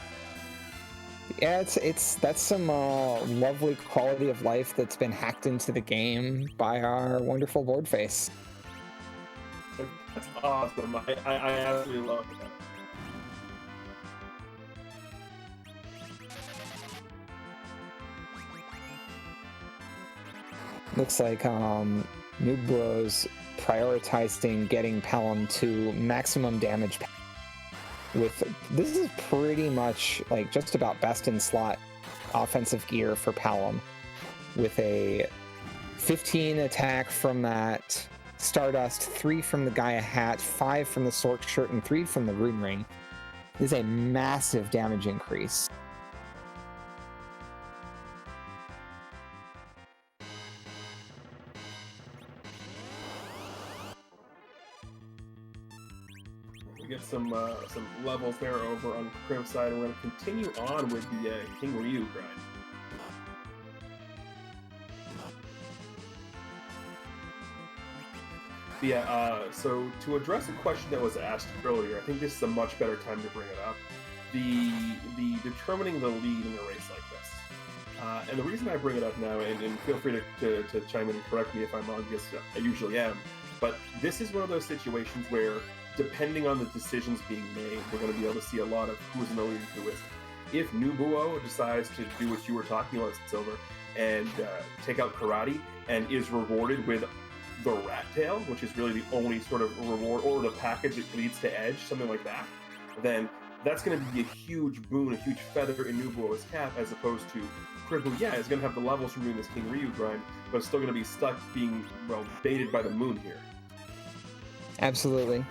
Yeah, that's some lovely quality of life that's been hacked into the game by our wonderful board face. That's awesome. I absolutely love that. Looks like Nubuo's prioritizing getting Pelham to maximum damage. This is pretty much like just about best in slot offensive gear for Pelham, with a 15 attack from that Stardust, 3 from the Gaia Hat, 5 from the Sork Shirt, and 3 from the Rune Ring. This is a massive damage increase. We get some levels there over on Crim side, and we're going to continue on with the King Ryu grind. Yeah, so to address a question that was asked earlier, I think this is a much better time to bring it up. The determining the lead in a race like this. And the reason I bring it up now, and feel free to chime in and correct me if I'm wrong, because I usually am, but this is one of those situations where, depending on the decisions being made, we're going to be able to see a lot of who's in the lead and who isn't. If Nubuo decides to do what you were talking about, Silver, and take out Karate, and is rewarded with the Rat Tail, which is really the only sort of reward, or the package that leads to Edge, something like that, then that's going to be a huge boon, a huge feather in Nubuo's cap, as opposed to Crib, who, yeah, is going to have the levels from doing this King Ryu grind, but it's still going to be stuck being, well, baited by the moon here. Absolutely.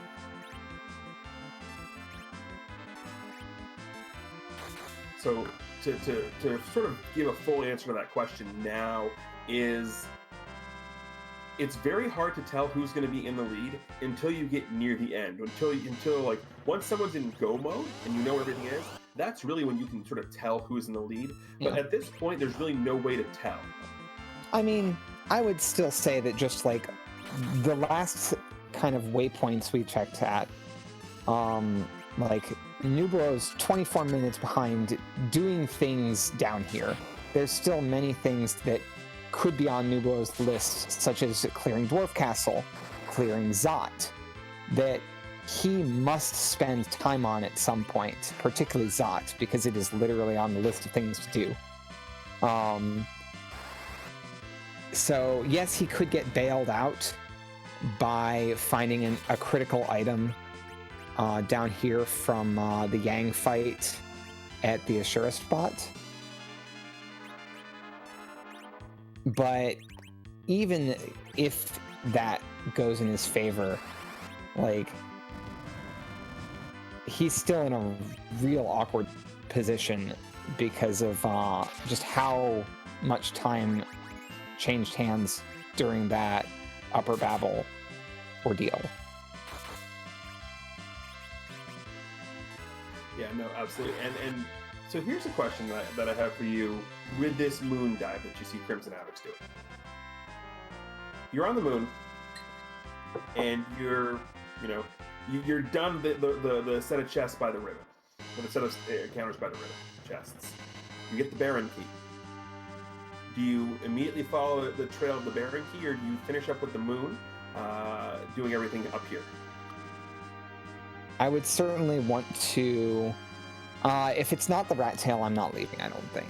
So to sort of give a full answer to that question now is, it's very hard to tell who's going to be in the lead until you get near the end. Until like once someone's in go mode and you know where everything is, that's really when you can sort of tell who's in the lead. But at this point, there's really no way to tell. I mean, I would still say that just like the last kind of waypoints we checked at, like Nubuo's 24 minutes behind doing things down here. There's still many things that could be on Nubuo's list, such as clearing Dwarf Castle, clearing Zot, that he must spend time on at some point, particularly Zot, because it is literally on the list of things to do. So yes, he could get bailed out by finding a critical item down here from the Yang fight at the Asura spot. But even if that goes in his favor, like, he's still in a real awkward position because of just how much time changed hands during that Upper Babel ordeal. Yeah, no, absolutely. And so here's a question that I have for you with this moon dive that you see crimsonavix doing. You're on the moon, and you're done the set of chests by the ribbon, or the set of counters by the ribbon chests. You get the Baron key. Do you immediately follow the trail of the Baron key, or do you finish up with the moon, doing everything up here? I would certainly want to. If it's not the Rat Tail, I'm not leaving, I don't think.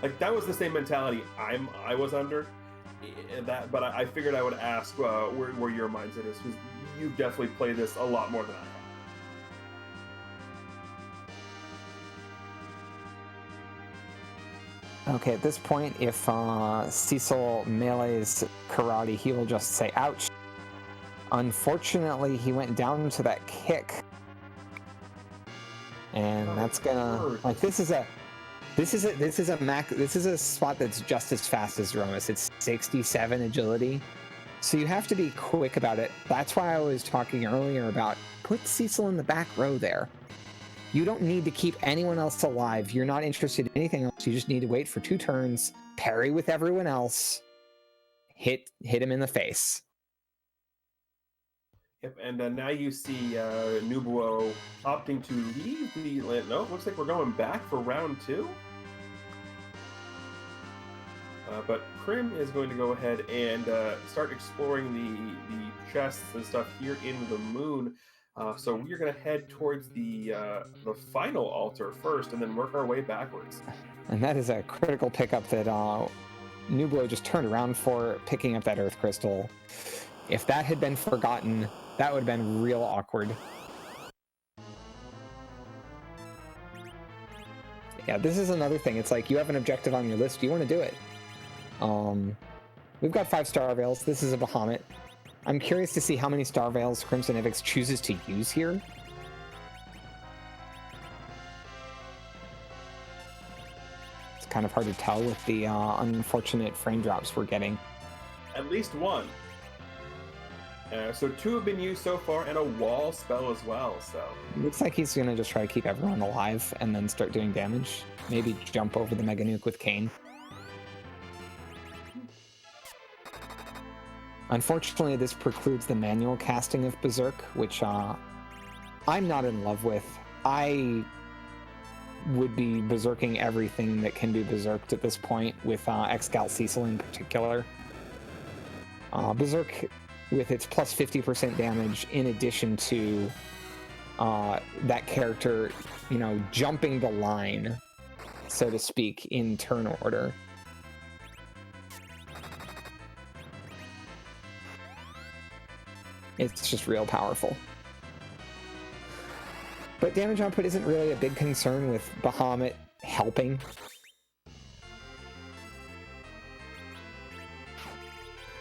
Like, that was the same mentality I was under, but I figured I would ask where your mindset is, because you definitely play this a lot more than I have. Okay, at this point, if Cecil melees Karate, he will just say, ouch. Unfortunately, he went down to that kick. And that's gonna, like, this is a spot that's just as fast as Zeromus. It's 67 agility, so you have to be quick about it. That's why I was talking earlier about put Cecil in the back row there, You don't need to keep anyone else alive. You're not interested in anything else. You just need to wait for 2 turns, parry with everyone else, hit him in the face. Yep, and now you see Nubuo opting to leave the land. No, looks like we're going back for round 2. But Crim is going to go ahead and start exploring the chests and stuff here in the moon. So we're going to head towards the final altar first, and then work our way backwards. And that is a critical pickup that Nubuo just turned around for, picking up that Earth Crystal. If that had been forgotten, that would have been real awkward. Yeah, this is another thing. It's like you have an objective on your list. You want to do it. We've got 5 Star Veils. This is a Bahamut. I'm curious to see how many Star Veils crimsonavix chooses to use here. It's kind of hard to tell with the unfortunate frame drops we're getting. At least 1. So 2 have been used so far, and a wall spell as well. So looks like he's gonna just try to keep everyone alive and then start doing damage. Maybe jump over the Mega Nuke with Kayn. Unfortunately, this precludes the manual casting of Berserk, which I'm not in love with. I would be berserking everything that can be berserked at this point, with Excal Cecil in particular. Berserk, with its plus 50% damage, in addition to that character, jumping the line, so to speak, in turn order. It's just real powerful. But damage output isn't really a big concern with Bahamut helping.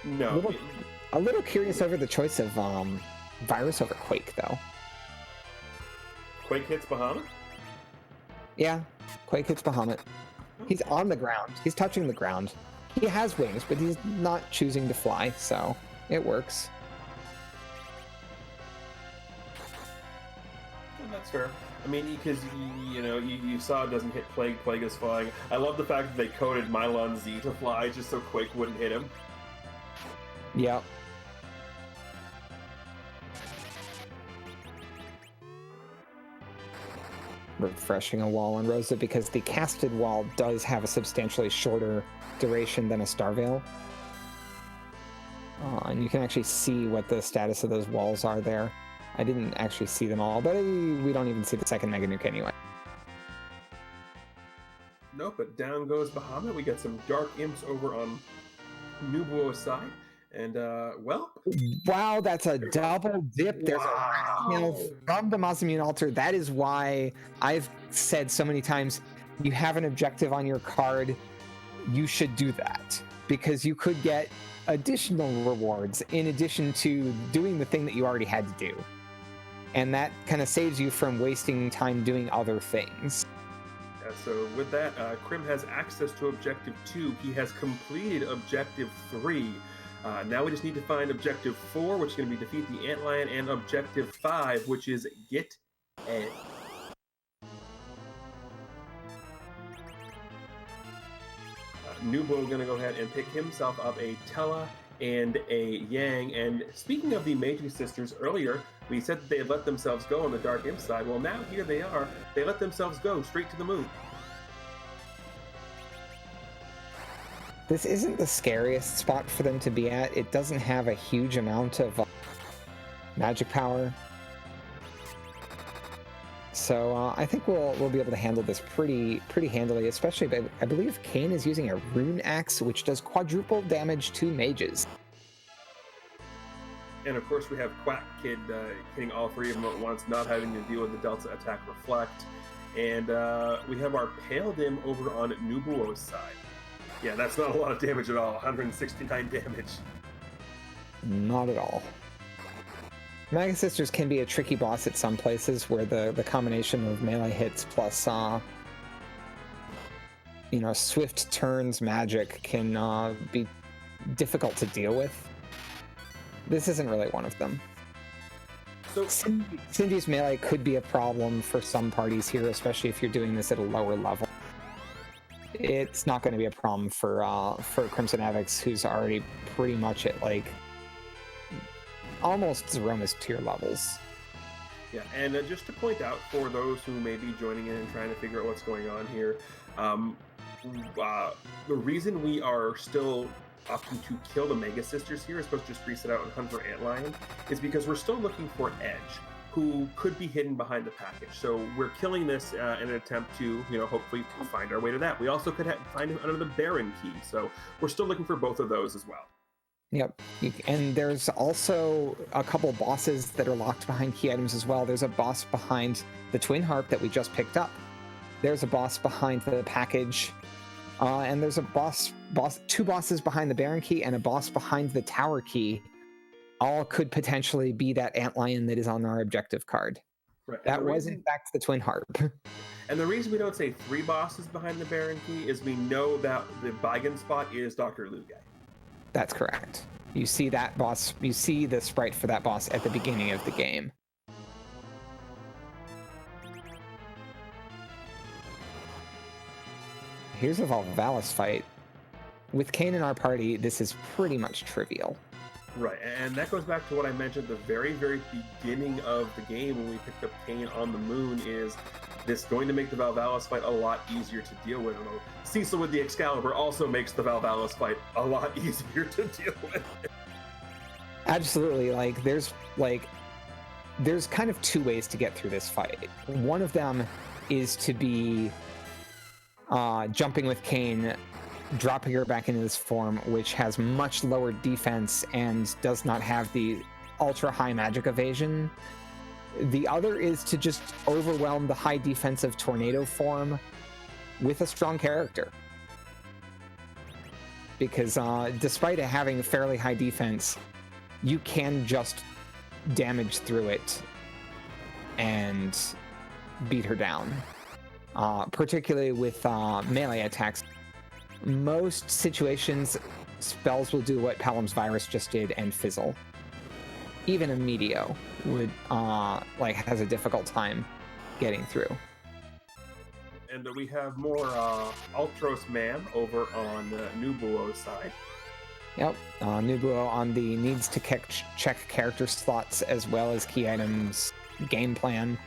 no. A little curious over the choice of Virus over Quake, though. Quake hits Bahamut? Yeah, Quake hits Bahamut. He's on the ground. He's touching the ground. He has wings, but he's not choosing to fly, so it works. That's fair. I mean, because you saw it doesn't hit Plague. Plague is flying. I love the fact that they coded Mylon Z to fly just so Quake wouldn't hit him. Yep. Refreshing a wall on Rosa, because the casted wall does have a substantially shorter duration than a Star Veil. And you can actually see what the status of those walls are there. I didn't actually see them all, but we don't even see the second Mega Nuke anyway. Nope, but down goes Bahamut. We got some Dark Imps over on Nubuo's side. And, well... Wow, that's a double dip. There's wow. From the Masamune altar. That is why I've said so many times, you have an objective on your card, you should do that. Because you could get additional rewards in addition to doing the thing that you already had to do. And that kind of saves you from wasting time doing other things. Yeah, so with that, Crim has access to Objective 2. He has completed Objective 3. Now we just need to find Objective 4, which is going to be defeat the Antlion, and Objective 5, which is get Ed. Nubuo going to go ahead and pick himself up a Tella and a Yang. And speaking of the Meiji sisters, earlier we said that they had let themselves go on the Dark Imp side. Well, now here they are. They let themselves go straight to the moon. This isn't the scariest spot for them to be at. It doesn't have a huge amount of magic power. So I think we'll be able to handle this pretty handily, especially, but I believe Kayn is using a Rune Axe, which does quadruple damage to mages. And of course we have Quack Kid hitting all 3 of them at once, not having to deal with the Delta Attack Reflect. And we have our Pale Dim over on Nubuo's side. Yeah, that's not a lot of damage at all. 169 damage. Not at all. Mega Sisters can be a tricky boss at some places where the combination of melee hits plus swift turns magic can be difficult to deal with. This isn't really one of them. Cindy's melee could be a problem for some parties here, especially if you're doing this at a lower level. It's not going to be a problem for crimsonavix, who's already pretty much at like almost Zeromus tier levels. Yeah, and just to point out for those who may be joining in and trying to figure out what's going on here, the reason we are still opting to kill the Mega Sisters here, as opposed to just reset out and hunt for Antlion, is because we're still looking for Edge, who could be hidden behind the package. So we're killing this in an attempt to, hopefully find our way to that. We also could find him under the Baron key, so we're still looking for both of those as well. Yep, and there's also a couple bosses that are locked behind key items as well. There's a boss behind the Twin Harp that we just picked up. There's a boss behind the package, and there's a two bosses behind the Baron key and a boss behind the Tower key. All could potentially be that Antlion that is on our objective card. Right. That was, in fact, the Twin Harp. And the reason we don't say 3 bosses behind the Baron key is we know that the Beigen spot is Dr. Luge. That's correct. You see that boss, you see the sprite for that boss at the beginning of the game. Here's a Valvalis fight. With Kain in our party, this is pretty much trivial. Right, and that goes back to what I mentioned at the very, very beginning of the game when we picked up Kain on the moon, is this going to make the Valvalis fight a lot easier to deal with. Although Cecil with the Excalibur also makes the Valvalis fight a lot easier to deal with. Absolutely, there's kind of 2 ways to get through this fight. One of them is to be jumping with Kain, dropping her back into this form, which has much lower defense and does not have the ultra high magic evasion. The other is to just overwhelm the high defensive tornado form with a strong character. Because despite it having fairly high defense, you can just damage through it and beat her down. Particularly with melee attacks. Most situations, spells will do what Pelham's Virus just did and fizzle. Even a Meteo would has a difficult time getting through. And we have more Ultros Man over on Nubuo's side. Yep, Nubuo on the needs to check character slots as well as key items game plan.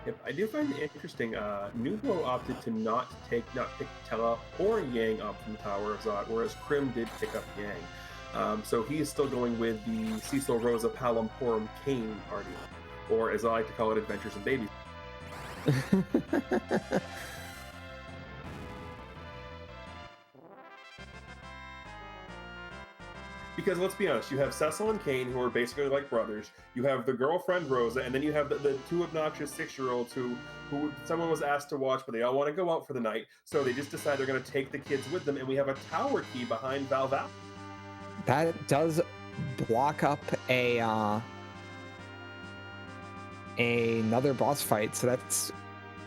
Yep, I do find it interesting. Nubuo opted to not pick Tella or Yang up from the Tower of Zot, whereas Crim did pick up Yang. So he is still going with the Cecil Rosa Palom Porum Kain party, or as I like to call it, Adventures in Babies. Because let's be honest, you have Cecil and Kain, who are basically like brothers. You have the girlfriend Rosa, and then you have the 2 obnoxious 6-year-olds who someone was asked to watch, but they all want to go out for the night. So they just decide they're going to take the kids with them, and we have a tower key behind Valval. That does block up another boss fight, so that's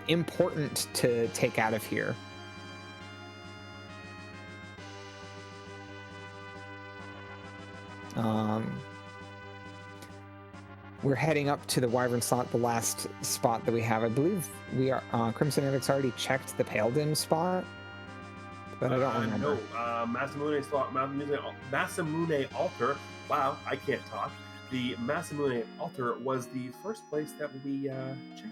important to take out of here. We're heading up to the Wyvern slot, the last spot that we have. I believe we are crimsonavix already checked the Pale Dim spot, but I don't remember. No, Masamune slot, Masamune Altar. Wow, I can't talk. The Masamune Altar was the first place that we checked.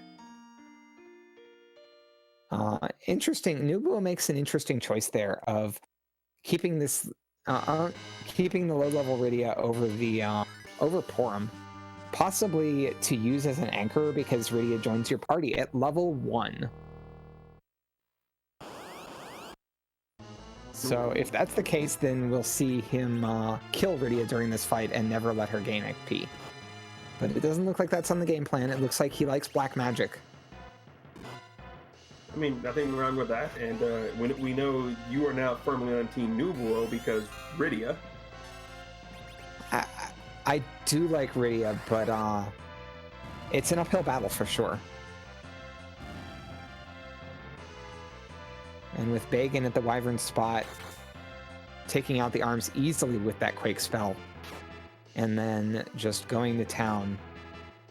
Interesting. Nubuo makes an interesting choice there of keeping this, keeping the low-level Rydia over the over Porum, possibly to use as an anchor because Rydia joins your party at level 1. So if that's the case, then we'll see him kill Rydia during this fight and never let her gain XP. But it doesn't look like that's on the game plan. It looks like he likes black magic. I mean, nothing wrong with that, and we know you are now firmly on Team Nubuo because Rydia. I do like Rydia, but it's an uphill battle for sure. And with Beigen at the Wyvern spot, taking out the arms easily with that Quake spell, and then just going to town.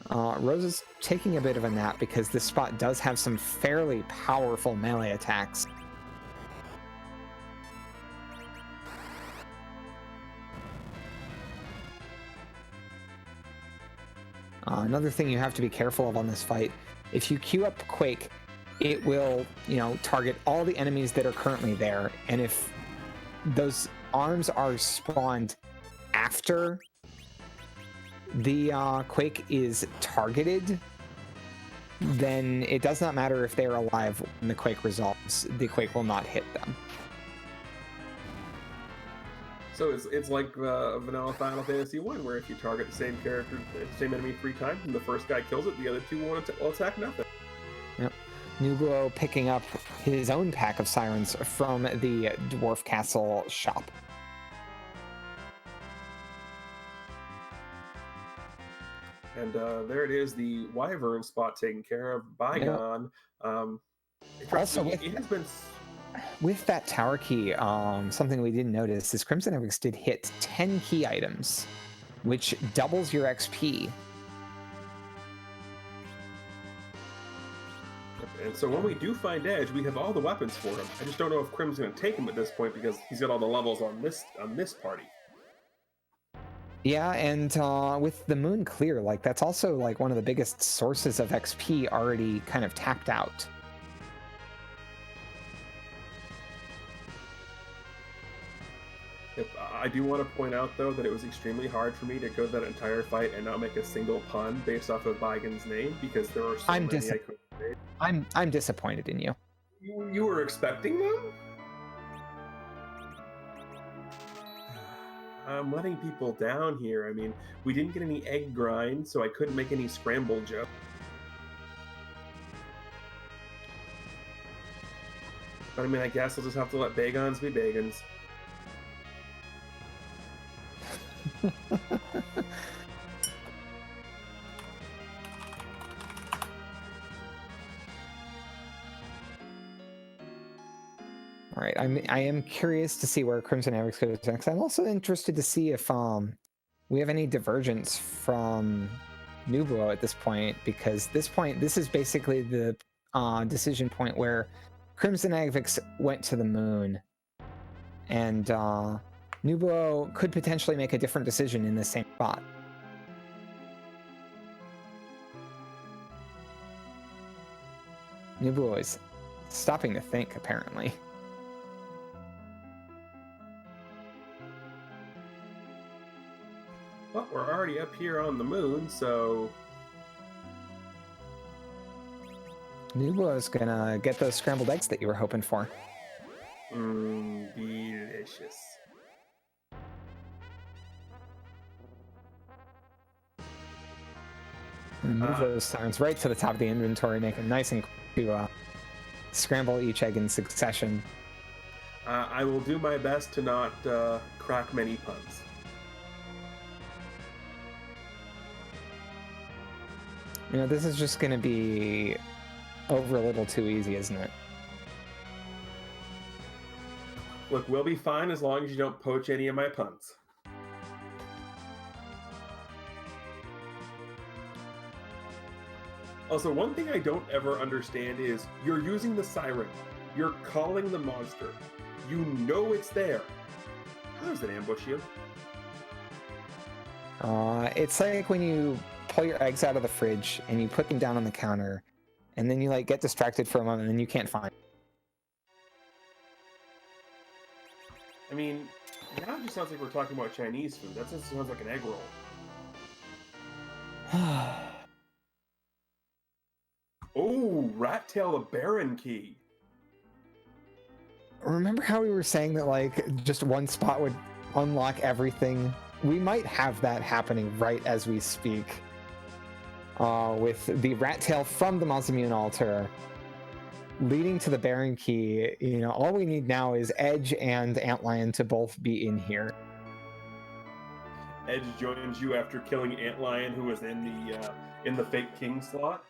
Rose is taking a bit of a nap because this spot does have some fairly powerful melee attacks. Another thing you have to be careful of on this fight, if you queue up Quake, it will, target all the enemies that are currently there, and if those arms are spawned after the Quake is targeted, then it does not matter if they're alive when the Quake resolves. The Quake will not hit them. So it's like vanilla Final Fantasy 1, where if you target the same character, the same enemy 3 times, and the first guy kills it, the other 2 will attack nothing. Yep. Nubuo picking up his own pack of sirens from the Dwarf Castle shop. And there it is, the Wyvern spot taken care of. Bygone. Also, it has been... With that tower key, something we didn't notice is crimsonavix did hit 10 key items, which doubles your XP. And so when we do find Edge, we have all the weapons for him. I just don't know if Crim's going to take him at this point because he's got all the levels on this party. Yeah, and with the moon clear, that's also one of the biggest sources of XP already kind of tapped out. I do want to point out, though, that it was extremely hard for me to go that entire fight and not make a single pun based off of Bygon's name, because there are so many I couldn't say. I'm disappointed in you. You were expecting them? I'm letting people down here. I mean, we didn't get any egg grind, so I couldn't make any scramble jokes. But I mean, I guess I'll just have to let Bagons be Bagons. All right, I am curious to see where crimsonavix goes next. I'm also interested to see if we have any divergence from Nubuo at this point, because this is basically the decision point where crimsonavix went to the moon, and Nubuo could potentially make a different decision in the same spot. Nubuo is stopping to think, apparently. Well, we're already up here on the moon, so... Nubuo's gonna get those scrambled eggs that you were hoping for. Delicious. Move those sirens right to the top of the inventory, make it nice and quick to scramble each egg in succession. I will do my best to not crack many puns. This is just going to be over a little too easy, isn't it? Look, we'll be fine as long as you don't poach any of my puns. Also, one thing I don't ever understand is you're using the siren. You're calling the monster. You know it's there. How does it ambush you? It's like when you pull your eggs out of the fridge and you put them down on the counter, and then you get distracted for a moment and then you can't find them. I mean, now it just sounds like we're talking about Chinese food. That just sounds like an egg roll. Oh, Rat Tail the Baron Key. Remember how we were saying that just one spot would unlock everything? We might have that happening right as we speak. With the Rat Tail from the Masamune altar leading to the Baron Key, all we need now is Edge and Antlion to both be in here. Edge joins you after killing Antlion, who was in the fake king slot.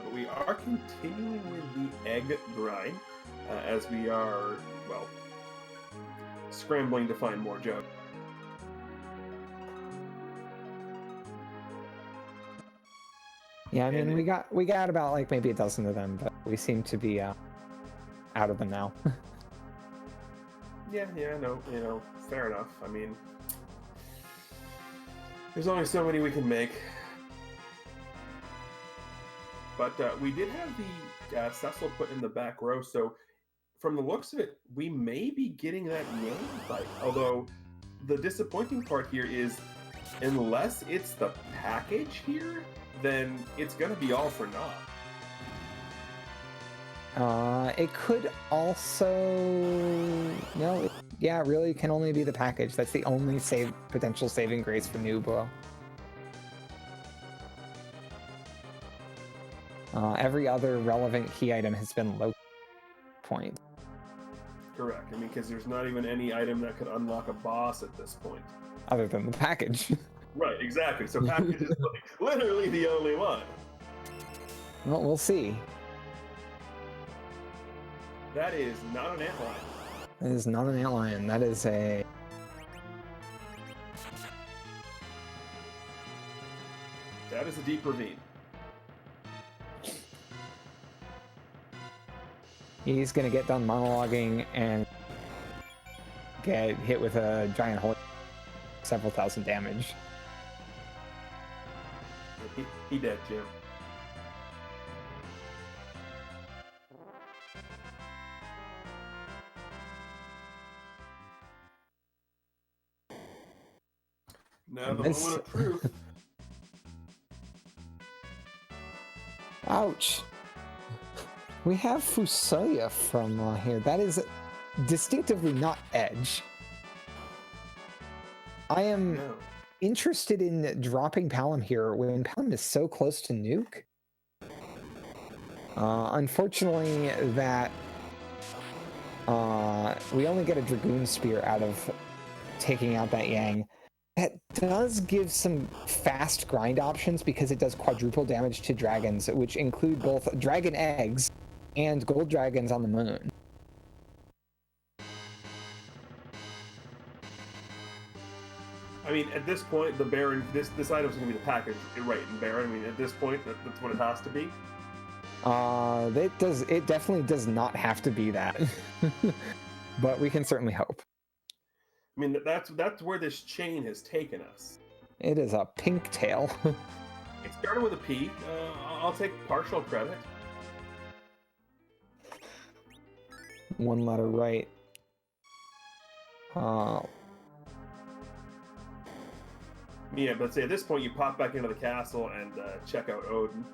but we are continuing with the egg grind as we are, well, scrambling to find more jugs. Yeah, I mean, we got about like maybe a dozen of them, but we seem to be out of them now. Yeah, no, fair enough. I mean, there's only so many we can make. But we did have the Cecil put in the back row, so from the looks of it, we may be getting that Yang fight. Although the disappointing part here is, unless it's the package here, then it's going to be all for naught. It could also... No, yeah, it really can only be the package. That's the only potential saving grace for Nubuo. Every other relevant key item has been low point. Correct. I mean, because there's not even any item that could unlock a boss at this point. Other than the package. Right, exactly. So package is like literally the only one. Well, we'll see. That is not an antlion. That is not an antlion. That is a... That is a deep ravine. He's gonna get done monologuing and get hit with a giant hole, several thousand damage. He dead, Jim. Now the moment of truth. Ouch. We have Fusoya from here. That is distinctively not Edge. I am interested in dropping Palom here when Palom is so close to Nuke. Unfortunately, that we only get a Dragoon Spear out of taking out that Yang. That does give some fast grind options because it does quadruple damage to dragons, which include both dragon eggs and gold dragons on the moon. I mean, at this point, the Baron, this item's gonna be the package, right? And Baron, I mean, at this point, that's what it has to be. It definitely does not have to be that, but we can certainly hope. I mean, that's where this chain has taken us. It is a pink tail. It started with a P. I'll take partial credit. One letter right. Yeah, but say at this point you pop back into the castle and check out Odin.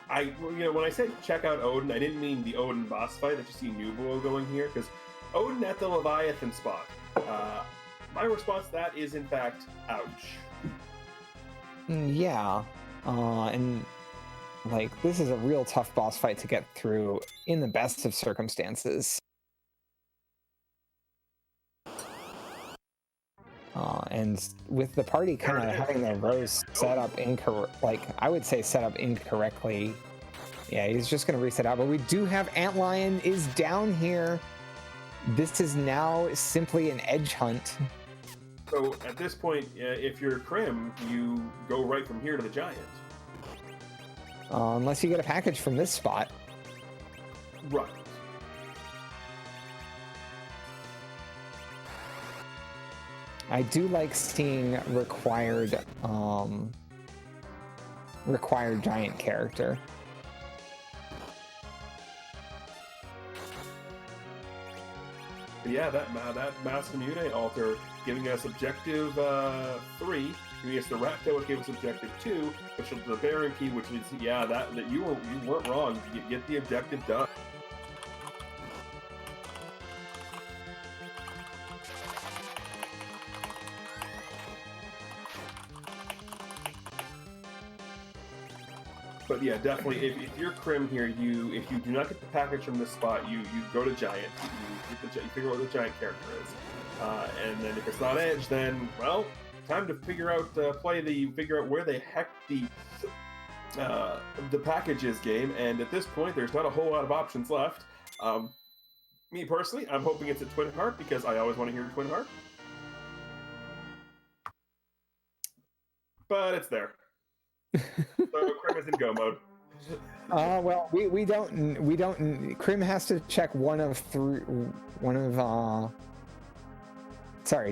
When I said check out Odin, I didn't mean the Odin boss fight. I just see Nubuo going here because Odin at the Leviathan spot. My response to that is in fact, ouch. Yeah, and like this is a real tough boss fight to get through in the best of circumstances. And with the party kind of having their rows set up I would say set up incorrectly. Yeah, he's just going to reset out. But we do have Antlion is down here. This is now simply an edge hunt. So at this point, if you're Crim, you go right from here to the Giant. Unless you get a package from this spot. Right. I do like seeing required giant character. But yeah, that Master Mune altar giving us objective 3, giving us the Rat Tail, which gave us objective 2, which is the Baron Key, which means that you weren't wrong. You get the objective done. But yeah, definitely, if you're Crim here, if you do not get the package from this spot, you go to Giant. You figure out what the Giant character is. And then if it's not Edge, then, well, time to figure out where the heck the package is game. And at this point, there's not a whole lot of options left. Me personally, I'm hoping it's a Twin Heart because I always want to hear Twin Heart. But it's there. So Crim is in go mode. Well, we don't. Crim has to check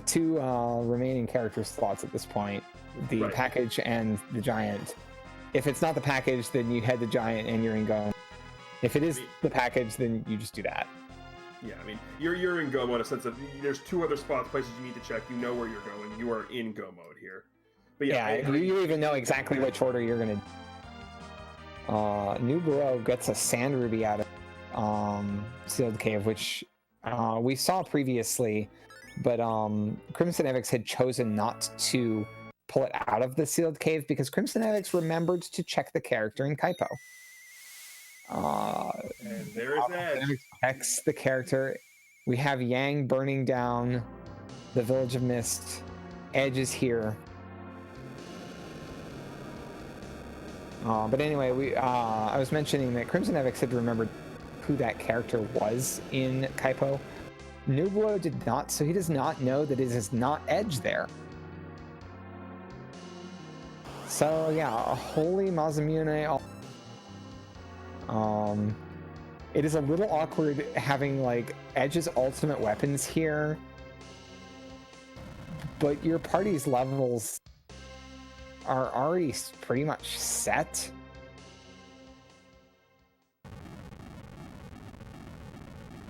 two remaining character slots at this point. The Right. package and the giant. If it's not the package, then you head the giant and you're in go. If it is the package, then you just do that. Yeah, I mean, you're in go mode in a sense of there's two other places you need to check. You know where you're going. You are in go mode here. But yeah, you even know exactly which order you're gonna. Nubuo gets a sand ruby out of sealed cave, which we saw previously, but crimsonavix had chosen not to pull it out of the sealed cave because crimsonavix remembered to check the character in Kaipo. And there is Edge. Checks the character. We have Yang burning down the Village of Mist. Edge is here. But anyway, I was mentioning that crimsonavix had remembered who that character was in Kaipo. Nubuo did not, so he does not know that it is not Edge there. So yeah, Holy Mazamune. It is a little awkward having like Edge's ultimate weapons here, but your party's levels are already pretty much set.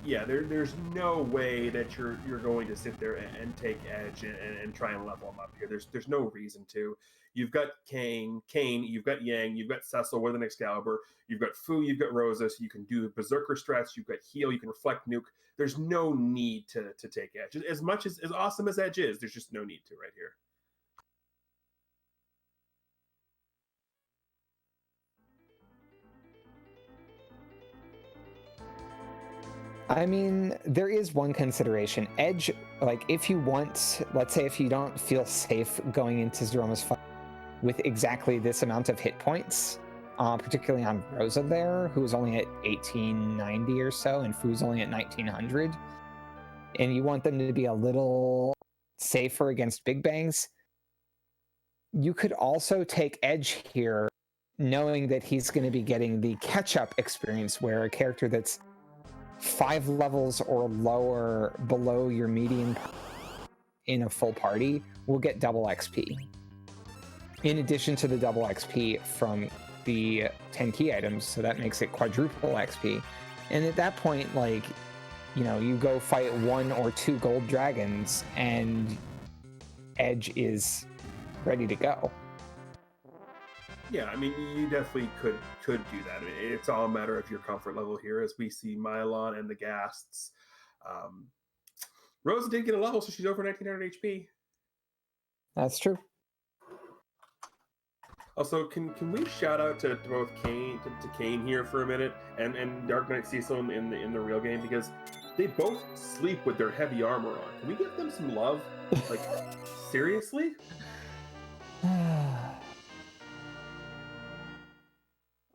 Yeah, there's no way that you're going to sit there and take Edge and try and level him up here. There's no reason to. You've got Kane, you've got Yang, you've got Cecil with an Excalibur, you've got Fu, you've got Rosa, so you can do Berserker strats, you've got heal, you can reflect nuke. There's no need to take Edge. As much as awesome as Edge is, there's just no need to right here. I mean, there is one consideration. Edge, like, if you want, let's say if you don't feel safe going into Zeromus fight with exactly this amount of hit points, particularly on Rosa there, who's only at 1890 or so, and Fu's only at 1900, and you want them to be a little safer against big bangs, you could also take Edge here, knowing that he's going to be getting the catch-up experience where a character that's 5 levels or lower below your median in a full party will get double XP. In addition to the double XP from the 10 key items, so that makes it quadruple XP. And at that point, like, you know, you go fight 1 or 2 gold dragons and Edge is ready to go. Yeah, I mean, you definitely could do that. I mean, it's all a matter of your comfort level here, as we see Mylon and the Ghasts. Rosa did get a level, so she's over 1900 HP. That's true. Also, can we shout out to both Kane to Kane here for a minute and Dark Knight Cecil in the real game, because they both sleep with their heavy armor on. Can we give them some love? Like, seriously?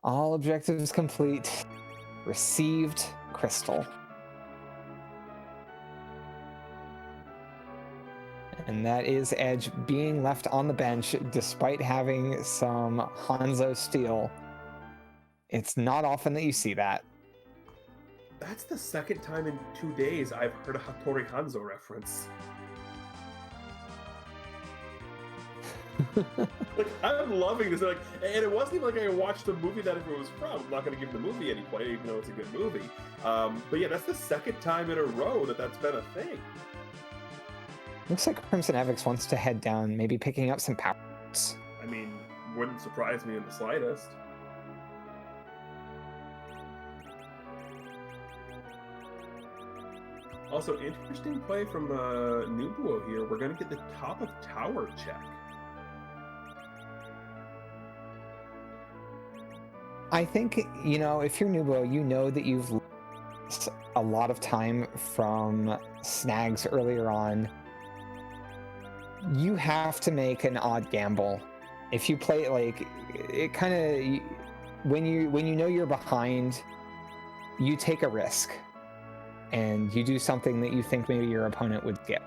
All objectives complete. Received crystal. And that is Edge being left on the bench despite having some Hanzo steel. It's not often that you see that. That's the second time in 2 days I've heard a Hattori Hanzo reference. Like, I'm loving this. Like, and it wasn't even like I watched the movie that it was from. I'm not going to give the movie any play, even though it's a good movie. But yeah, that's the second time in a row that's been a thing. Looks like crimsonavix wants to head down, maybe picking up some powers. I mean, wouldn't surprise me in the slightest. Also, interesting play from Nubuo here. We're going to get the top of tower check. I think, you know, if you're Nubuo, you know that you've lost a lot of time from snags earlier on. you have to make an odd gamble. If you play like it kind of when you know you're behind, you take a risk and you do something that you think maybe your opponent would skip.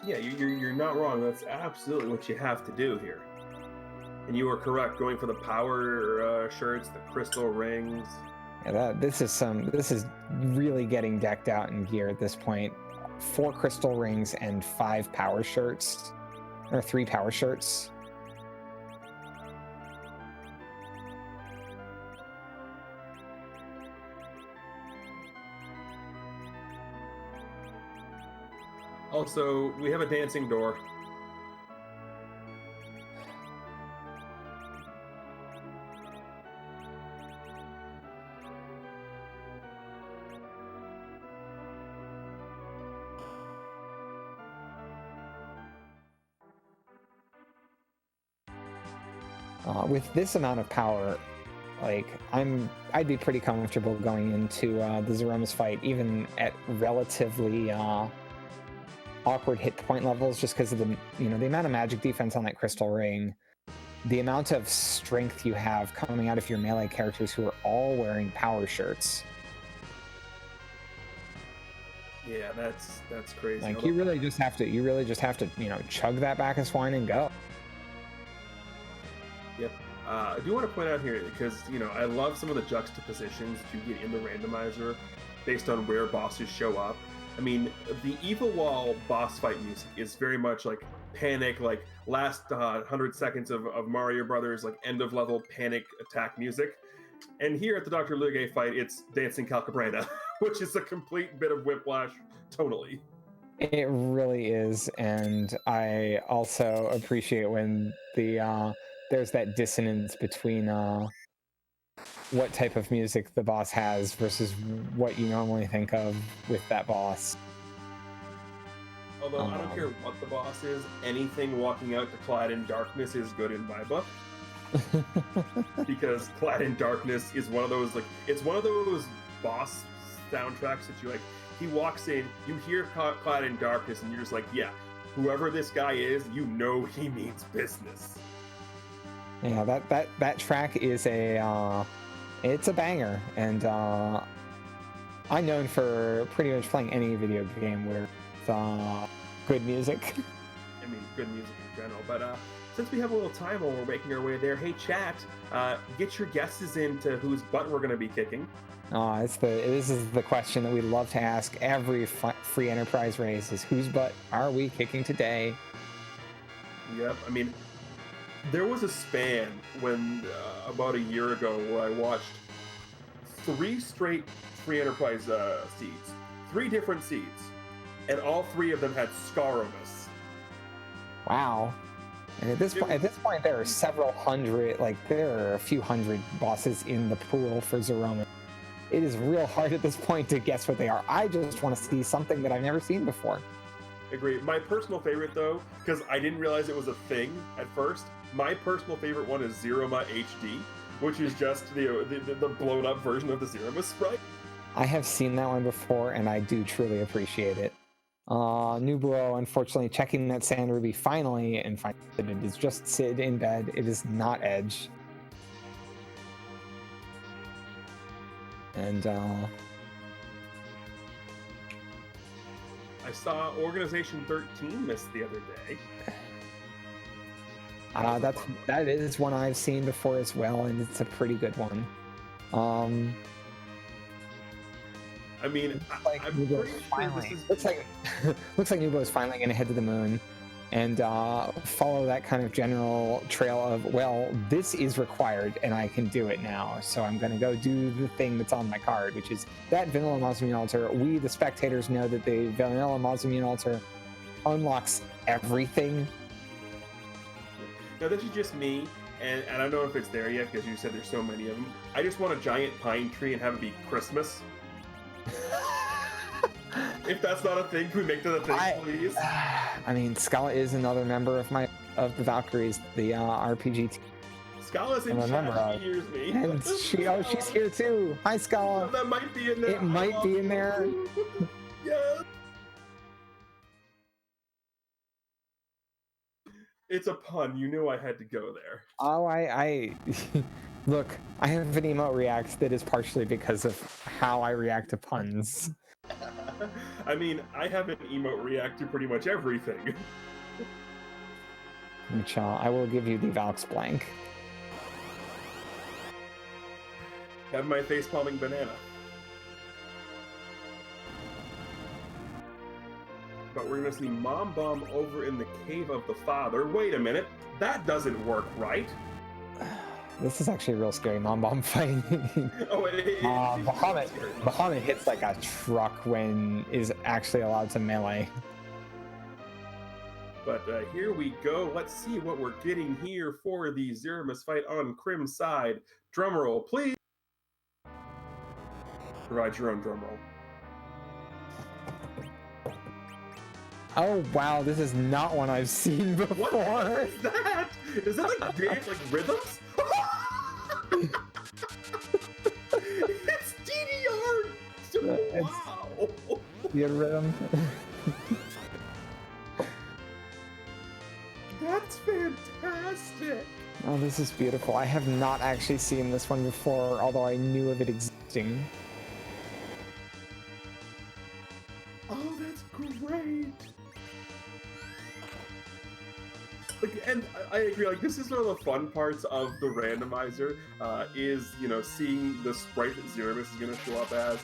Yeah, you're not wrong. That's absolutely what you have to do here. And you are correct, going for the power shirts, the crystal rings. Yeah, this is really getting decked out in gear at this point. 4 crystal rings and 5 power shirts, or 3 power shirts. Also, we have a dancing door. With this amount of power, like I'd be pretty comfortable going into the Zeromus fight, even at relatively awkward hit point levels, just because of the the amount of magic defense on that crystal ring, the amount of strength you have coming out of your melee characters who are all wearing power shirts. Yeah, that's crazy. Like you really just have to chug that Bacchus wine and go. Yep. I do want to point out here, because, I love some of the juxtapositions you get in the randomizer based on where bosses show up. I mean, the Evil Wall boss fight music is very much like panic, like last 100 seconds of Mario Brothers, like end of level panic attack music. And here at the Dr. Luge fight, it's Dancing Calcabrina, which is a complete bit of whiplash tonally. It really is, and I also appreciate when there's that dissonance between what type of music the boss has versus what you normally think of with that boss. Although I don't care what the boss is, anything walking out to Clad in Darkness is good in my book. Because Clad in Darkness is one of those, it's one of those boss soundtracks that you like. He walks in, you hear Clad in Darkness, and you're just like, yeah, whoever this guy is, he means business. Yeah, that track is it's a banger, and I'm known for pretty much playing any video game with good music. I mean, good music in general, but since we have a little time while we're making our way there, hey chat, get your guesses into whose butt we're going to be kicking. This is the question that we love to ask every free enterprise race: is whose butt are we kicking today? Yep, I mean, there was a span when about a year ago where I watched 3 straight free enterprise seeds, 3 different seeds, and all 3 of them had Zeromus. Wow. And at this point, there are several hundred, there are a few hundred bosses in the pool for Zeromus. It is real hard at this point to guess what they are. I just want to see something that I've never seen before. Agree. My personal favorite, though, because I didn't realize it was a thing at first, my personal favorite one is Zeroma HD, which is just the blown up version of the Zeromus sprite. I have seen that one before, and I do truly appreciate it. Nubuo, unfortunately, checking that Sand Ruby finally, and it is just Sid in bed. It is not Edge. And I saw Organization 13 miss the other day. That is one I've seen before as well, and it's a pretty good one. I mean, I'm pretty sure this is... looks like Nubuo is finally going to head to the moon and follow that kind of general trail of, well, this is required and I can do it now, so I'm going to go do the thing that's on my card, which is that Vanilla Masamune altar. We, the spectators, know that the Vanilla Masamune altar unlocks everything. Now, this is just me, and I don't know if it's there yet because you said there's so many of them. I just want a giant pine tree and have it be Christmas. If that's not a thing, can we make that a thing, please? I mean, Scala is another member of the Valkyries, the RPG team. Scala's in chat, she hears me. And she's here too. Hi, Scala. That might be in there. It might be in there. Yeah. It's a pun. You knew I had to go there. Oh, I look, I have an emote react that is partially because of how I react to puns. I mean, I have an emote react to pretty much everything. Which I will give you the Valks blank. Have my face palming banana. But we're gonna see Mom Bomb over in the Cave of the Father. Wait a minute, that doesn't work, right? This is actually a real scary Mom Bomb fight. Oh, Bahamut hits like a truck when is actually allowed to melee. But here we go. Let's see what we're getting here for the Zeromus fight on Crim's side. Drumroll, please. Provide your own drumroll. Oh wow, this is not one I've seen before. What is that? Is that like dance, like rhythms? It's DDR! Wow! The rhythm. That's fantastic! Oh, this is beautiful. I have not actually seen this one before, although I knew of it existing. Oh, that's great! Like, and I agree, like, this is one of the fun parts of the randomizer, is, you know, seeing the sprite that Zeromus is going to show up as.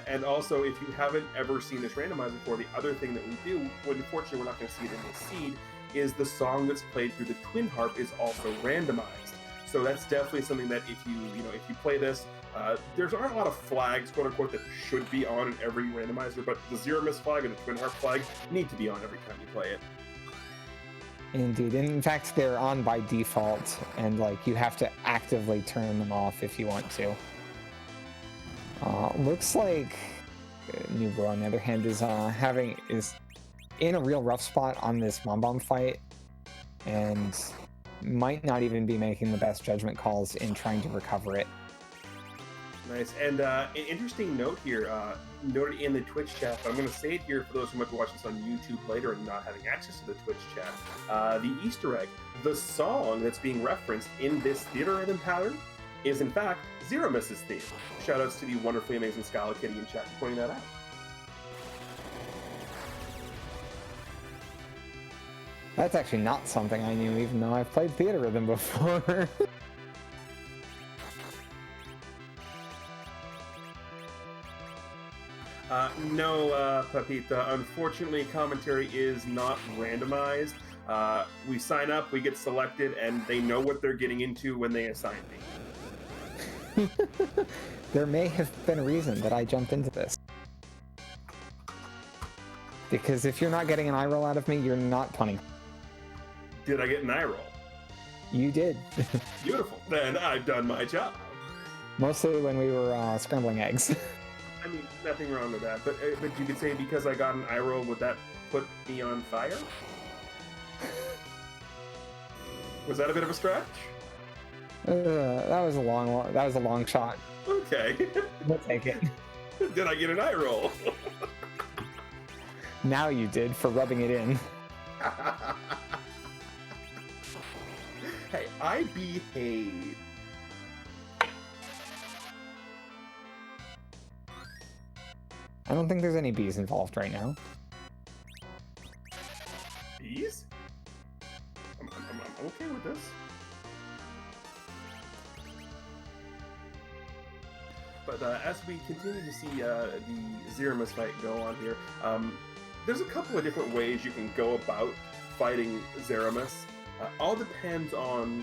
And also, if you haven't ever seen this randomizer before, the other thing that we do, when unfortunately we're not going to see it in the seed, is the song that's played through the twin harp is also randomized. So that's definitely something that if you play this, there's aren't a lot of flags, quote unquote, that should be on in every randomizer, but the Zeromus flag and the twin harp flag need to be on every time you play it. Indeed. In fact, they're on by default, and like you have to actively turn them off if you want to. Looks like Nubuo, on the other hand, is in a real rough spot on this Mom Bomb fight, and might not even be making the best judgment calls in trying to recover it. Nice. And an interesting note here, noted in the Twitch chat, but I'm going to say it here for those who might be watching this on YouTube later and not having access to the Twitch chat. The Easter egg, the song that's being referenced in this theater rhythm pattern is, in fact, Zeromus' theme. Shoutouts to the wonderfully amazing Scala Kitty in chat for pointing that out. That's actually not something I knew, even though I've played theater rhythm before. No, Papita. Unfortunately, commentary is not randomized. We sign up, we get selected, and they know what they're getting into when they assign me. There may have been a reason that I jumped into this. Because if you're not getting an eye roll out of me, you're not punning. Did I get an eye roll? You did. Beautiful. Then I've done my job. Mostly when we were scrambling eggs. I mean, nothing wrong with that, but you could say because I got an eye roll, would that put me on fire? Was that a bit of a stretch? That was a long shot. Okay. We'll take it. Did I get an eye roll? Now you did, for rubbing it in. Hey, I behave. I don't think there's any bees involved right now. Bees? I'm okay with this. But as we continue to see the Zeromus fight go on here, there's a couple of different ways you can go about fighting Zeromus. All depends on,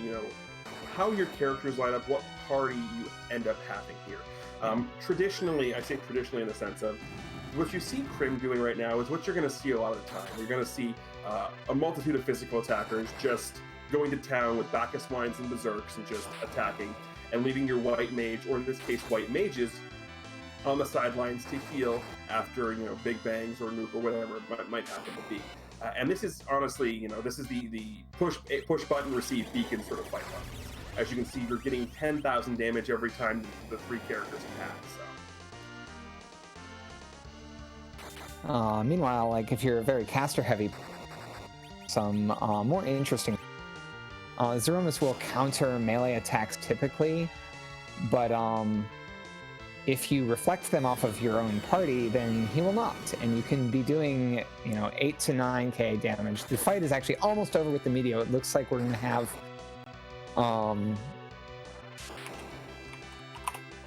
how your characters line up, what party you end up having here. Traditionally, I say traditionally in the sense of, what you see Crim doing right now is what you're going to see a lot of the time. You're going to see a multitude of physical attackers just going to town with Bacchus Wines and Berserks and just attacking, and leaving your white mage, or in this case white mages, on the sidelines to heal after, big bangs or nuke or whatever it might happen to be. And this is honestly, this is the push button, receive beacon sort of fight button. As you can see, you're getting 10,000 damage every time the three characters attack. Meanwhile, like if you're very caster heavy, some more interesting Zeromus will counter melee attacks typically, but if you reflect them off of your own party, then he will not, and you can be doing 8 to 9k damage. The fight is actually almost over with the Meteor. It looks like we're going to have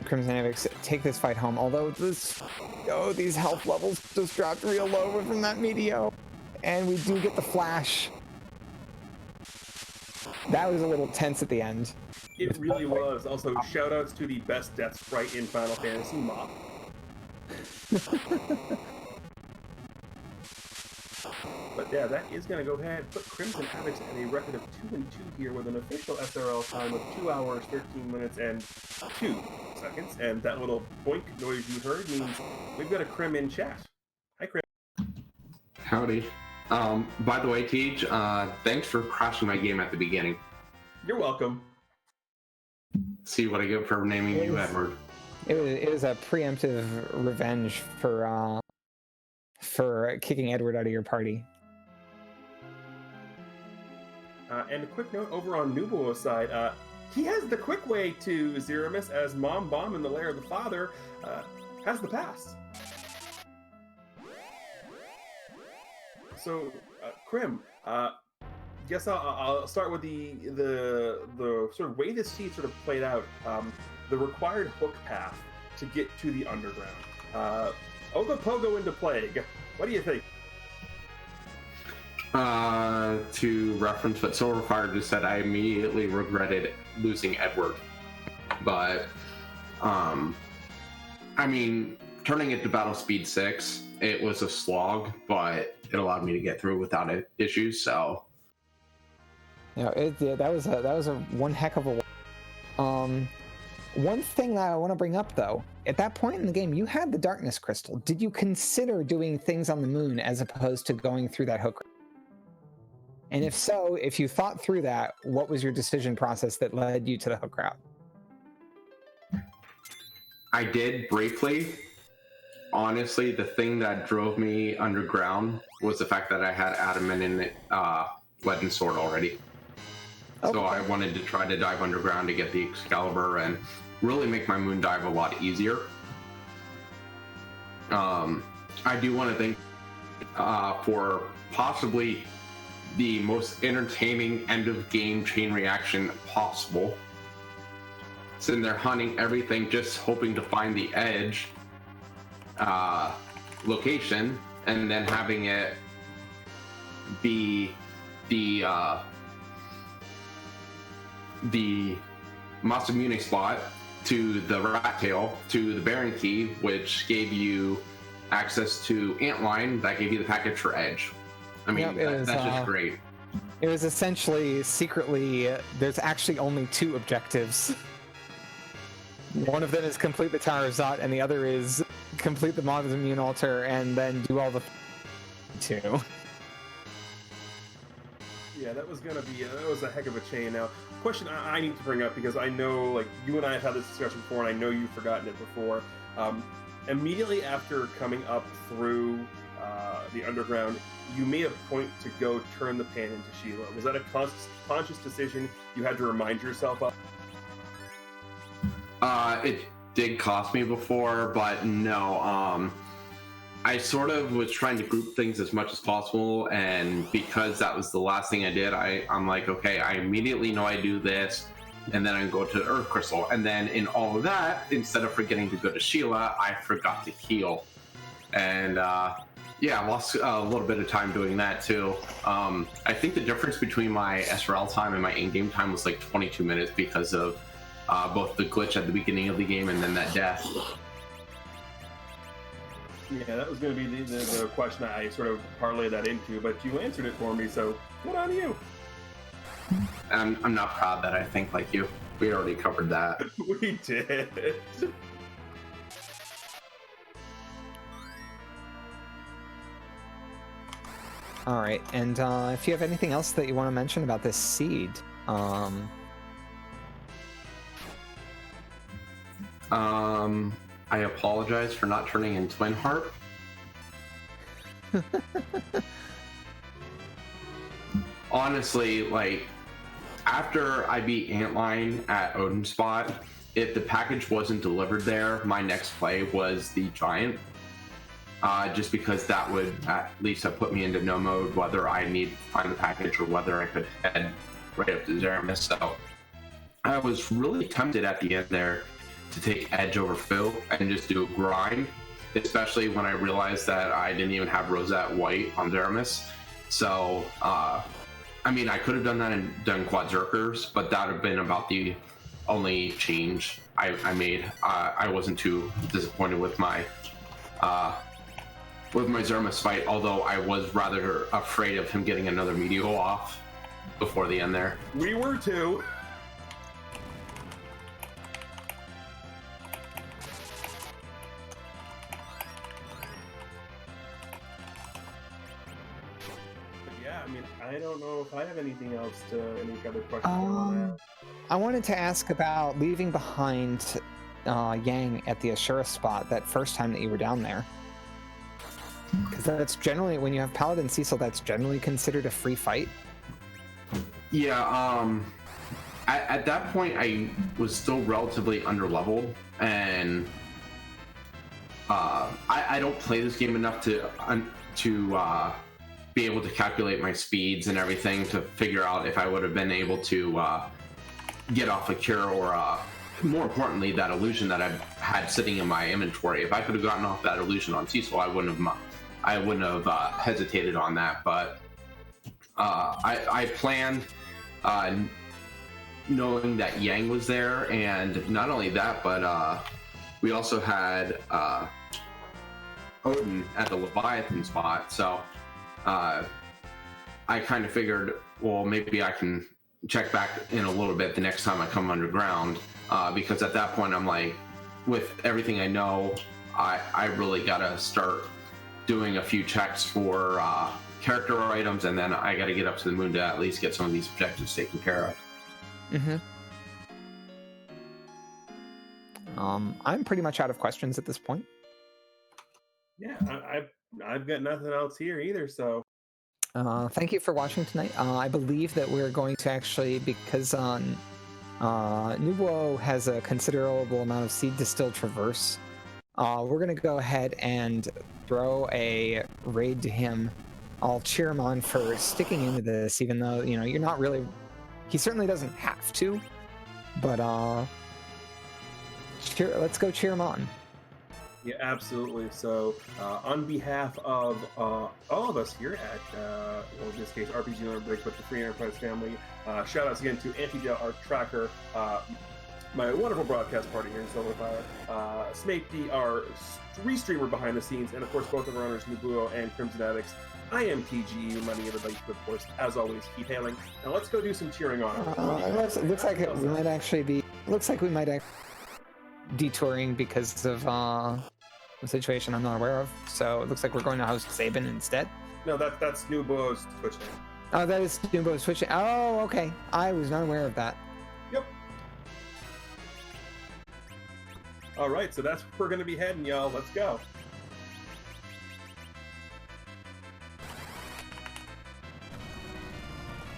crimsonavix take this fight home, although these health levels just dropped real low from that Meteor, and we do get the flash. That was a little tense at the end. It really was. Also, shoutouts to the best death sprite in Final Fantasy, Mop. But yeah, that is going to go ahead and put crimsonavix at a record of 2-2 here with an official SRL time of 2 hours, 13 minutes, and 2 seconds. And that little boink noise you heard means we've got a Crim in chat. Hi, Crim. Howdy. By the way, Tej, thanks for crashing my game at the beginning. You're welcome. See what I get for naming you Edward. It was a preemptive revenge for kicking Edward out of your party. And a quick note over on Nubuo's side, he has the quick way to Zeromus as Mom Bomb in the Lair of the Father has the pass. So, Crim, guess I'll start with the sort of way this seed sort of played out. The required hook path to get to the underground. Ogopogo into Plague. What do you think? To reference what So Required just said, I immediately regretted losing Edward. But, I mean, turning it to Battle Speed 6, it was a slog, but it allowed me to get through without issues, so... that was a one heck of a... One thing that I want to bring up, though, at that point in the game, you had the Darkness Crystal. Did you consider doing things on the moon as opposed to going through that hook? And if so, if you thought through that, what was your decision process that led you to the hook route? I did briefly. Honestly, the thing that drove me underground was the fact that I had Adamant and Lead and Sword already. Okay. So I wanted to try to dive underground to get the Excalibur and really make my moon dive a lot easier. I do want to thank for possibly the most entertaining end of game chain reaction possible. Sitting there hunting everything, just hoping to find the edge location, and then having it be the Masamune spot to the Rat Tail to the Baron Key, which gave you access to Antlion, that gave you the package for Edge. I mean, that's just great. It was essentially secretly, there's actually only two objectives. One of them is complete the Tower of Zot, and the other is complete the Masamune altar and then do all the two. Yeah, that was a heck of a chain. Now, question I need to bring up, because I know, like, you and I have had this discussion before, and I know you've forgotten it before. Immediately after coming up through the underground, you made a point to go turn the pan into Sheila. Was that a conscious decision you had to remind yourself of? It did cost me before, but no. I sort of was trying to group things as much as possible, and because that was the last thing I did, I'm like, okay, I immediately know I do this, and then I go to Earth Crystal, and then in all of that, instead of forgetting to go to Sheila, I forgot to heal. And yeah, I lost a little bit of time doing that too. I think the difference between my SRL time and my in-game time was like 22 minutes because of both the glitch at the beginning of the game and then that death. Yeah, that was going to be the question I sort of parlayed that into, but you answered it for me, so good on you. I'm not proud that I think like you. We already covered that. We did. All right, and if you have anything else that you want to mention about this seed, I apologize for not turning in Twin Harp. Honestly, like, after I beat Antlion at Odin's spot, if the package wasn't delivered there, my next play was the Giant. Just because that would at least have put me into no mode, whether I need to find the package or whether I could head right up to Zeromus. So I was really tempted at the end there to take Edge over Phil and just do a grind, especially when I realized that I didn't even have Rosette White on Zeromus. So, I mean, I could have done that and done Quad Zerkers, but that would have been about the only change I made. I wasn't too disappointed with my Zeromus fight, although I was rather afraid of him getting another Meteor off before the end there. We were too. Yeah, I mean, I don't know if I have anything else to, any other questions on that. I wanted to ask about leaving behind Yang at the Asura spot that first time that you were down there. Because that's generally, when you have Paladin Cecil, that's generally considered a free fight. Yeah, at that point, I was still relatively underleveled, and I don't play this game enough to be able to calculate my speeds and everything to figure out if I would have been able to get off a cure or, more importantly, that illusion that I had sitting in my inventory. If I could have gotten off that illusion on Cecil, I wouldn't have hesitated on that. But I planned knowing that Yang was there, and not only that, but we also had Odin at the Leviathan spot. So I kind of figured, well, maybe I can check back in a little bit the next time I come underground, because at that point I'm like, with everything I know, I really gotta start doing a few checks for character items, and then I gotta get up to the moon to at least get some of these objectives taken care of. I'm pretty much out of questions at this point. Yeah, I've got nothing else here either, so. Thank you for watching tonight. I believe that we're going to actually, because Nubuo has a considerable amount of seed to still traverse, we're going to go ahead and throw a raid to him. I'll cheer him on for sticking into this, even though, you know, you're not really... He certainly doesn't have to, but let's go cheer him on. Yeah, absolutely. So, on behalf of all of us here at, well, in this case, RPG Lunar Breaks, but the Free Enterprise family, shout outs again to Antlion, our tracker, my wonderful broadcast party here in Silverfire, Smapey, our restreamer behind the scenes, and of course, both of our owners, Nubuo and crimsonavix. I am TG, reminding everybody to, of course, as always, keep hailing. Now let's go do some cheering on. Looks like we might actually be detouring because of a situation I'm not aware of. So it looks like we're going to host Sabin instead. No, that's Nubuo's Twitch name. Oh, that is Nubuo's Twitch. Oh, okay. I was not aware of that. Yep. All right, so that's where we're going to be heading, y'all. Let's go.